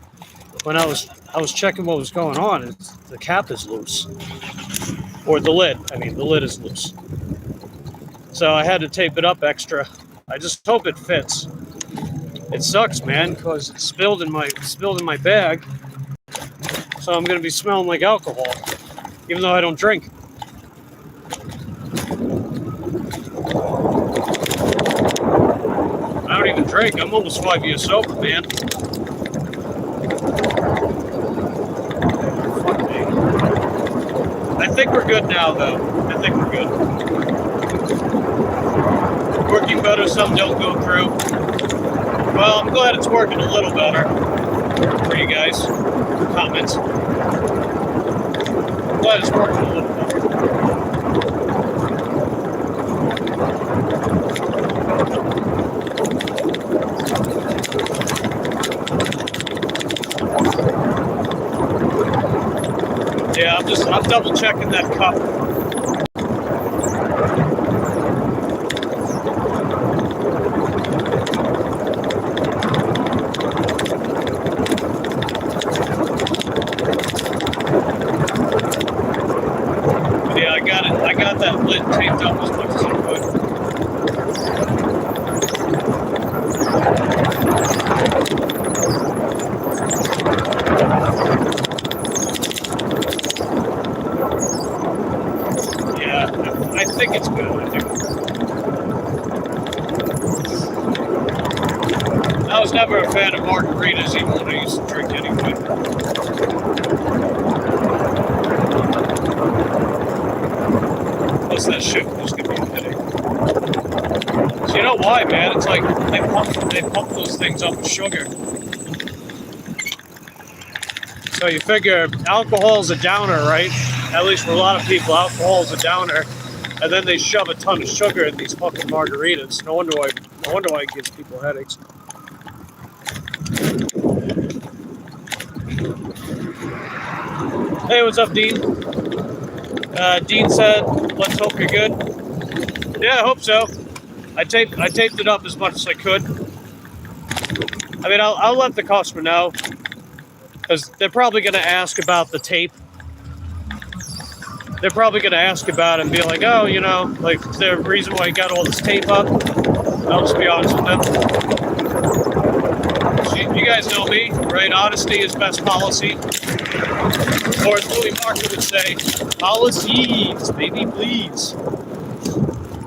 When I was checking what was going on, the cap is loose. Or the lid. I mean, the lid is loose. So I had to tape it up extra. I just hope it fits. It sucks, man, because it's spilled in my bag. So I'm gonna be smelling like alcohol, even though I don't drink. I don't even drink. I'm almost 5 years sober, man. Fuck me. I think we're good now, though. I think we're good. Working better, some don't go through. Well, I'm glad it's working a little better for you guys. Comments. I'm glad it's working a little better. Yeah, I'm double checking that cup. Yeah, I got that lid taped up as much as I could. I think it's good. I was never a fan of margaritas, even when I used to drink anyway. Plus that shit was gonna be a headache. So you know why, man? It's like they pump those things up with sugar. So you figure alcohol's a downer, right? At least for a lot of people, alcohol's a downer. And then they shove a ton of sugar in these fucking margaritas. No wonder why it gives people headaches. Hey, what's up, Dean? Dean said, "Let's hope you're good." Yeah, I hope so. I taped it up as much as I could. I mean, I'll let the customer know, because they're probably going to ask about the tape. They're probably going to ask about it and be like, oh, you know, like, is there a reason why you got all this tape up? I'll just be honest with them. So you guys know me, right? Honesty is best policy. Or as Louis Martin would say, policies, baby, please.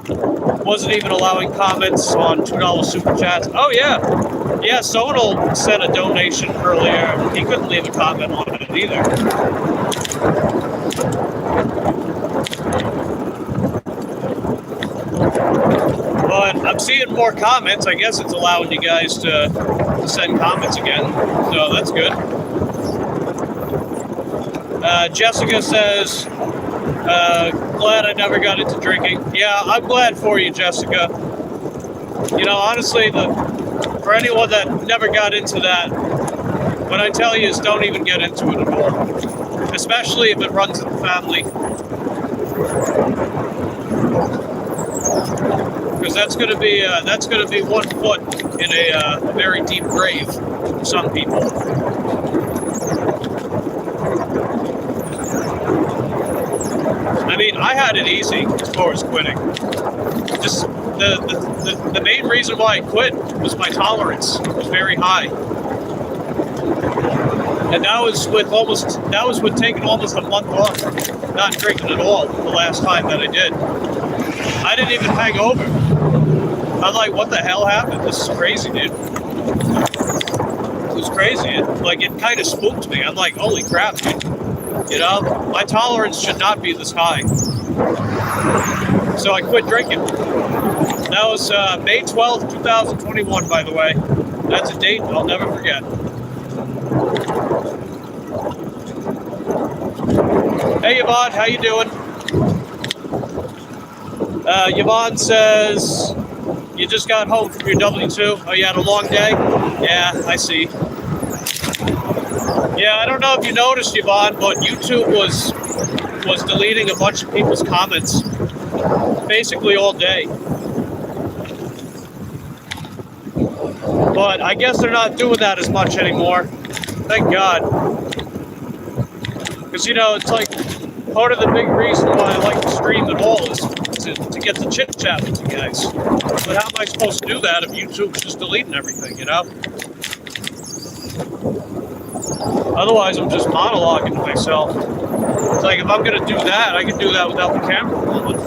Wasn't even allowing comments on $2 super chats. Oh, yeah. Yeah, Sonal sent a donation earlier. He couldn't leave a comment on it either. But I'm seeing more comments. I guess it's allowing you guys to send comments again. So that's good. Jessica says, glad I never got into drinking. Yeah, I'm glad for you, Jessica. You know, honestly, for anyone that never got into that, what I tell you is don't even get into it at all. Especially if it runs in the family. Because that's going to be 1 foot in a very deep grave for some people. I mean, I had it easy as far as quitting. Just the main reason why I quit was my tolerance. It was very high. And that was with taking almost a month off from not drinking at all the last time that I did. I didn't even hang over. I'm like, what the hell happened? This is crazy, dude. It was crazy. It kind of spooked me. I'm like, holy crap, dude. You know, my tolerance should not be this high. So I quit drinking. That was May 12th, 2021, by the way. That's a date I'll never forget. Hey, Yvonne, how you doing? Yvonne says, you just got home from your W-2. Oh, you had a long day? Yeah, I see. Yeah, I don't know if you noticed, Yvonne, but YouTube was deleting a bunch of people's comments basically all day. But I guess they're not doing that as much anymore. Thank God. Because, you know, it's like part of the big reason why I like to stream at all is to get the chit chat with you guys. But how am I supposed to do that if YouTube's just deleting everything, you know? Otherwise, I'm just monologuing to myself. It's like if I'm going to do that, I can do that without the camera rolling.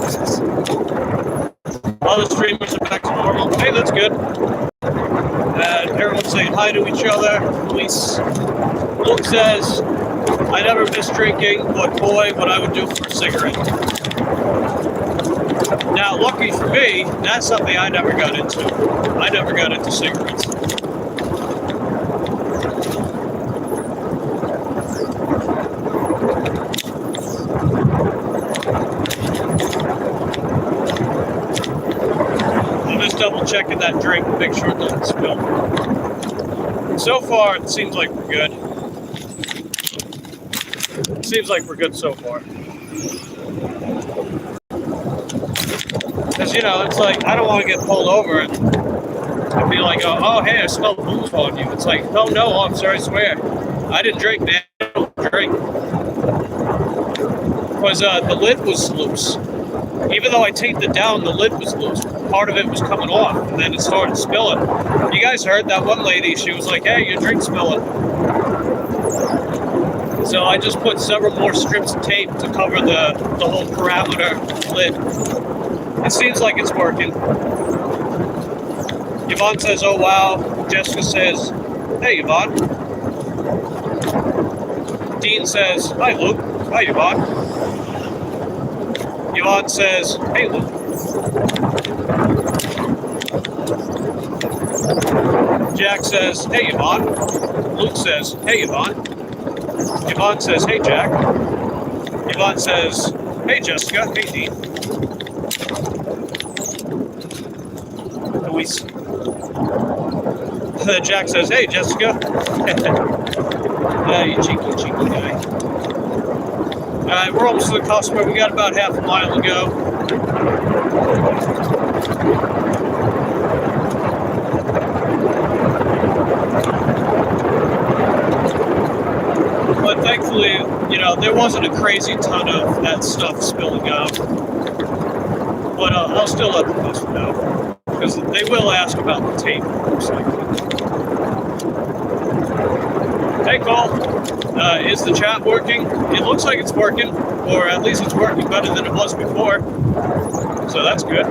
Other streamers are back to normal. Hey, that's good. And everyone's saying hi to each other. Luke says, I never miss drinking, but boy, what I would do for a cigarette. Now, lucky for me, that's something I never got into. I never got into cigarettes. I'm just double checking that drink to make sure it doesn't spill. So far, it seems like we're good. It seems like we're good so far. Because, you know, it's like, I don't want to get pulled over and be like, oh, hey, I smell booze on you. It's like, no, officer, I swear. I didn't drink, man. I don't drink. Because the lid was loose. Even though I taped it down, the lid was loose. Part of it was coming off, and then it started spilling. You guys heard that one lady, she was like, hey, your drink's spilling. So I just put several more strips of tape to cover the whole parameter lid. It seems like it's working. Yvonne says, oh, wow. Jessica says, hey, Yvonne. Dean says, hi, Luke. Hi, Yvonne. Yvonne says, hey, Luke. Jack says, hey, Yvonne. Luke says, hey, Yvonne. Yvonne says, hey, Jack. Yvonne says, hey, Jessica. Hey, Dean. Luis. Jack says, hey, Jessica. You cheeky guy. We're almost to the customer. We got about half a mile to go. But thankfully, you know, there wasn't a crazy ton of that stuff spilling out. But I'll still let the customer know. Because they will ask about the tape, most likely. Hey, Cole. Is the chat working? It looks like it's working, or at least it's working better than it was before. So that's good.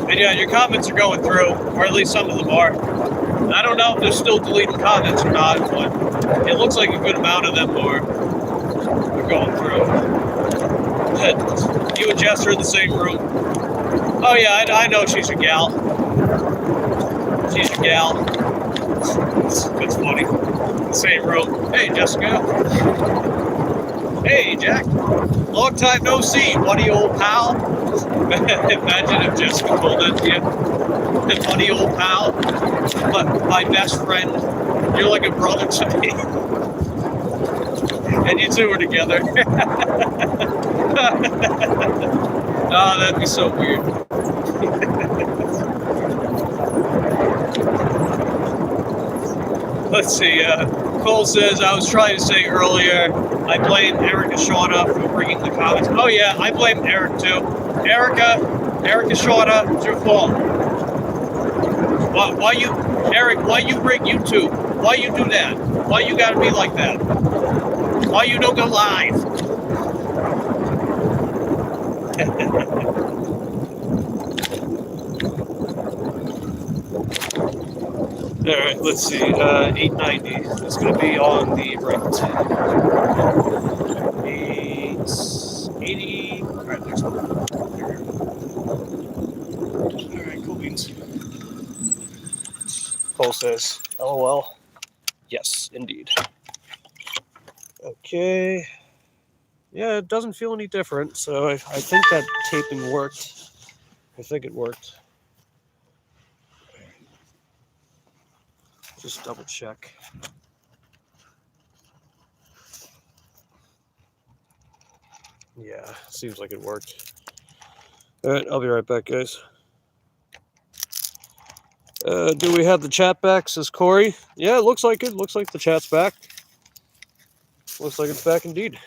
And yeah, your comments are going through, or at least some of them are. I don't know if they're still deleting comments or not, but it looks like a good amount of them are going through. You and Jess are in the same room. Oh yeah, I know she's a gal. She's a gal. It's funny. Same room. Hey, Jessica. Hey, Jack. Long time no see, buddy, old pal. Imagine if Jessica told that to you. Buddy, old pal. My best friend. You're like a brother to me. And you two are together. Oh, that'd be so weird. Let's see. Cole says, I was trying to say earlier, I blame Erica Shauna for bringing the comments. Oh, yeah, I blame Eric, too. Erica Shauna, it's your fault. Why you rig YouTube? Why you do that? Why you gotta be like that? Why you don't go live? All right, let's see. 890. It's going to be on the right. 880. All right, there's one. All right, cool beans. Cole says, LOL. Yes, indeed. Okay. Yeah, it doesn't feel any different, so I think that taping worked. I think it worked. Just double check. Yeah, seems like it worked. All right, I'll be right back, guys. Do we have the chat back, says Corey? Yeah, it looks like it. Looks like the chat's back. Looks like it's back indeed.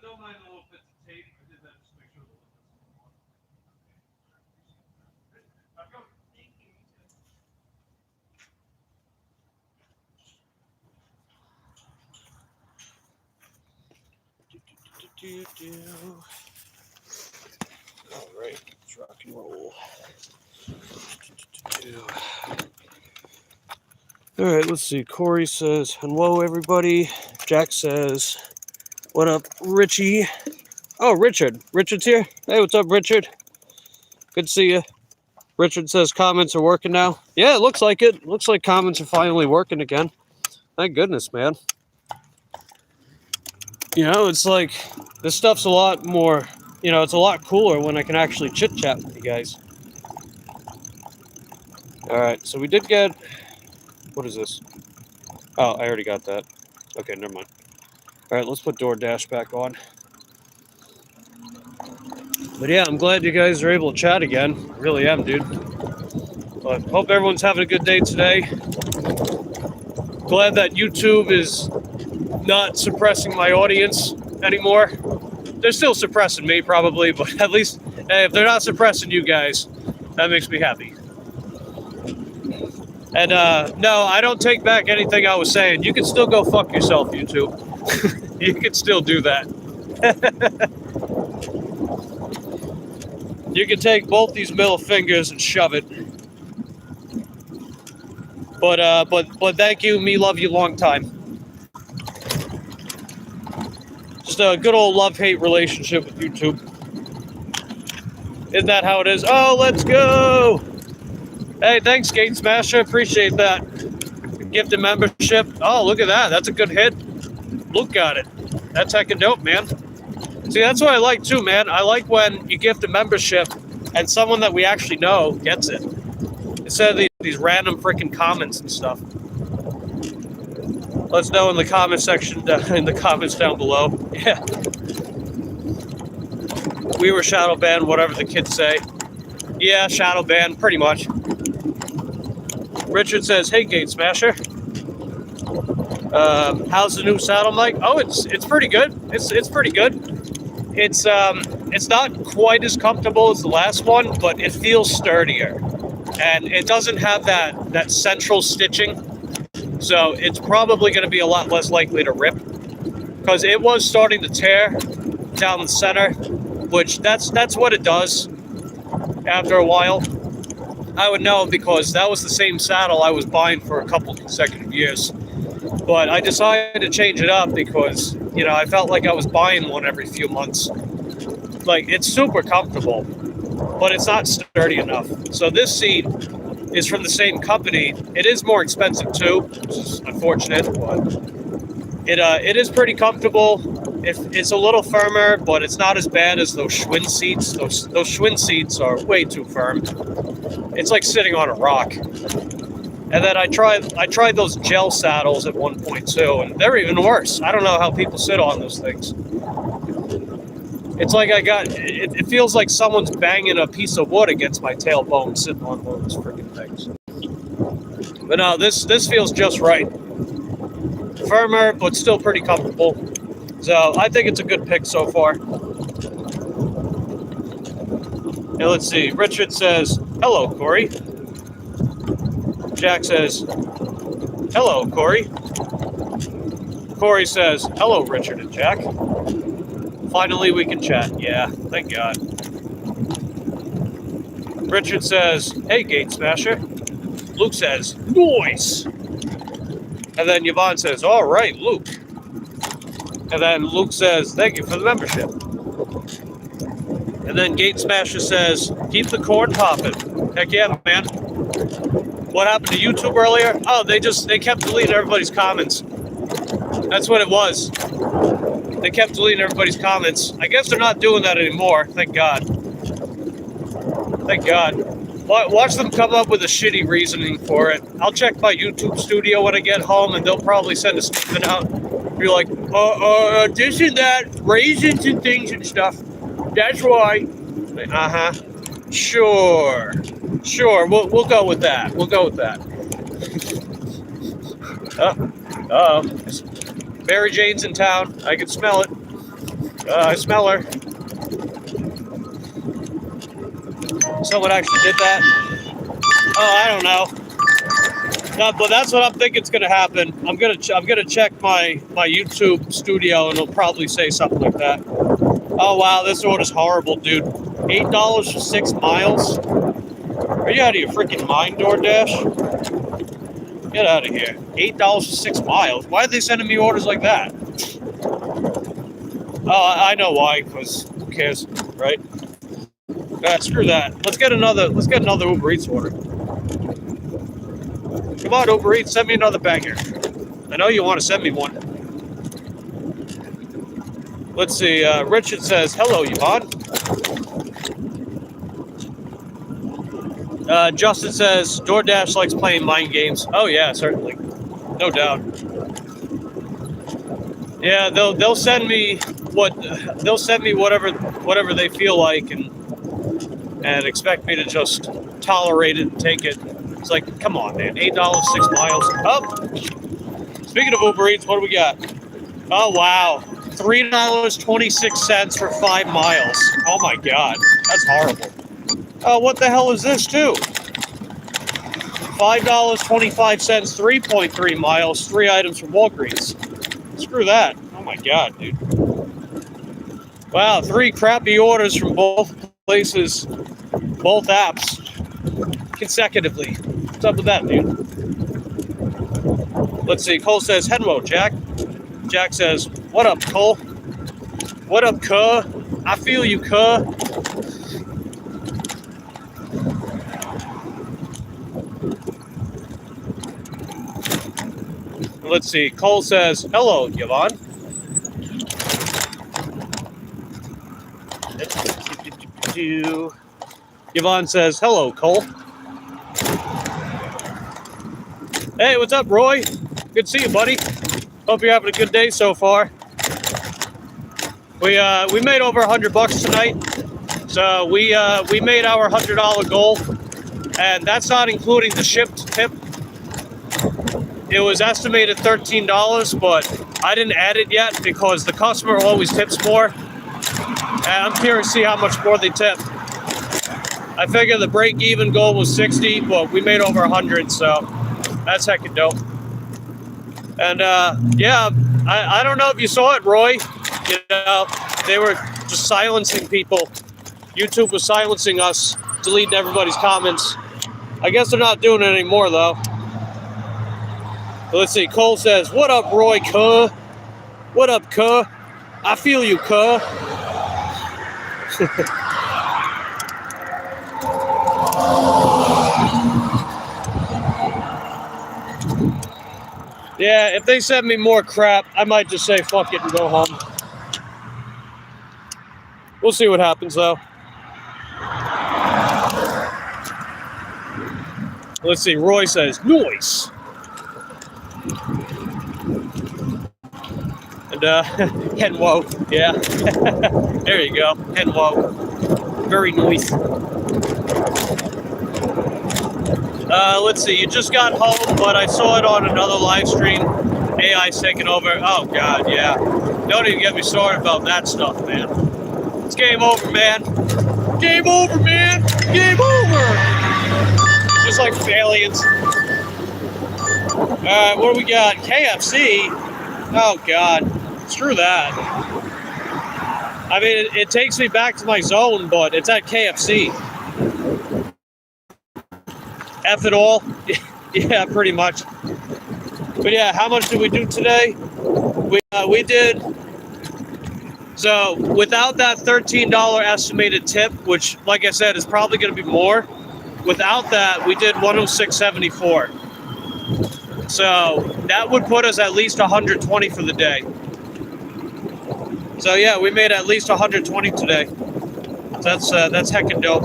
Don't mind the little bits of tape. I did that just to make sure the All right, let's rock and roll. All right, let's see. Corey says, hello, everybody. Jack says, what up, Richie? Oh, Richard. Richard's here. Hey, what's up, Richard? Good to see you. Richard says comments are working now. Yeah, it looks like it. Looks like comments are finally working again. Thank goodness, man. You know, it's like, this stuff's a lot more, you know, it's a lot cooler when I can actually chit-chat with you guys. All right, so we did get, what is this? Oh, I already got that. Okay, never mind. All right, let's put DoorDash back on. But yeah, I'm glad you guys are able to chat again. I really am, dude. But hope everyone's having a good day today. Glad that YouTube is not suppressing my audience anymore. They're still suppressing me, probably, but at least, hey, if they're not suppressing you guys, that makes me happy. And no, I don't take back anything I was saying. You can still go fuck yourself, YouTube. You can still do that. You can take both these middle fingers and shove it. But thank you, me love you long time. Just a good old love-hate relationship with YouTube. Isn't that how it is? Oh, let's go! Hey, thanks, Gate Smasher. Appreciate that. Gifted membership. Oh, look at that. That's a good hit. Luke got it. That's heckin' dope, man. See, that's what I like, too, man. I like when you gift a membership and someone that we actually know gets it. Instead of these random freaking comments and stuff. Let us know in the comment section, in the comments down below. Yeah. We were shadow banned, whatever the kids say. Yeah, shadow banned, pretty much. Richard says, hey, Gate Smasher. How's the new saddle mic? Oh, it's pretty good. It's pretty good. It's not quite as comfortable as the last one, but it feels sturdier. And it doesn't have that central stitching. So it's probably going to be a lot less likely to rip. Because it was starting to tear down the center, which that's what it does after a while. I would know because that was the same saddle I was buying for a couple consecutive years. But I decided to change it up because, you know, I felt like I was buying one every few months. Like, it's super comfortable, but it's not sturdy enough. So this seat is from the same company. It is more expensive too, which is unfortunate, but it is pretty comfortable. It's a little firmer, but it's not as bad as those Schwinn seats. Those Schwinn seats are way too firm. It's like sitting on a rock. And then I tried those gel saddles at one point too, and they're even worse. I don't know how people sit on those things. It's like it feels like someone's banging a piece of wood against my tailbone sitting on one of those freaking things. But no, this feels just right. Firmer, but still pretty comfortable. So I think it's a good pick so far. Now let's see. Richard says, hello, Corey. Jack says, hello, Corey. Corey says, hello, Richard and Jack. Finally, we can chat. Yeah, thank God. Richard says, hey, Gate Smasher. Luke says, nice. And then Yvonne says, all right, Luke. And then Luke says, thank you for the membership. And then Gate Smasher says, keep the corn popping. Heck yeah, man. What happened to YouTube earlier? Oh, they kept deleting everybody's comments. That's what it was. They kept deleting everybody's comments. I guess they're not doing that anymore. Thank God. Thank God. Watch them come up with a shitty reasoning for it. I'll check my YouTube studio when I get home, and they'll probably send a statement out. Be like, this and that, raisins and things and stuff. That's why. Uh-huh. Sure. We'll go with that. Uh-oh. Mary Jane's in town. I can smell it. I smell her. Someone actually did that. Oh, I don't know. No, but that's what I'm thinking is going to happen. I'm gonna check my YouTube studio, and it'll probably say something like that. Oh wow, this order's horrible, dude. $8 for 6 miles. Are you out of your freaking mind, DoorDash? Get out of here. $8 for 6 miles. Why are they sending me orders like that? Oh, I know why. Because who cares, right? Screw that. Let's get another Uber Eats order. Come on, Uber Eats, send me another banger. I know you want to send me one. Let's see. Richard says, "Hello, Yvonne." Justin says, "DoorDash likes playing mind games." Oh yeah, certainly, no doubt. Yeah, they'll send me whatever they feel like, and expect me to just tolerate it and take it. It's like, come on, man. $8, 6 miles. Oh, speaking of Uber Eats, what do we got? Oh, wow. $3.26 for 5 miles. Oh, my God. That's horrible. Oh, what the hell is this, too? $5.25, 3.3 miles, 3 items from Walgreens. Screw that. Oh, my God, dude. Wow, 3 crappy orders from both places, both apps, consecutively. What's up with that, dude? Let's see. Cole says, "Hello, Jack." Jack says, "What up, Cole? What up, cuh? I feel you, cuh." Let's see. Cole says, "Hello, Yvonne." Yvonne says, "Hello, Cole." Hey, what's up, Roy? Good to see you, buddy. Hope you're having a good day so far. We made over $100 tonight, so we made our $100 goal, and that's not including the shipped tip. It was estimated $13, but I didn't add it yet because the customer always tips more, and I'm curious to see how much more they tip. I figure the break-even goal was 60, but we made over 100, so that's heckin' dope. And yeah, I don't know if you saw it, Roy. You know, they were just silencing people. YouTube was silencing us, deleting everybody's comments. I guess they're not doing it anymore, though. But let's see. Cole says, "What up, Roy, cuh? What up, cuh? I feel you, cuh." Yeah, if they send me more crap, I might just say fuck it and go home. We'll see what happens, though. Let's see. Roy says, "Noise." And, Henwo. Yeah. There you go. Henwo. Very nice. Let's see. You just got home, but I saw it on another live stream. AI's taking over. Oh, God, yeah. Don't even get me started about that stuff, man. It's game over, man. Game over, man. Game over. Just like aliens. All right, what do we got? KFC. Oh, God. Screw that. I mean, it takes me back to my zone, but it's at KFC. F it all. Yeah, pretty much. But yeah, how much did we do today? We did So without that $13 estimated tip, which, like I said, is probably going to be more, without that, we did 106.74. So that would put us at least 120 for the day. So yeah, we made at least 120 today. That's heckin' dope.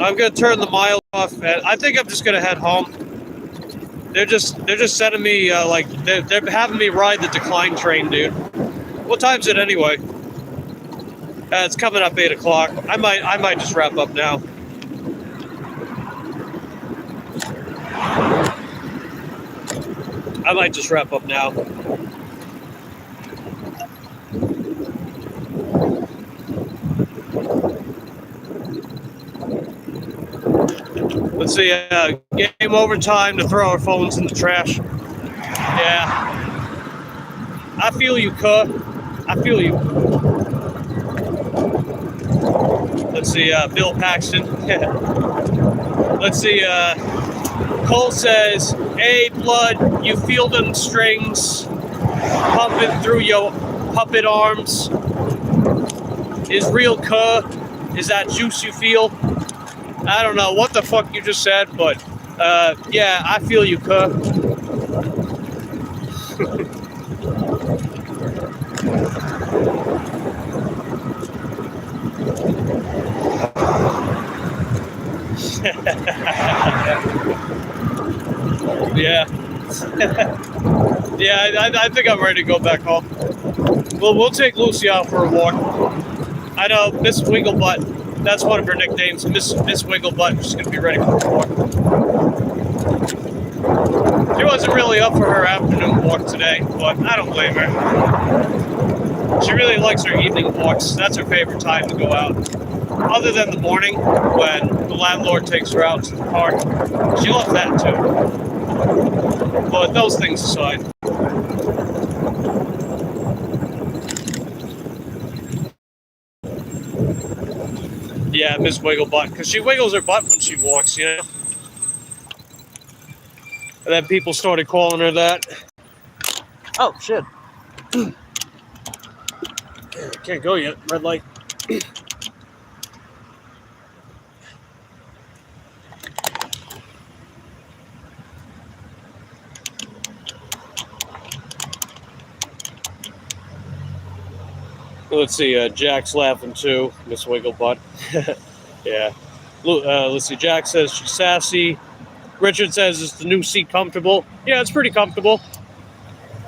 I'm gonna turn the miles off, and I think I'm just gonna head home. They're just sending me like they're having me ride the decline train, dude. What time's it anyway? It's coming up 8 o'clock. I might just wrap up now. I might just wrap up now. Let's see, game over, time to throw our phones in the trash. Yeah. I feel you, cuh. I feel you. Let's see, Bill Paxton. Let's see, Cole says, hey, blood, you feel them strings pumping through your puppet arms. Is real cuh? Is that juice you feel? I don't know what the fuck you just said, but yeah, I feel you, cuh. Yeah. Yeah, I think I'm ready to go back home. Well, we'll take Lucy out for a walk. I know Miss Wigglebutt, that's one of her nicknames, Miss Wigglebutt. She's going to be ready for a walk. She wasn't really up for her afternoon walk today, but I don't blame her. She really likes her evening walks. That's her favorite time to go out. Other than the morning, when the landlord takes her out to the park. She loves that too. But those things aside. Yeah, Miss Wigglebutt, because she wiggles her butt when she walks, you know? And then people started calling her that. Oh, shit. Can't go yet. Red light. Let's see, Jack's laughing too, Miss Wigglebutt. Yeah. Let's see, Jack says she's sassy. Richard says, is the new seat comfortable? Yeah, it's pretty comfortable.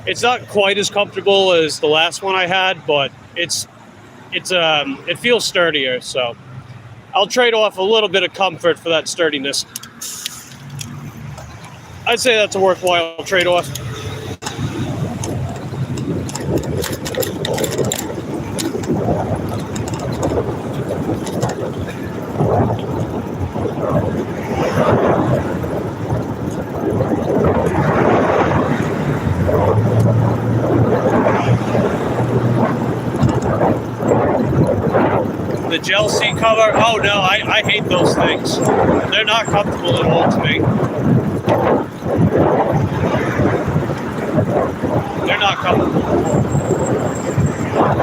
It's not quite as comfortable as the last one I had, but it feels sturdier, so I'll trade off a little bit of comfort for that sturdiness. I'd say that's a worthwhile trade-off. The gel seat cover, oh no, I hate those things. They're not comfortable at all to me. They're not comfortable.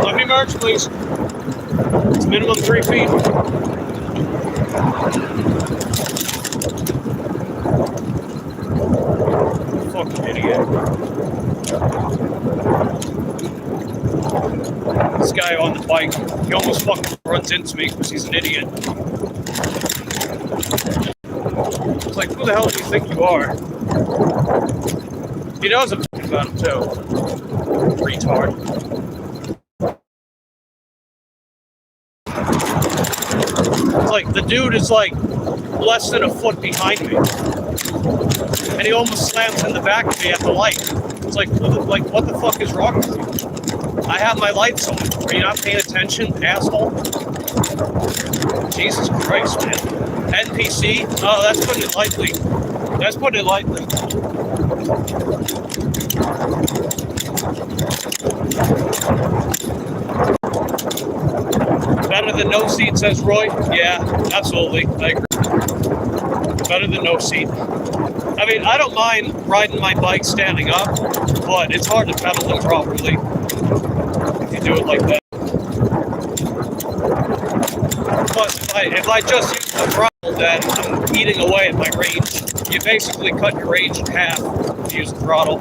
Let me merge, please. It's minimum 3 feet. Fucking idiot. This guy on the bike, he almost fucking runs into me because he's an idiot. It's like, who the hell do you think you are? He knows I'm talking about him too. Retard. It's like, the dude is like less than a foot behind me. And he almost slams in the back of me at the light. It's like what the fuck is wrong with you? I have my lights on. Are you not paying attention, asshole? Jesus Christ, man. NPC? Oh, that's putting it lightly. That's putting it lightly. Better than no seat, says Roy. Yeah, absolutely. I agree. Better than no seat. I mean, I don't mind riding my bike standing up, but it's hard to pedal them properly. you do it like that. But if I just use the throttle, then I'm eating away at my range. You basically cut your range in half if you use the throttle.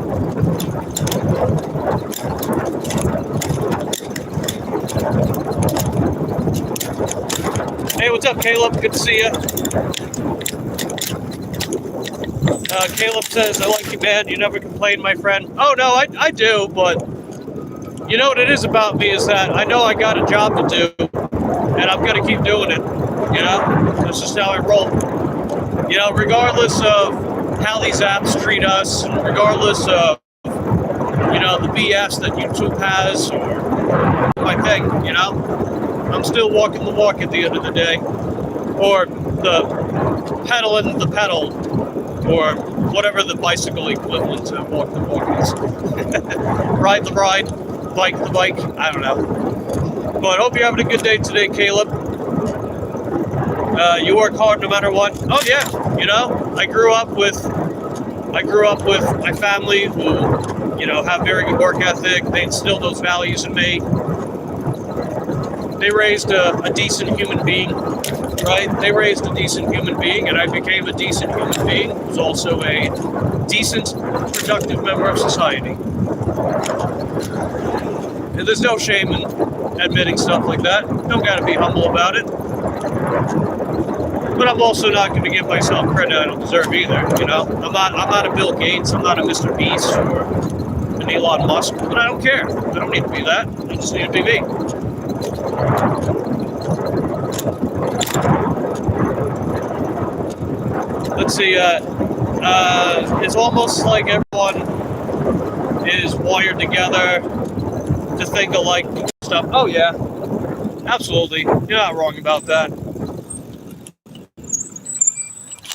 Hey, what's up, Caleb? Good to see you. Caleb says, I like you, man. You never complain, my friend. Oh, no, I do, but you know what it is about me is that I know I got a job to do, and I'm going to keep doing it. You know, that's just how I roll. You know, regardless of how these apps treat us, and regardless of, you know, the BS that YouTube has, or my thing, you know, I'm still walking the walk at the end of the day. Or the pedaling the pedal, or whatever the bicycle equivalent to walk the walk is. Ride the ride, bike the bike, I don't know. But I hope you're having a good day today, Caleb. You work hard no matter what. Oh yeah, you know, I grew up with my family who, you know, have very good work ethic. They instilled those values in me. They raised a decent human being, right? They raised a decent human being, and I became a decent human being who's also a decent, productive member of society. And there's no shame in admitting stuff like that. Don't gotta be humble about it. But I'm also not going to give myself credit I don't deserve either. You know, I'm not a Bill Gates. I'm not a Mr. Beast or an Elon Musk. But I don't care. I don't need to be that. I just need to be me. Let's see. It's almost like everyone is wired together to think alike stuff. Oh yeah, absolutely. You're not wrong about that.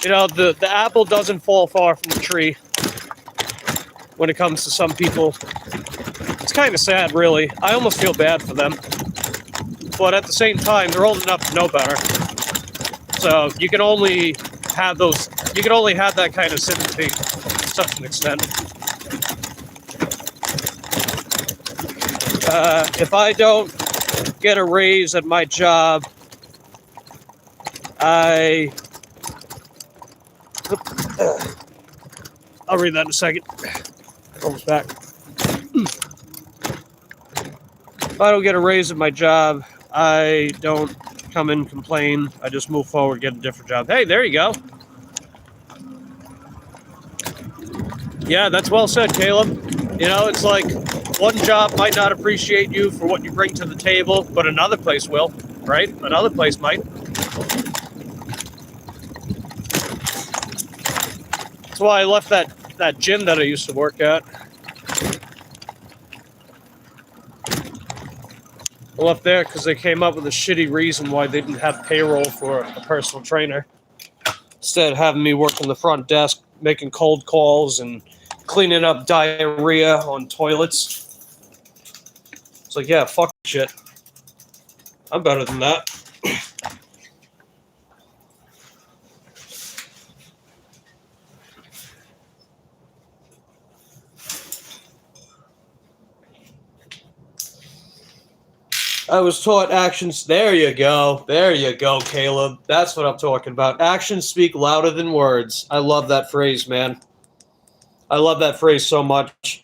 You know, the apple doesn't fall far from the tree when it comes to some people. It's kind of sad, really. I almost feel bad for them. But at the same time, they're old enough to know better. So you can only have that kind of sympathy to such an extent. If I don't get a raise at my job, I'll read that in a second. Almost back. If I don't get a raise at my job, I don't come and complain. I just move forward, get a different job. Hey, there you go. Yeah, that's well said, Caleb. You know, it's like one job might not appreciate you for what you bring to the table, but another place will, right? Another place might. That's why I left that gym that I used to work at. I left there because they came up with a shitty reason why they didn't have payroll for a personal trainer. Instead of having me work on the front desk, making cold calls and cleaning up diarrhea on toilets. It's like, yeah, fuck shit. I'm better than that. I was taught actions. There you go. There you go, Caleb. That's what I'm talking about. Actions speak louder than words. I love that phrase, man. I love that phrase so much.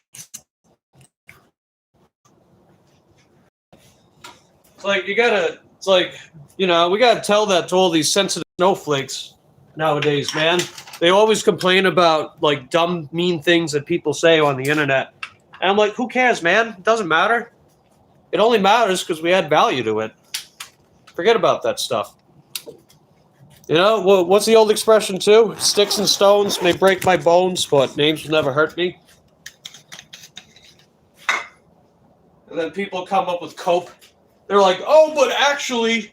It's like, we gotta tell that to all these sensitive snowflakes nowadays, man. They always complain about, like, dumb, mean things that people say on the internet. And I'm like, who cares, man? It doesn't matter. It only matters because we add value to it. Forget about that stuff. You know, what's the old expression too? Sticks and stones may break my bones, but names will never hurt me. And then people come up with cope. They're like, oh, but actually.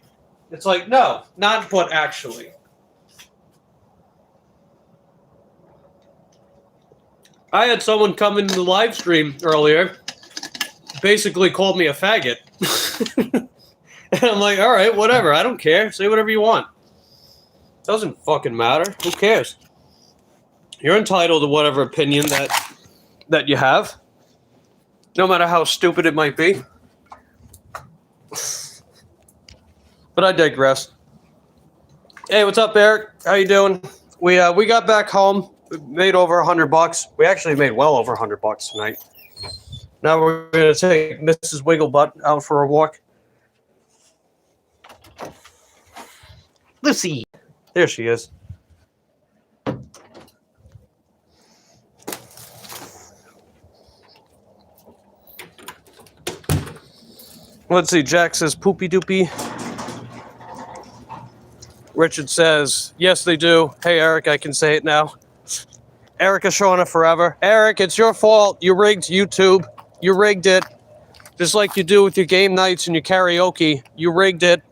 It's like, no, not but actually. I had someone come into the live stream earlier, basically called me a faggot. And I'm like, all right, whatever. I don't care. Say whatever you want. Doesn't fucking matter. Who cares? You're entitled to whatever opinion that you have, no matter how stupid it might be. But I digress. Hey, what's up, Eric? How you doing? We got back home. We made over $100. We actually made well over $100 tonight. Now we're gonna take Mrs. Wigglebutt out for a walk. Lucy, there she is. Let's see. Jack says poopy doopy. Richard says, yes, they do. Hey, Eric, I can say it now. Eric is showing it forever. Eric, it's your fault. You rigged YouTube. You rigged it. Just like you do with your game nights and your karaoke. You rigged it.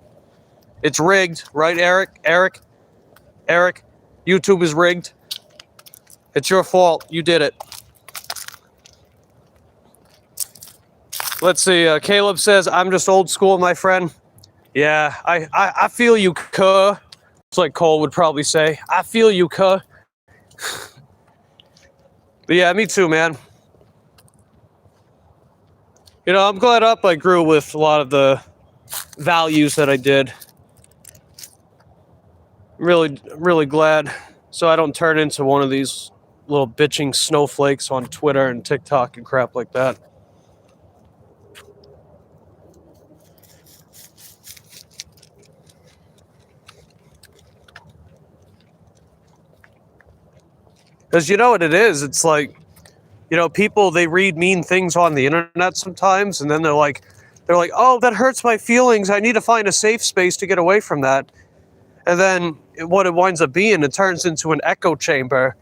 It's rigged, right, Eric? Eric? YouTube is rigged. It's your fault. You did it. Let's see. Caleb says, I'm just old school, my friend. Yeah, I feel you, cuh. It's like Cole would probably say. I feel you, cuh. But yeah, me too, man. You know, I'm glad I grew with a lot of the values that I did. Really glad. So I don't turn into one of these little bitching snowflakes on Twitter and TikTok and crap like that. Because you know what it is? It's like, you know, people, they read mean things on the internet sometimes, and then they're like, oh, that hurts my feelings. I need to find a safe space to get away from that. And then what it winds up being, it turns into an echo chamber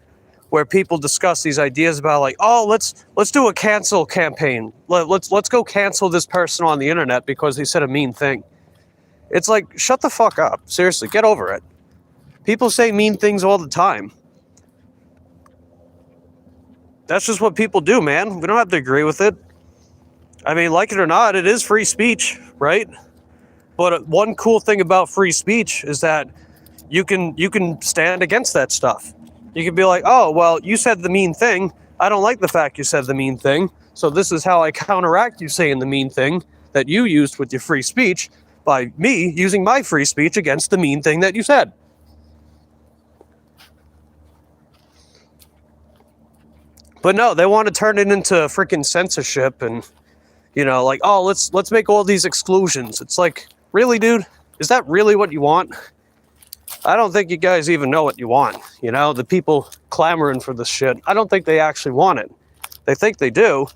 where people discuss these ideas about like, oh, let's do a cancel campaign. Let's go cancel this person on the internet because they said a mean thing. It's like, shut the fuck up. Seriously, get over it. People say mean things all the time. That's just what people do, man. We don't have to agree with it. I mean, like it or not, it is free speech, right? But one cool thing about free speech is that you can stand against that stuff. You can be like, oh, well, you said the mean thing. I don't like the fact you said the mean thing. So this is how I counteract you saying the mean thing that you used with your free speech by me using my free speech against the mean thing that you said. But no, they want to turn it into freaking censorship and, you know, like, oh, let's make all these exclusions. It's like, really, dude? Is that really what you want? I don't think you guys even know what you want. You know, the people clamoring for this shit, I don't think they actually want it. They think they do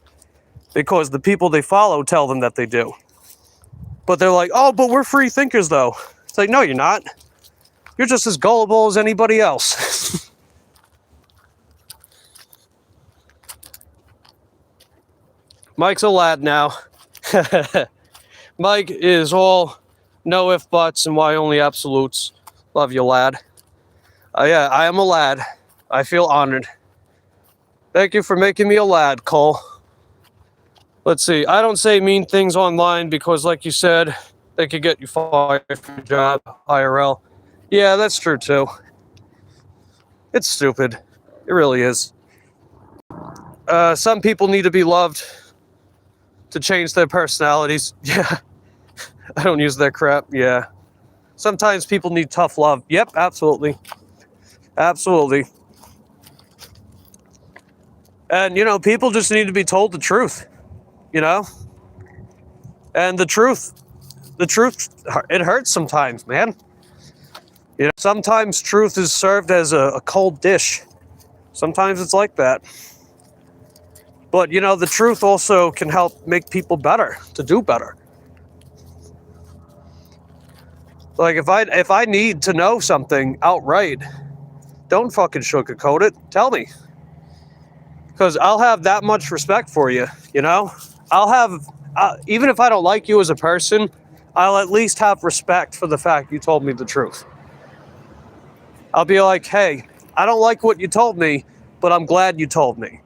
because the people they follow tell them that they do. But they're like, oh, but we're free thinkers, though. It's like, no, you're not. You're just as gullible as anybody else. Mike's a lad now. Mike is all no if buts and why only absolutes. Love you, lad. Yeah, I am a lad. I feel honored. Thank you for making me a lad, Cole. Let's see. I don't say mean things online because, like you said, they could get you fired from your job, IRL. Yeah, that's true, too. It's stupid. It really is. Some people need to be loved to change their personalities. Yeah. I don't use that crap. Yeah. Sometimes people need tough love. Yep, absolutely. Absolutely. And, you know, people just need to be told the truth, you know? And the truth, it hurts sometimes, man. You know, sometimes truth is served as a cold dish. Sometimes it's like that. But, you know, the truth also can help make people better, to do better. Like, if I need to know something outright, don't fucking sugarcoat it. Tell me. Because I'll have that much respect for you, you know? I'll have, even if I don't like you as a person, I'll at least have respect for the fact you told me the truth. I'll be like, hey, I don't like what you told me, but I'm glad you told me.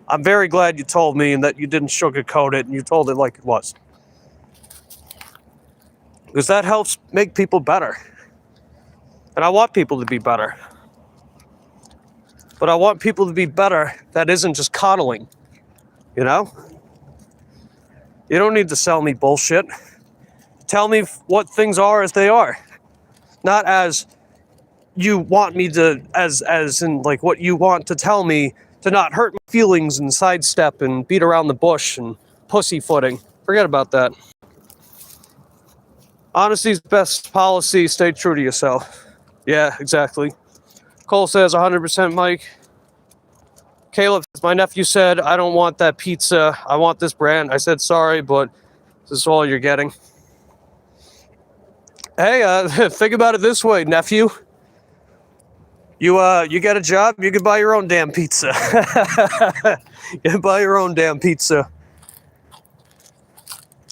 I'm very glad you told me and that you didn't sugarcoat it and you told it like it was. Because that helps make people better. And I want people to be better. But I want people to be better that isn't just coddling. You know? You don't need to sell me bullshit. Tell me what things are as they are. Not as you want me to, as in like what you want to tell me to not hurt my feelings and sidestep and beat around the bush and pussyfooting. Forget about that. Honesty's best policy. Stay true to yourself. Yeah, exactly. Cole says 100% Mike. Caleb says, my nephew said, I don't want that pizza. I want this brand. I said, sorry, but this is all you're getting. Hey, think about it this way, nephew. You get a job, you can buy your own damn pizza. You can buy your own damn pizza.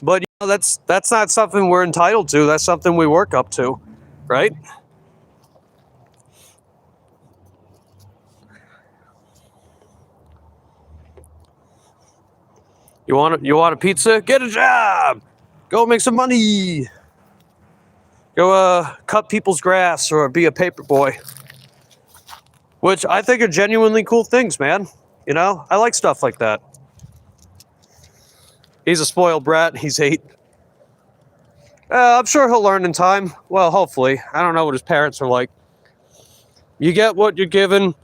But that's not something we're entitled to. That's something we work up to, right? You want a pizza? Get a job. Go make some money. Go cut people's grass or be a paper boy. Which I think are genuinely cool things, man. You know, I like stuff like that. He's a spoiled brat. He's 8. I'm sure he'll learn in time. Well, hopefully. I don't know what his parents are like. You get what you're given,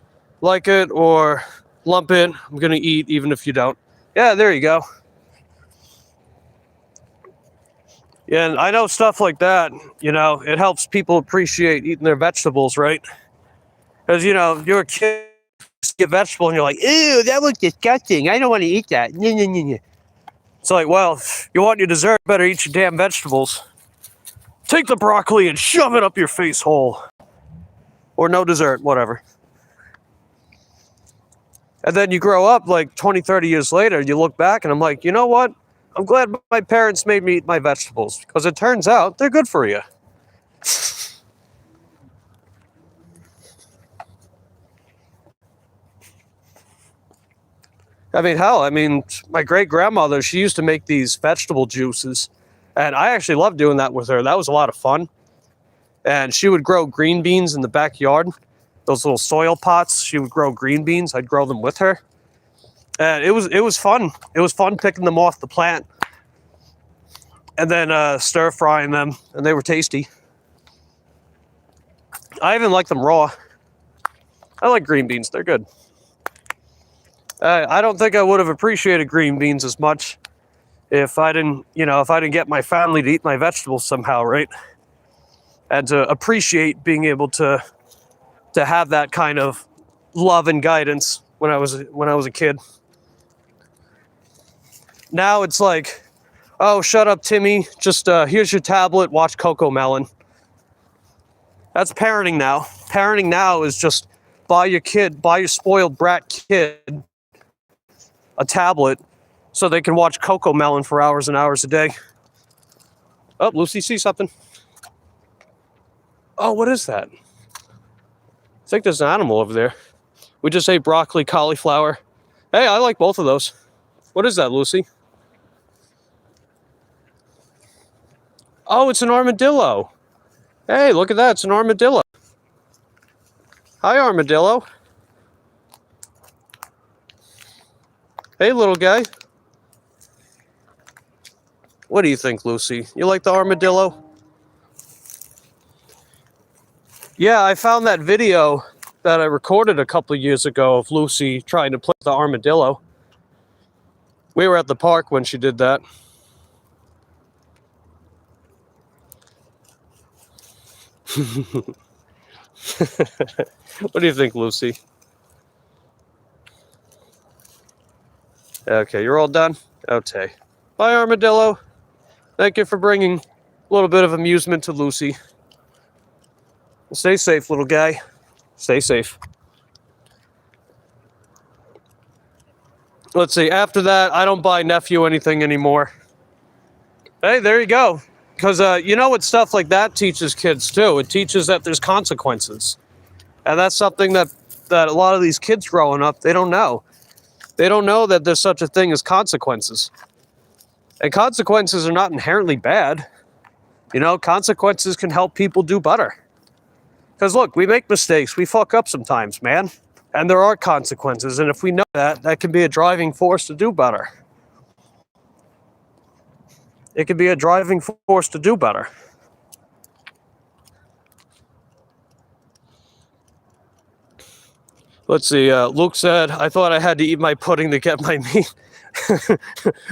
like it or lump it. I'm going to eat even if you don't. Yeah, there you go. Yeah, and I know stuff like that, you know, it helps people appreciate eating their vegetables, right? Because, you know, you're a kid, you get vegetable and you're like, ew, that looks disgusting. I don't want to eat that. It's like, well, you want your dessert, better eat your damn vegetables. Take the broccoli and shove it up your face hole. Or no dessert, whatever. And then you grow up like 20, 30 years later, you look back and I'm like, you know what? I'm glad my parents made me eat my vegetables because it turns out they're good for you. I mean, hell, my great-grandmother, she used to make these vegetable juices, and I actually loved doing that with her. That was a lot of fun. And she would grow green beans in the backyard, those little soil pots. She would grow green beans. I'd grow them with her. And it was fun. It was fun picking them off the plant and then stir-frying them, and they were tasty. I even like them raw. I like green beans. They're good. I don't think I would have appreciated green beans as much if I didn't get my family to eat my vegetables somehow, right? And to appreciate being able to have that kind of love and guidance when I was a kid. Now it's like, oh, shut up, Timmy. Just here's your tablet. Watch Coco Melon. That's parenting now. Parenting now is just buy your spoiled brat kid a tablet so they can watch Coco Melon for hours and hours a day. Oh, Lucy sees something. Oh, what is that? I think there's an animal over there. We just ate broccoli, cauliflower. Hey, I like both of those. What is that, Lucy? Oh, it's an armadillo. Hey, look at that. It's an armadillo. Hi, armadillo. Hey, little guy. What do you think, Lucy? You like the armadillo? Yeah, I found that video that I recorded a couple of years ago of Lucy trying to play the armadillo. We were at the park when she did that. What do you think, Lucy? Okay, you're all done? Okay. Bye, armadillo. Thank you for bringing a little bit of amusement to Lucy. Stay safe, little guy. Stay safe. Let's see. After that, I don't buy nephew anything anymore. Hey, there you go. Because you know what stuff like that teaches kids, too? It teaches that there's consequences. And that's something that a lot of these kids growing up, they don't know. They don't know that there's such a thing as consequences. And consequences are not inherently bad. You know, consequences can help people do better. Because look, we make mistakes. We fuck up sometimes, man. And there are consequences. And if we know that, that can be a driving force to do better. It could be a driving force to do better. Let's see. Luke said, I thought I had to eat my pudding to get my meat.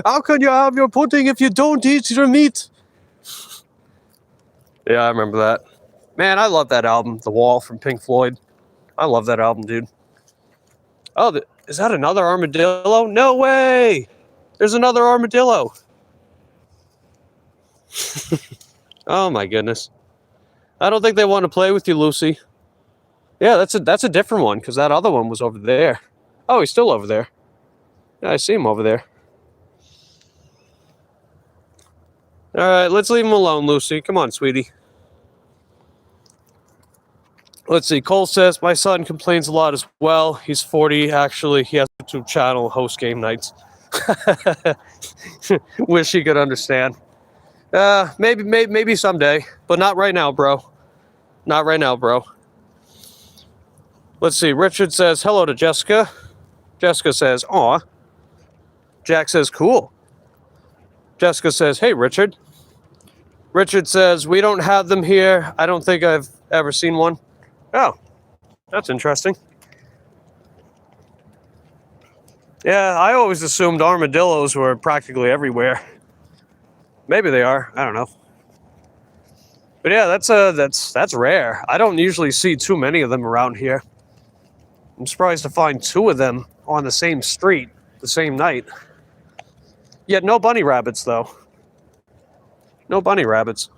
How can you have your pudding if you don't eat your meat? Yeah, I remember that. Man, I love that album, The Wall from Pink Floyd. I love that album, dude. Oh, is that another armadillo? No way! There's another armadillo. Oh my goodness. I don't think they want to play with you, Lucy. Yeah, that's a different one, because that other one was over there. Oh, he's still over there. Yeah, I see him over there. All right, let's leave him alone, Lucy. Come on, sweetie. Let's see. Cole says, my son complains a lot as well. He's 40, actually. He has a YouTube channel, hosts game nights. Wish he could understand. Maybe someday, but not right now, bro. Not right now, bro. Let's see. Richard says, hello to Jessica. Jessica says, aw. Jack says, cool. Jessica says, hey, Richard. Richard says, we don't have them here. I don't think I've ever seen one. Oh, that's interesting. Yeah, I always assumed armadillos were practically everywhere. Maybe they are. I don't know. But yeah, that's rare. I don't usually see too many of them around here. I'm surprised to find two of them on the same street the same night. Yet no bunny rabbits, though. No bunny rabbits.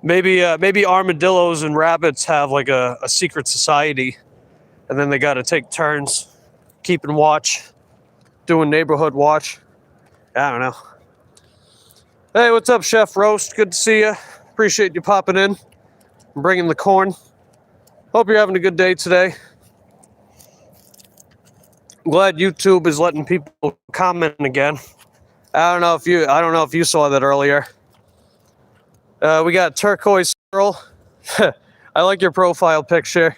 Maybe armadillos and rabbits have like a secret society, and then they got to take turns keeping watch, doing neighborhood watch. I don't know. Hey, what's up, Chef Roast? Good to see you. Appreciate you popping in and bringing the corn. Hope you're having a good day today. I'm glad YouTube is letting people comment again. I don't know if you saw that earlier. We got Turquoise Squirrel. I like your profile picture.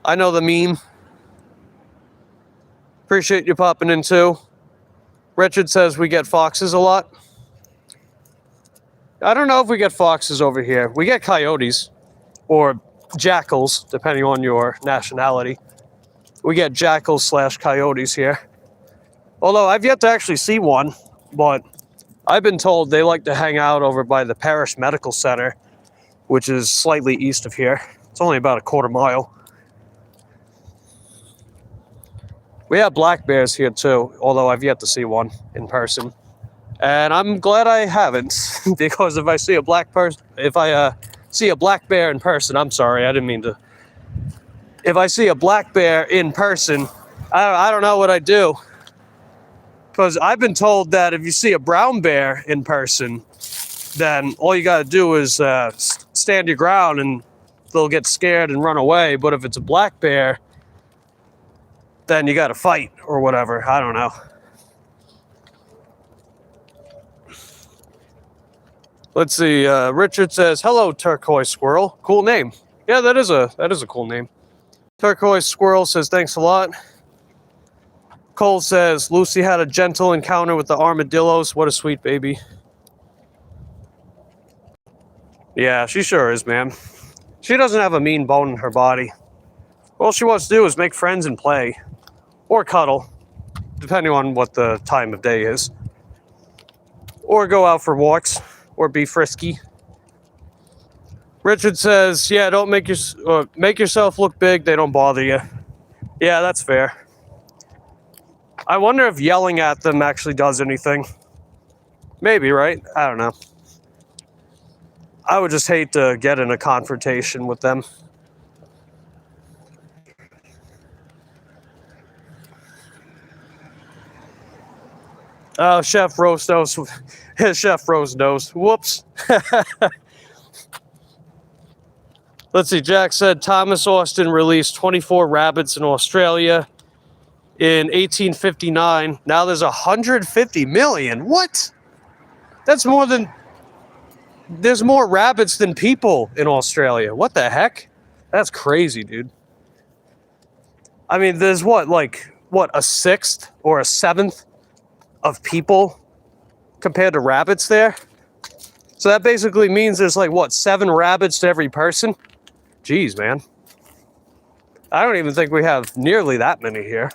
I know the meme. Appreciate you popping in too. Richard says we get foxes a lot. I don't know if we get foxes over here. We get coyotes or jackals, depending on your nationality. We get jackals / coyotes here. Although I've yet to actually see one, but I've been told they like to hang out over by the Parish Medical Center, which is slightly east of here. It's only about a quarter mile. We have black bears here too, although I've yet to see one in person. And I'm glad I haven't, because if I see a black bear in person, I'm sorry, I didn't mean to. If I see a black bear in person, I don't know what I'd do. Because I've been told that if you see a brown bear in person, then all you got to do is stand your ground and they'll get scared and run away. But if it's a black bear, then you got to fight or whatever. I don't know. Let's see. Richard says, hello, Turquoise Squirrel. Cool name. Yeah, that is a cool name. Turquoise Squirrel says, thanks a lot. Cole says, Lucy had a gentle encounter with the armadillos. What a sweet baby. Yeah, she sure is, man. She doesn't have a mean bone in her body. All she wants to do is make friends and play. Or cuddle, depending on what the time of day is. Or go out for walks, or be frisky. Richard says, yeah, don't make yourself look big, they don't bother you. Yeah, that's fair. I wonder if yelling at them actually does anything. Maybe, right? I don't know. I would just hate to get in a confrontation with them. Oh, Chef Roast knows. Chef Roast knows. Whoops. Let's see. Jack said Thomas Austin released 24 rabbits in Australia in 1859. Now there's 150 million. What? That's more than... There's more rabbits than people in Australia. What the heck? That's crazy, dude. I mean, there's what, a sixth or a seventh of people compared to rabbits there. So that basically means there's like, what, 7 rabbits to every person? Jeez, man. I don't even think we have nearly that many here.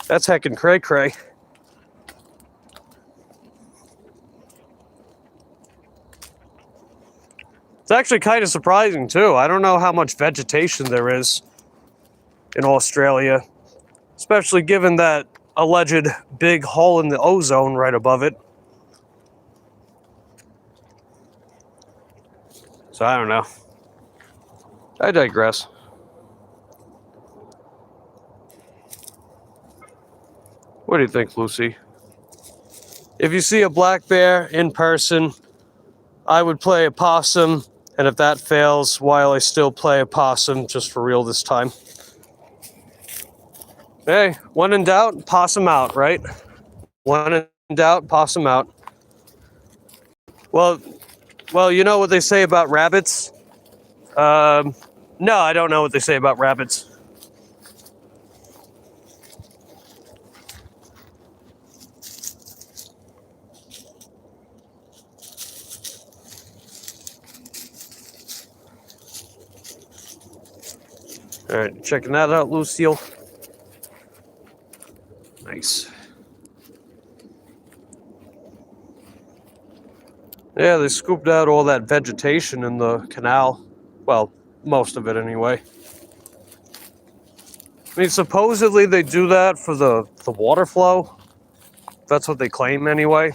That's heckin' cray-cray. It's actually kind of surprising, too. I don't know how much vegetation there is in Australia, especially given that alleged big hole in the ozone right above it. So I don't know. I digress. What do you think, Lucy? If you see a black bear in person, I would play a possum, and if that fails, while I still play a possum, just for real this time. Hey, when in doubt, possum out, right? When in doubt, possum out. Well, you know what they say about rabbits? No, I don't know what they say about rabbits. All right, checking that out, Lucille. Nice. Yeah, they scooped out all that vegetation in the canal. Well, most of it anyway. I mean, supposedly they do that for the water flow. That's what they claim anyway.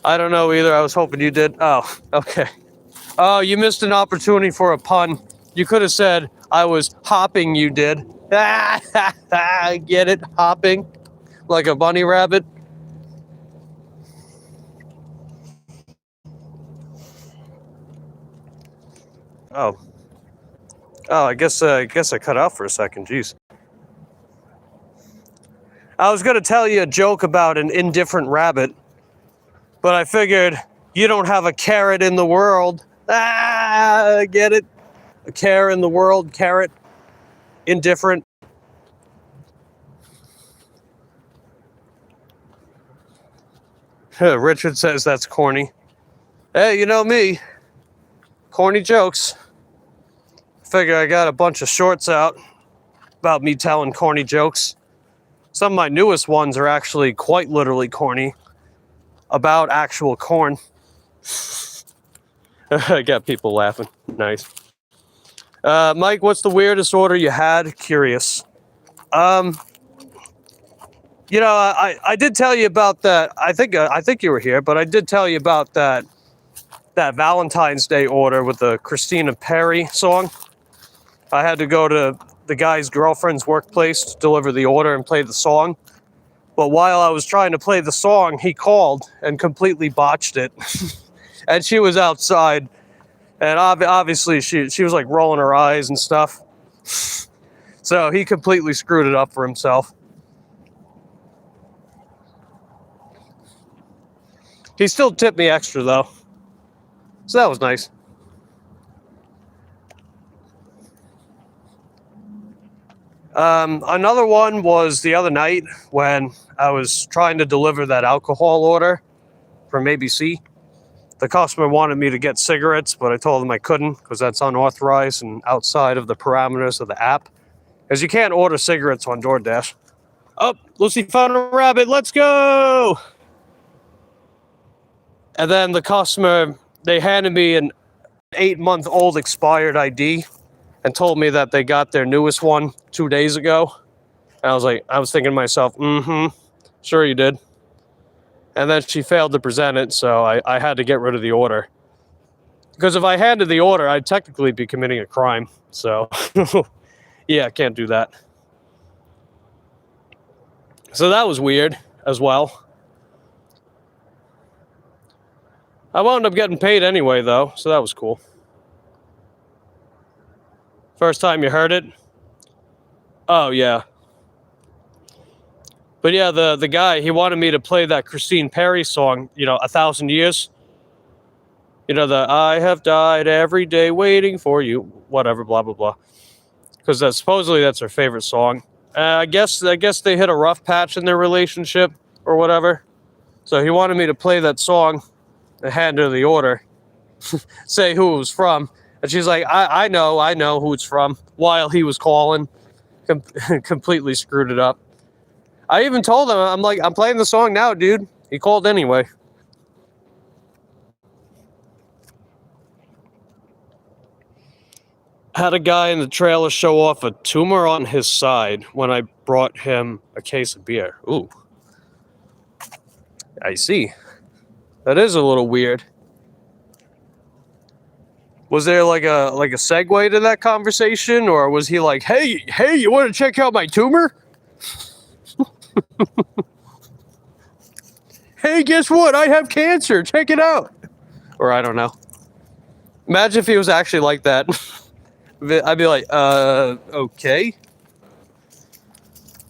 I don't know either. I was hoping you did. Oh, okay. Oh, you missed an opportunity for a pun. You could have said, I was hopping, you did. Get it? Hopping? Like a bunny rabbit? Oh. Oh, I guess I cut out for a second. Jeez. I was going to tell you a joke about an indifferent rabbit, but I figured you don't have a carrot in the world. Get it? A care in the world, carrot, indifferent. Richard says that's corny. Hey, you know me. Corny jokes. Figure I got a bunch of shorts out about me telling corny jokes. Some of my newest ones are actually quite literally corny. About actual corn. I got people laughing. Nice. Mike, what's the weirdest order you had? Curious. You know, I did tell you about that. I think you were here, but I did tell you about that Valentine's Day order with the Christina Perri song. I had to go to the guy's girlfriend's workplace to deliver the order and play the song. But while I was trying to play the song, he called and completely botched it. And she was outside, and obviously she was like rolling her eyes and stuff. So he completely screwed it up for himself. He still tipped me extra though, so that was nice. Another one was the other night when I was trying to deliver that alcohol order from ABC. The customer wanted me to get cigarettes, but I told them I couldn't because that's unauthorized and outside of the parameters of the app, as you can't order cigarettes on DoorDash. Oh, Lucy found a rabbit. Let's go! And then the customer, they handed me an 8-month-old expired ID and told me that they got their newest one 2 days ago. And I was thinking to myself, sure you did. And then she failed to present it, so I had to get rid of the order. Because if I handed the order, I'd technically be committing a crime. So, yeah, I can't do that. So that was weird as well. I wound up getting paid anyway, though, so that was cool. First time you heard it? Oh, yeah. But yeah, the guy, he wanted me to play that Christine Perri song, 1,000 Years. The I have died every day waiting for you, whatever, blah, blah, blah. because supposedly that's her favorite song. I guess they hit a rough patch in their relationship or whatever. So he wanted me to play that song and hand her the order, say who it was from, and she's like, I know who it's from. While he was calling, completely screwed it up. I even told him, I'm like, I'm playing the song now, dude. He called anyway. Had a guy in the trailer show off a tumor on his side when I brought him a case of beer. Ooh. I see. That is a little weird. Was there like a segue to that conversation, or was he like, hey, you want to check out my tumor? Hey, guess what? I have cancer. Check it out. Or I don't know. Imagine if he was actually like that. I'd be like, okay.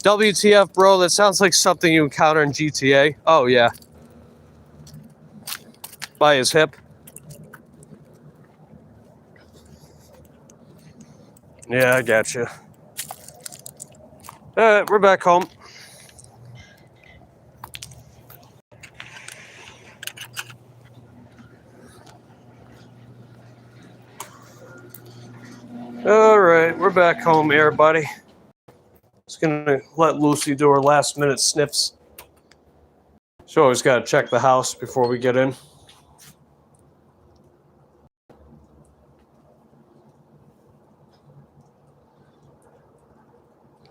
WTF, bro, that sounds like something you encounter in GTA. Oh, yeah. By his hip. Yeah, I gotcha. Alright, we're back home. Alright, we're back home, everybody. Just gonna let Lucy do her last minute sniffs. She always gotta check the house before we get in.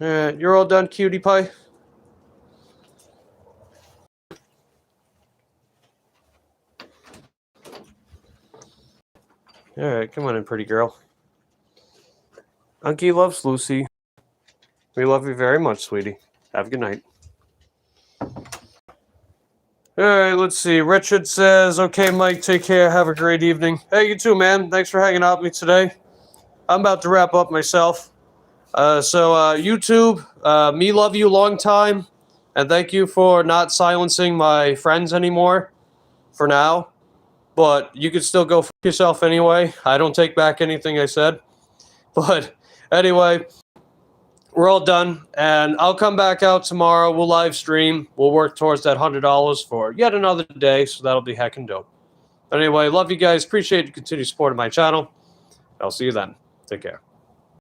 Alright, you're all done, cutie pie? Alright, come on in, pretty girl. Unky loves Lucy. We love you very much, sweetie. Have a good night. Alright, let's see. Richard says, okay, Mike, take care. Have a great evening. Hey, you too, man. Thanks for hanging out with me today. I'm about to wrap up myself. YouTube, me love you long time. And thank you for not silencing my friends anymore. For now. But you can still go f*** yourself anyway. I don't take back anything I said. But anyway, we're all done. And I'll come back out tomorrow. We'll live stream. We'll work towards that $100 for yet another day. So that'll be heckin' dope. Anyway, love you guys. Appreciate your continued support of my channel. I'll see you then. Take care.